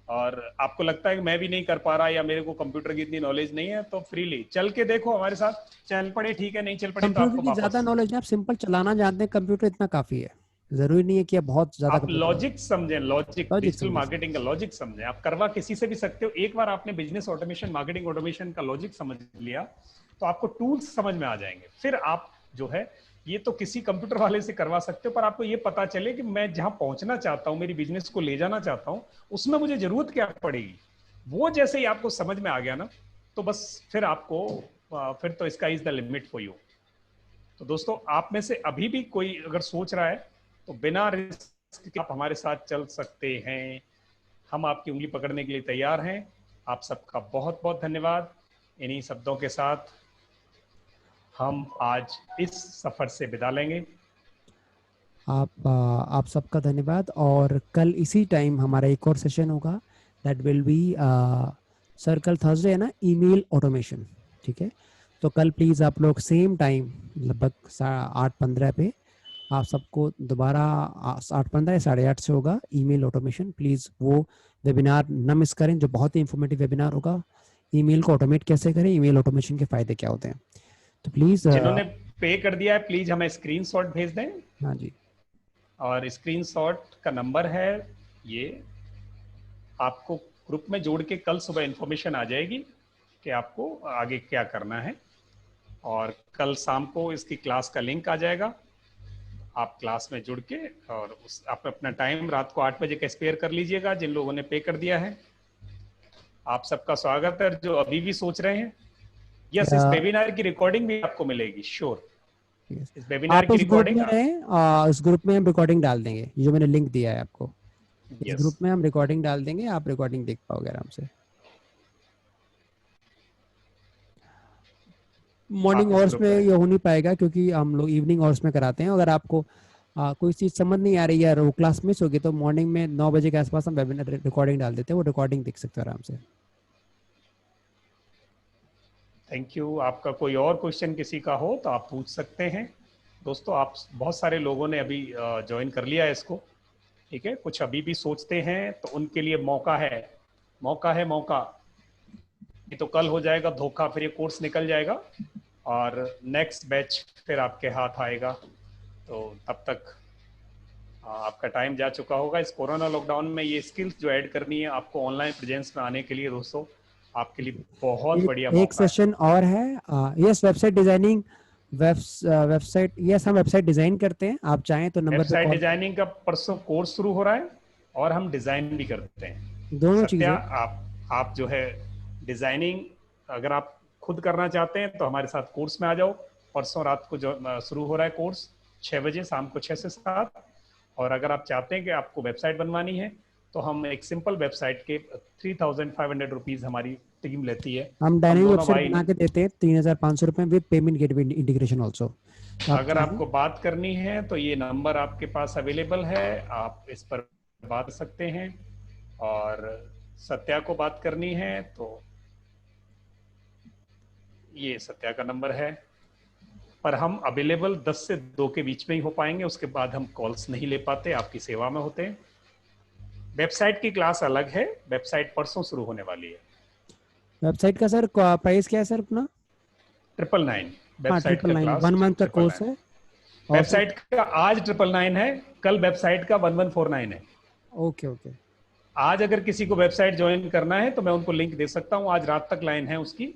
और आपको लगता है कि मैं भी नहीं कर पा रहा या मेरे को कंप्यूटर की इतनी नॉलेज नहीं है, तो फ्रीली चल के देखो हमारे साथ, चल पड़े ठीक है, नहीं चल पड़े तो कंप्यूटर आपको की ज़्यादा वापस। नॉलेज नहीं, आप सिंपल चलाना जानते हैं कंप्यूटर, इतना काफ़ी है, ज़रूरी नहीं है कि आप बहुत ज़्यादा आप कंप्यूटर लॉजिक समझें, लॉजिक, लॉजिक डिजिटल समझे सर। मार्केटिंग का लॉजिक समझें। आप करवा किसी से भी सकते हो। एक बार आपने बिजनेस ऑटोमेशन, मार्केटिंग ऑटोमेशन का लॉजिक समझ लिया तो आपको टूल्स समझ में आ जाएंगे। फिर आप जो है ये तो किसी कंप्यूटर वाले से करवा सकते हो, पर आपको ये पता चले कि मैं जहां पहुंचना चाहता हूं, मेरी बिजनेस को ले जाना चाहता हूं, उसमें मुझे जरूरत क्या पड़ेगी। वो जैसे ही आपको समझ में आ गया ना, तो बस फिर आपको फिर तो इसका is the limit for you. तो दोस्तों, आप में से अभी भी कोई अगर सोच रहा है तो बिना रिस्क के आप हमारे साथ चल सकते हैं। हम आपकी उंगली पकड़ने के लिए तैयार हैं। आप सबका बहुत बहुत धन्यवाद। इन्हीं शब्दों के साथ हम आज इस सफर से विदा लेंगे। आप सबका धन्यवाद, और कल इसी टाइम हमारा एक और सेशन होगा, दैट विल बी सर कल थर्सडे है ना, ईमेल ऑटोमेशन, ठीक है। तो कल प्लीज़ आप लोग सेम टाइम लगभग 8:15 पे आप सबको दोबारा 8:15 या 8:30 से होगा ईमेल ऑटोमेशन। प्लीज़ वो वेबिनार न मिस करें, जो बहुत ही इंफॉर्मेटिव वेबिनार होगा। ईमेल को ऑटोमेट कैसे करें, ईमेल ऑटोमेशन के फ़ायदे क्या होते हैं, तो प्लीज़ जिन्होंने पे कर दिया है प्लीज हमें स्क्रीनशॉट भेज दें। हाँ जी। और स्क्रीनशॉट का नंबर है ये, आपको ग्रुप में जोड़ के कल सुबह इंफॉर्मेशन आ जाएगी कि आपको आगे क्या करना है। और कल शाम को इसकी क्लास का लिंक आ जाएगा। आप क्लास में जुड़ के और उस आप अपना टाइम रात को 8 बजे का स्पेयर कर लीजिएगा, जिन लोगों ने पे कर दिया है। आप सबका स्वागत है जो अभी भी सोच रहे हैं। यस, इस वेबिनार की रिकॉर्डिंग भी आपको मिलेगी, श्योर। इस वेबिनार आप की उस ग्रुप रिकॉर्डिंग। में रहें, उस ग्रुप में हम रिकॉर्डिंग डाल देंगे, जो मैंने लिंक दिया है आपको, इस यस, ग्रुप में हम रिकॉर्डिंग डाल देंगे, आप रिकॉर्डिंग देख पाओगे आराम से। आप मॉर्निंग इस आवर्स ग्रुप में में ये रहें। हो नहीं पाएगा क्योंकि हम लोग इवनिंग आवर्स में कराते हैं। अगर आपको कोई चीज़ समझ नहीं आ रही है, वो क्लास मिस होगी, तो मॉर्निंग में 9 बजे के आसपास हम वेबिनार रिकॉर्डिंग डाल देते हैं, वो रिकॉर्डिंग देख सकते हो आराम से। Thank you. आपका कोई और क्वेश्चन किसी का हो तो आप पूछ सकते हैं। दोस्तों, आप बहुत सारे लोगों ने अभी ज्वाइन कर लिया है इसको, ठीक है। कुछ अभी भी सोचते हैं तो उनके लिए मौका है, मौका है, मौका। ये तो कल हो जाएगा धोखा, फिर ये कोर्स निकल जाएगा और नेक्स्ट बैच फिर आपके हाथ आएगा। तो तब तक आपका टाइम जा चुका होगा। इस कोरोना लॉकडाउन में ये स्किल्स जो ऐड करनी है आपको ऑनलाइन प्रेजेंस में आने के लिए, दोस्तों आपके लिए बहुत एक बढ़िया एक मौका है। सेशन और है, yes website designing, website, yes हम वेबसाइट डिजाइन करते हैं, आप चाहें तो नंबर पे वेबसाइट कॉल करें। डिजाइनिंग का परसों कोर्स शुरू हो रहा है और हम डिजाइन भी करते हैं। दोनों सत्या, चीज़ें। आप जो है डिजाइनिंग अगर आप खुद करना चाहते हैं तो हमारे साथ कोर्स में आ जाओ। परसों रात को जो शुरू हो रहा है कोर्स, 6 बजे, शाम को 6 से 7। और अगर आप चाहते हैं कि आपको वेबसाइट बनवानी है तो हम एक सिंपल वेबसाइट के 3,500 रुपीज़ हमारी टीम लेती है। हम हम डायनेमिक दोनों वेबसाइट भाई बना ने, के देते हैं 3,500 रुपये with payment gateway integration also, तो आप अगर चाहें। आपको बात करनी है तो ये नंबर आपके पास अवेलेबल है, आप इस पर बात कर सकते हैं। और सत्या को बात करनी है तो ये सत्या का नंबर है। पर हम अवेलेबल 10 से 2 के बीच में ही हो पाएंगे, उसके बाद हम कॉल्स नहीं ले पाते, आपकी सेवा में होते हैं। वेबसाइट की क्लास अलग है, वेबसाइट परसों शुरू होने वाली है। वेबसाइट का सर प्राइस क्या है सर अपना? 999 हाँ, वेबसाइट ट्रिपल का नाइन, क्लास, 1 मंथ का ट्रिपल कोर्स नाइन है। और सर, वेबसाइट का आज 999 है, कल वेबसाइट का 1149 है। Okay okay. आज अगर किसी को वेबसाइट ज्वाइन करना है तो मैं उनको लिंक दे सकता हूँ, आज रात तक लाइन है उसकी।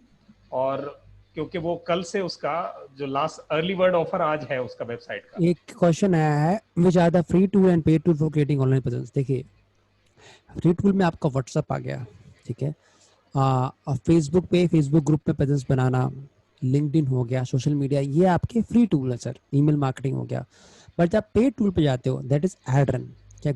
और क्योंकि वो कल से उसका जो लास्ट अर्ली बर्ड ऑफर आज है उसका वेबसाइट का। एक क्वेश्चन आया है, which are the free tool and paid tool for creating online presence. देखिए, फ्री टूल में आपका व्हाट्सएप आ गया, ठीक है, फेसबुक पे फेसबुक ग्रुप में प्रेजेंस बनाना, लिंक्डइन हो गया, सोशल मीडिया, ये आपके फ्री टूल है सर। ईमेल मार्केटिंग हो गया। बट जब पेड टूल पे जाते हो, दैट इज एड रन, चाहे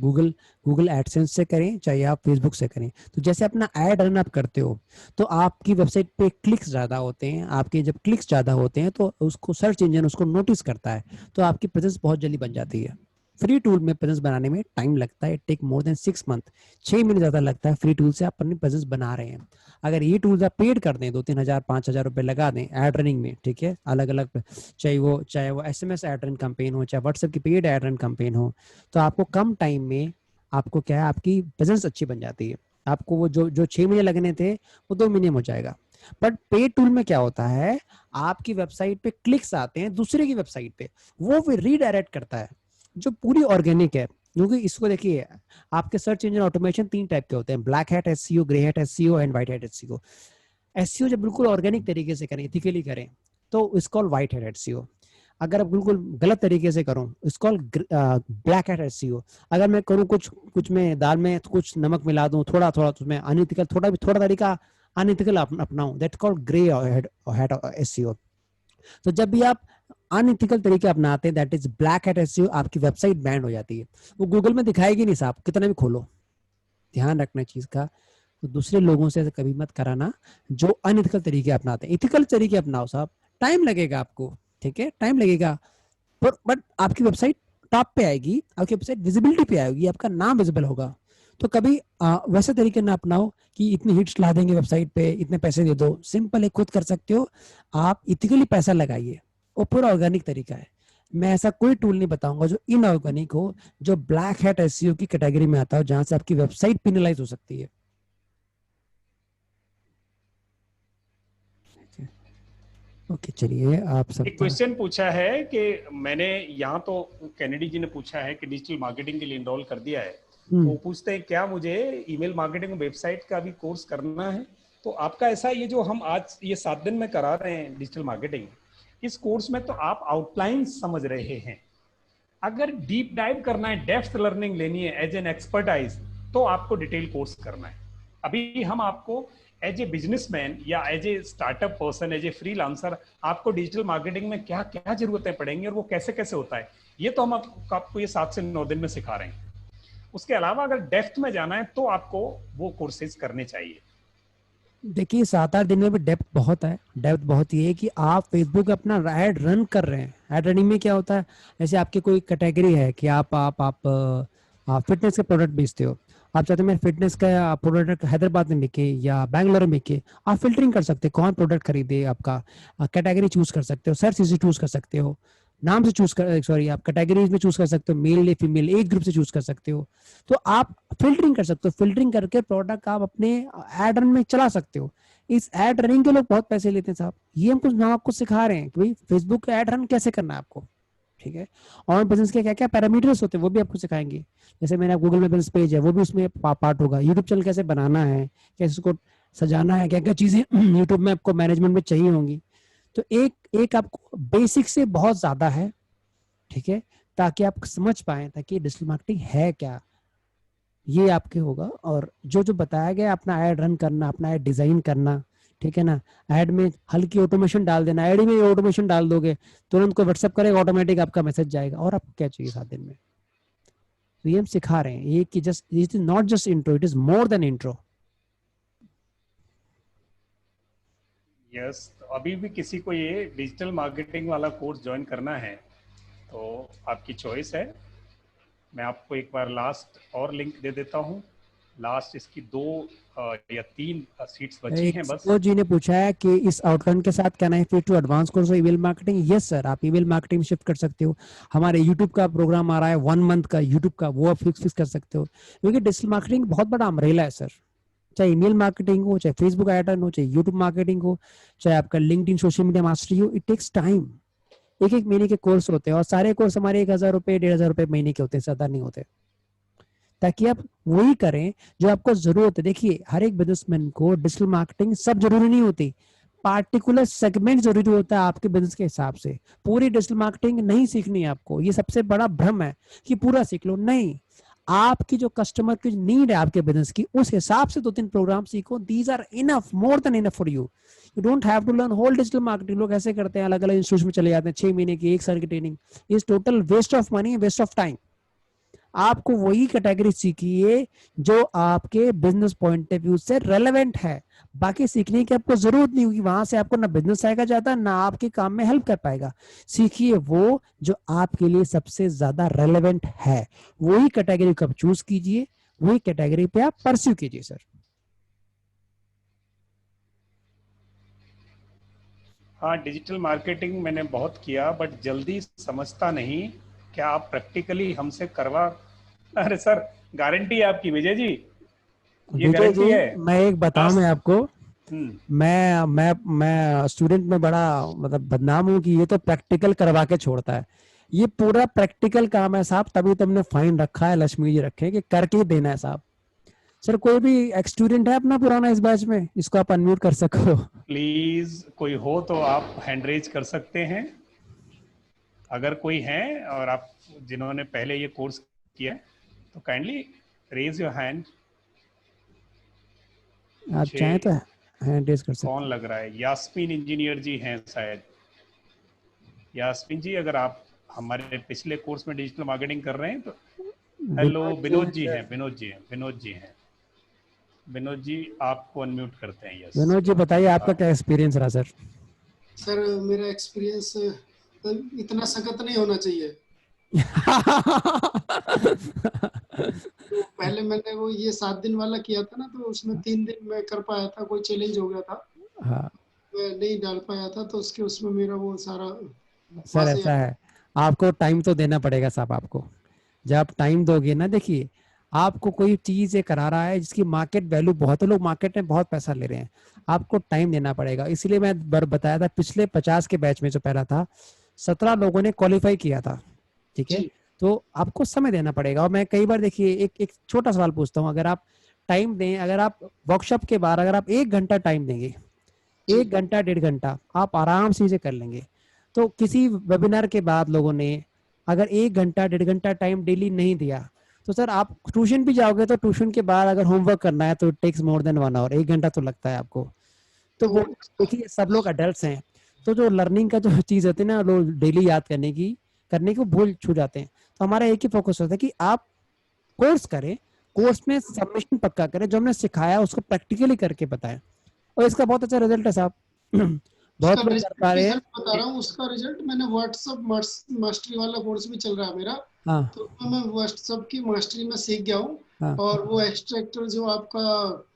गूगल एडसेंस से करें चाहे आप फेसबुक से करें। तो जैसे अपना एड रन आप करते हो तो आपकी वेबसाइट पे क्लिक्स ज़्यादा होते हैं। आपके जब क्लिक्स ज़्यादा होते हैं तो उसको सर्च इंजन उसको नोटिस करता है, तो आपकी प्रेजेंस बहुत जल्दी बन जाती है। फ्री टूल में प्रेजेंस बनाने में टाइम लगता है, टेक मोर देन 6 मंथ, 6 महीने ज़्यादा लगता है फ्री टूल से आप अपनी प्रेजेंस बना रहे हैं। अगर ये टूल्स आप पेड कर दें, 2-3 हज़ार 5 हज़ार रुपए लगा दें एड रनिंग में, ठीक है, अलग अलग, चाहे वो SMS एड रन कैंपेन हो, चाहे व्हाट्सएप की पेड एड रन कैंपेन हो, तो आपको कम टाइम में आपको क्या है, आपकी प्रेजेंस अच्छी बन जाती है। आपको वो जो 6 महीने लगने थे वो 2 महीने में हो जाएगा। बट पेड टूल में क्या होता है, आपकी वेबसाइट पे क्लिक्स आते हैं दूसरे की वेबसाइट पे, वो फिर रीडायरेक्ट करता है, जो पूरी ऑर्गेनिक है। क्योंकि इसको देखिए, आपके सर्च इंजन ऑटोमेशन 3 टाइप के होते हैं, black hat SEO, grey hat SEO and white hat SEO. SEO जब बिल्कुल ऑर्गेनिक तरीके से करें, इथिकली करें, तो इसको व्हाइट हैट एसईओ। अगर आप बिल्कुल गलत तरीके से करूं, इसको ब्लैक हैट एसईओ। अगर मैं करूं कुछ कुछ में दाल में कुछ नमक मिला दूं, थोड़ा थोड़ा उसमें अनइथिकल, थोड़ा तरीका अनइथिकल अपनाऊं, that's called grey hat SEO. तो जब भी आप अनइथिकल तरीके अपनाते हैं, that is black hat SEO, आपकी वेबसाइट बैंड हो जाती है। वो गूगल में दिखाएगी नहीं साहब, कितना भी खोलो। ध्यान रखना चीज का, तो दूसरे लोगों से कभी मत कराना जो अनइथिकल तरीके अपनाते हैं। इथिकल तरीके अपनाओ साहब, टाइम लगेगा आपको, ठीक है, टाइम लगेगा, पर बट आपकी वेबसाइट टॉप पे आएगी, आपकी वेबसाइट विजिबिलिटी पे आएगी, आपका नाम विजिबल होगा। तो कभी वैसे तरीके ना अपनाओ कि इतने हिट्स ला देंगे वेबसाइट पे, इतने पैसे दे दो। सिंपल है, खुद कर सकते हो आप, इथिकली पैसा लगाइए, वो पूरा ऑर्गेनिक तरीका है। मैं ऐसा कोई टूल नहीं बताऊंगा जो इनऑर्गेनिक हो, जो ब्लैक हैट एसईओ की कैटेगरी में आता हो, जहां से आपकी वेबसाइट पिनलाइज हो सकती है। ओके, चलिए आप एक सबका। क्वेश्चन पूछा है कि मैंने यहाँ तो कैनेडी जी ने पूछा है कि डिजिटल मार्केटिंग के लिए इनरोल कर दिया है, तो वो पूछते हैं क्या मुझे ईमेल मार्केटिंग वेबसाइट का भी कोर्स करना है। तो आपका ऐसा, ये जो हम आज ये 7 दिन में करा रहे हैं डिजिटल मार्केटिंग, इस कोर्स में तो आप आउटलाइन समझ रहे हैं। अगर डीप डाइव करना है, डेप्थ लर्निंग लेनी है एज एन एक्सपर्टाइज, तो आपको डिटेल कोर्स करना है। अभी हम आपको एज ए बिजनेसमैन या as a startup person, as a freelancer, आपको डिजिटल मार्केटिंग में क्या क्या जरूरतें पड़ेंगी और वो कैसे कैसे होता है, ये तो हम आपको ये 7 से 9 दिन में सिखा रहे हैं। उसके अलावा अगर डेप्थ में जाना है तो आपको वो कोर्सेज करने चाहिए। देखिए, 7-8 दिन में भी डेप्थ बहुत है। डेप्थ बहुत ये है कि आप फेसबुक अपना एड रन कर रहे हैं। एड रनिंग में क्या होता है, जैसे आपकी कोई कैटेगरी है कि आप फिटनेस के प्रोडक्ट बेचते हो, आप चाहते हैं मैं फिटनेस का प्रोडक्ट हैदराबाद में बिके या बैंगलोर में बिके, आप फिल्टरिंग कर सकते हो कौन प्रोडक्ट खरीदे, आपका कैटेगरी चूज कर सकते हो, सर्च से चूज कर सकते हो, नाम से चूज कर, सॉरी, आप कैटेगरीज में चूज कर सकते हो, मेल या फीमेल, एज ग्रुप से चूज कर सकते हो। तो आप फिल्टरिंग कर सकते हो, फिल्टरिंग करके प्रोडक्ट आप अपने एड रन में चला सकते हो। इस एड रनिंग के लोग बहुत पैसे लेते हैं साहब, ये हम कुछ नाम आपको सिखा रहे हैं कि भाई फेसबुक का एड रन कैसे करना है आपको, ठीक है। और बिजनेस के क्या क्या पैरामीटर्स होते हैं वो भी आपको सिखाएंगे। जैसे मेरा गूगल में बिजनेस पेज है, वो भी उसमें पार्ट होगा। यूट्यूब चैनल कैसे बनाना है, कैसे उसको सजाना है, क्या क्या चीजें यूट्यूब में आपको मैनेजमेंट में चाहिए होंगी। तो एक एक आपको बेसिक से बहुत ज्यादा है, ठीक है, ताकि आप समझ पाए ताकि डिजिटल मार्केटिंग है क्या, ये आपके होगा। और जो जो बताया गया, अपना ऐड रन करना, अपना ऐड डिजाइन करना, ठीक है ना, ऐड में हल्की ऑटोमेशन डाल देना, ऐड में ऑटोमेशन डाल दोगे तुरंत कोई व्हाट्सएप करेगा, ऑटोमेटिक आपका मैसेज जाएगा। और आपको क्या चाहिए 7 दिन में, तो ये हम सिखा रहे हैं। ये कि just it is not just intro, it is more than intro. Yes, तो अभी भी किसी को ये डिजिटल मार्केटिंग वाला कोर्स ज्वाइन करना है तो आपकी चॉइस है। मैं आपको एक बार लास्ट और लिंक दे देता हूँ। लास्ट इसकी 2 या 3 सीट्स बची एक हैं बस। सनोज जी ने पूछा है कि इस आउटकम के साथ can I fit to advance course of email marketing. Yes sir, आप ईमेल मार्केटिंग में शिफ्ट कर सकते हो। हमारे यूट्यूब का प्रोग्राम आ रहा है 1 मंथ का यूट्यूब का, वो आप फिक्स कर सकते हो। क्योंकि डिजिटल मार्केटिंग बहुत बड़ा अमरेला है सर। चाहे ईमेल मार्केटिंग हो, चाहे फेसबुक एड हो, चाहे यूट्यूब मार्केटिंग हो, चाहे आपका लिंक्डइन सोशल मीडिया मास्टरी हो, इट टेक्स टाइम। एक एक महीने के कोर्स होते हैं और सारे कोर्स हमारे 1,000 रुपए 1,500 रुपए महीने के होते हैं, ज्यादा नहीं होते। ताकि आप वही करें जो आपको जरूरत है। देखिए, हर एक बिजनेसमैन को डिजिटल मार्केटिंग सब जरूरी नहीं होती, पार्टिकुलर सेगमेंट जरूरी होता है आपके बिजनेस के हिसाब से। पूरी डिजिटल मार्केटिंग नहीं सीखनी है आपको, ये सबसे बड़ा भ्रम है कि पूरा सीख लो, नहीं। आपकी जो कस्टमर की नीड है आपके बिजनेस की, उस हिसाब से 2-3 प्रोग्राम सीखो। These are enough, more than enough for you. You don't have to learn whole digital marketing. लोग ऐसे करते हैं, अलग अलग इंस्टीट्यूट में चले जाते हैं, 6 महीने की, 1 साल की training. Is total waste of money, waste of time. आपको वही कैटेगरी सीखिए जो आपके बिजनेस पॉइंट ऑफ व्यू से रेलेवेंट है। बाकी सीखने की आपको जरूरत नहीं होगी, वहां से आपको ना बिजनेस आएगा ज्यादा, ना आपके काम में हेल्प कर पाएगा। सीखिए वो जो आपके लिए सबसे ज्यादा रेलेवेंट है, वही कैटेगरी को आप चूज कीजिए, वही कैटेगरी पे आप परस्यू कीजिए सर। हाँ, डिजिटल मार्केटिंग मैंने बहुत किया, बट जल्दी समझता नहीं। क्या आप प्रैक्टिकली हमसे करवा? अरे सर, गारंटी है आपकी विजय जी, ये विजय गारंटी जी, है। मैं एक बताऊं मैं आपको, हम्म। मैं स्टूडेंट में बड़ा मतलब बदनाम हूँ कि ये तो प्रैक्टिकल करवा के छोड़ता है। ये पूरा प्रैक्टिकल काम है साहब, तभी तो हमने फाइन रखा है, लक्ष्मी जी रखे हैं कि करके ही देना है साहब। सर कोई भी एक्स स्टूडेंट है अपना पुराना इस बैच में, इसको आप अनम्यूट कर सको? प्लीज कोई हो तो आप हैंड रेज कर सकते हैं, अगर कोई है, और आप जिन्होंने पहले ये कोर्स किया है तो काइंडली रेज योर हैंड। आप मुझे चाहें तो हैंड रेज कर कौन सकते लग रहा है, यास्मीन इंजीनियर जी हैं शायद। यास्मीन जी, अगर आप हमारे पिछले कोर्स में डिजिटल मार्केटिंग कर रहे हैं तो हैं। हेलो। विनोद जी विनोद हैं जी सर। हैं, विनोद जी हैं, विनोद जी हैं। विनोद जी, आपको अनम्यूट करते हैं, यस। विनोद जी बताइए आपका क्या एक्सपीरियंस रहा सर? सर मेरा एक्सपीरियंस इतना सख्त नहीं होना चाहिए। तो पहले मैंने वो ये 7 दिन वाला किया था ना, तो उसमें 3 दिन में कर पाया था, कोई चैलेंज हो गया था, हाँ मैं नहीं डाल पाया था, तो उसके उसमें मेरा वो सारा सर, वहां से। ऐसा है, आपको टाइम तो देना पड़ेगा साहब आपको। जब आप टाइम दोगे ना, देखिए आपको कोई चीज ये करा रहा है जिसकी मार्केट वैल्यू बहुत है, लोग मार्केट में बहुत पैसा ले रहे हैं, आपको टाइम देना पड़ेगा। इसीलिए मैं बताया था, पिछले 50 के बैच में जो पहला था, 17 लोगों ने क्वालिफाई किया था, ठीक है। जी तो आपको समय देना पड़ेगा। और मैं कई बार, देखिए एक एक छोटा सवाल पूछता हूँ, अगर आप टाइम दें, अगर आप वर्कशॉप के बाद अगर आप 1 घंटा टाइम देंगे, जी 1 घंटा 1.5 घंटा आप आराम से इसे कर लेंगे। तो किसी वेबिनार के बाद लोगों ने अगर 1 घंटा 1.5 घंटा टाइम डेली नहीं दिया, तो सर आप ट्यूशन भी जाओगे तो ट्यूशन के बाद अगर होमवर्क करना है तो it takes more than 1 hour, 1 घंटा तो लगता है आपको। तो तो वो देखिए, सब लोग अडल्ट हैं, तो जो लर्निंग का जो चीज होती है ना, लोग डेली याद करने को भूल छू जाते हैं। तो हमारा एक ही फोकस होता है कि आप कोर्स करें, कोर्स में सबमिशन पक्का करें, जो हमने सिखाया उसको प्रैक्टिकली करके बताएं, और इसका बहुत अच्छा रिजल्ट है साहब। उसका बहुत लोग कर पा रहे हैं। रिजल्ट बता रहा हूँ, उसका रिजल्ट मैंने व्हाट्सअप मास्टरी वाला कोर्स भी चल रहा है मेरा, हाँ तो मैं व्हाट्सअप की मास्टरी में सीख गया हूँ। हाँ और वो एक्सट्रैक्टर जो आपका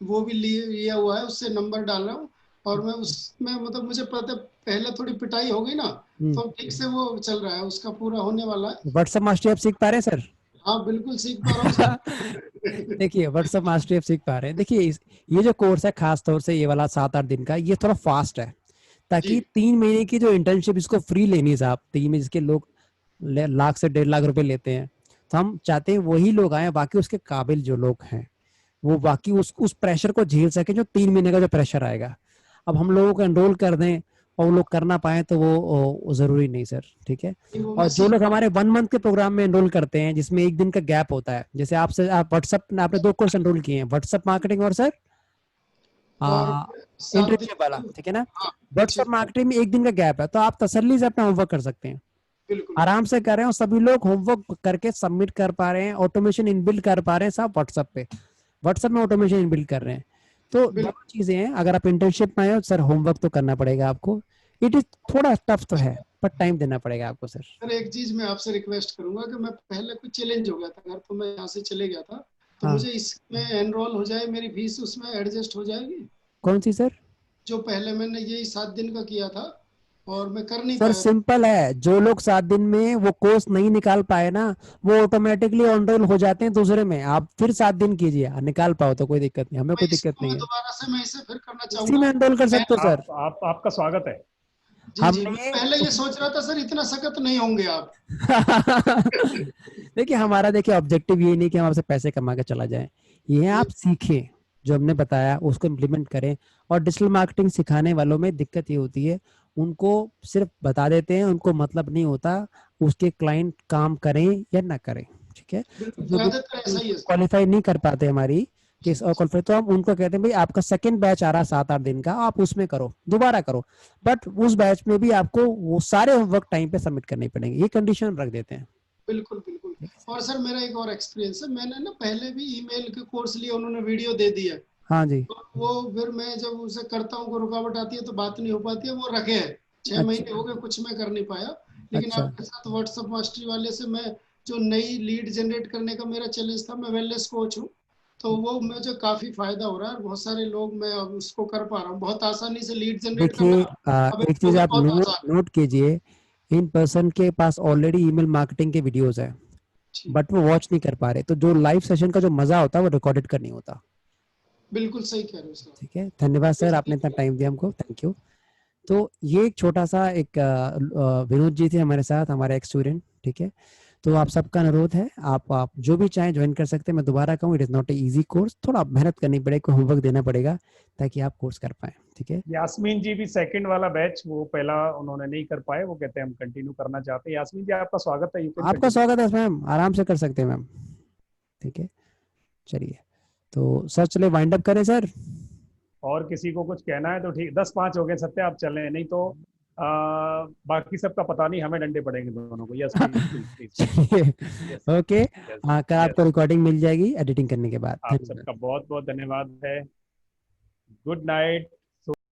वो भी लिया हुआ है, उससे नंबर डाल रहा हूँ। और मैं उसमें मतलब मुझे पता है, पहले थोड़ी पिटाई हो गई ना, तो ठीक से वो चल रहा है, उसका पूरा होने वाला है। व्हाट्सएप मास्टरी आप सीख पा रहे हैं सर? हाँ बिल्कुल सीख पा रहा हूँ सर। देखिए व्हाट्सएप मास्टरी आप सीख पा रहे हैं। देखिए ये जो कोर्स है, खास तौर से ये वाला 7-8 दिन का, ये थोड़ा फास्ट है, जी ताकि 3 महीने की जो इंटर्नशिप इसको फ्री लेनी है साहब, 3 महीने जिसके लोग लाख से 1.5 लाख रुपए लेते हैं, तो हम चाहते हैं वही लोग आए, बाकी उसके काबिल जो लोग हैं वो बाकी उस प्रेशर को झेल सके, जो 3 महीने का जो प्रेशर आएगा। अब हम लोगों को एनरोल कर दें और वो लोग करना पाए तो वो जरूरी नहीं सर, ठीक है। वो और मैं जो सीख लोग पा हमारे 1 मंथ के प्रोग्राम में एनरोल करते हैं, जिसमें 1 दिन का गैप होता है, जैसे आपसे आप व्हाट्सएप, आपने 2 कोर्स एनरोल किए हैं, व्हाट्सएप मार्केटिंग और सर और 7 दिन। इंटर्नशिप वाला, ठीक है ना। हाँ व्हाट्सएप मार्केटिंग में 1 दिन का गैप है, तो आप तसल्ली से अपना होमवर्क कर सकते हैं, बिल्कुल। आराम से कर रहे हैं, और सभी लोग होमवर्क करके सबमिट कर पा रहे हैं, ऑटोमेशन इनबिल्ड कर पा रहे हैं साहब व्हाट्सएप पे, व्हाट्सएप में ऑटोमेशन इनबिल्ड कर रहे हैं। तो दोनों चीजें हैं, अगर आप इंटर्नशिप में आए हो सर, होमवर्क तो करना पड़ेगा आपको, इट इज थोड़ा टफ तो है, पर टाइम देना पड़ेगा आपको सर। सर एक चीज मैं आपसे रिक्वेस्ट करूंगा कि मैं पहले कुछ चैलेंज हो गया था घर, तो मैं यहाँ से चले गया था, तो हाँ, मुझे इसमें एनरोल हो जाए, मेरी फीस उसमें एडजस्ट हो जाएगी? कौन सी सर? जो पहले मैंने यही 7 दिन का किया था और मैं कर नहीं सर पाया था। सिंपल है, जो लोग 7 दिन में वो कोर्स नहीं निकाल पाए ना, वो ऑटोमेटिकली एनरोल हो जाते हैं दूसरे में। आप फिर 7 दिन कीजिए, निकाल पाओ तो कोई दिक्कत नहीं, हमें मैं कोई दिक्कत इसको नहीं मैं है, दोबारा से मैं इसे फिर करना इसी चाहूंगा। में एनरोल कर मैं सकते हो सर। आप आपका स्वागत है। जी जी, मैं हमने पहले ये सोच रहा था सर इतना सख्त नहीं होंगे आप। देखिए हमारा, देखिए ऑब्जेक्टिव ये नहीं कि हम आपसे पैसे कमा के चला जाए, ये है आप सीखें, जो हमने बताया उसको इम्प्लीमेंट करें। और डिजिटल मार्केटिंग सिखाने वालों में दिक्कत ये होती है, उनको सिर्फ बता देते हैं, उनको मतलब नहीं होता उसके क्लाइंट काम करें या ना करें। ठीक है, बिल्कुल जो भी ज्यादातर ऐसा ही है सर। क्वालिफाई नहीं कर पाते हमारी केस और क्वालिफाई, तो हम उनको कहते हैं भाई आपका सेकंड बैच आ रहा है 7-8 दिन का, आप उसमें करो, दोबारा करो, बट उस बैच में भी आपको वो सारे होमवर्क टाइम पे सबमिट करने पड़ेंगे, ये कंडीशन रख देते हैं। बिल्कुल बिल्कुल। और सर मेरा एक और एक्सपीरियंस है, मैंने ना पहले भी ईमेल के कोर्स लिए, उन्होंने वीडियो दे दी है, हाँ जी। तो वो फिर मैं जब उसे करता हूँ, को रुकावट आती है तो बात नहीं हो पाती है, वो रखे हैं। 6 अच्छा महीने हो गए, कुछ मैं कर नहीं पाया। लेकिन अच्छा आपके साथ व्हाट्सएप मास्टरी वाले से मैं, जो नई लीड जनरेट करने का मेरा चैलेंज था, मैं वेलनेस कोच हूँ, तो वो मुझे काफी फायदा हो रहा है। बहुत सारे लोग, मैं अब उसको कर पा रहा हूँ, बहुत आसानी से लीड जनरेट करना। देखिए, अब एक चीज आप बहुत नोट आसान है। नोट कीजिए, इन पर्सन के पास ऑलरेडी ईमेल मार्केटिंग के वीडियोस है, ठीक, बट वो वॉच नहीं कर पा रहे, तो जो लाइव सेशन का जो मजा होता है वो रिकॉर्डेड कर नहीं होता। बिल्कुल सही कह रहे हो सर। ठीक है, धन्यवाद सर, आपने इतना टाइम दिया हमको, थैंक यू। तो ये एक छोटा सा एक विनोद जी थे हमारे साथ, हमारे एक स्टूडेंट। ठीक है, तो आप सबका अनुरोध है, आप जो भी चाहें ज्वाइन कर सकते हैं। मैं दोबारा कहूँ, it is not a easy course, थोड़ा मेहनत करनी पड़ेगी, होमवर्क देना पड़ेगा ताकि आप कोर्स कर पाए। ठीक है, यास्मीन जी भी सेकंड वाला बैच, वो पहला उन्होंने नहीं कर पाए, वो कहते हैं हम कंटिन्यू करना चाहते हैं। यास्मीन जी आपका स्वागत है, यू कैन आपका कंटिन्यू। स्वागत है मैम, आराम से कर सकते हैं मैम। ठीक है, चलिए, तो सर चले वाइंड अप करें सर। और किसी को कुछ कहना है तो ठीक, 10-5 हो गए सत्य, आप चलें, नहीं तो बाकी सबका पता नहीं, हमें डंडे पड़ेंगे दोनों को। Yes please please please. चलिए, यस ओके, यस कल यस। आपको रिकॉर्डिंग मिल जाएगी एडिटिंग करने के बाद। आप धन्यवाद। सबका बहुत बहुत धन्यवाद है। Good night.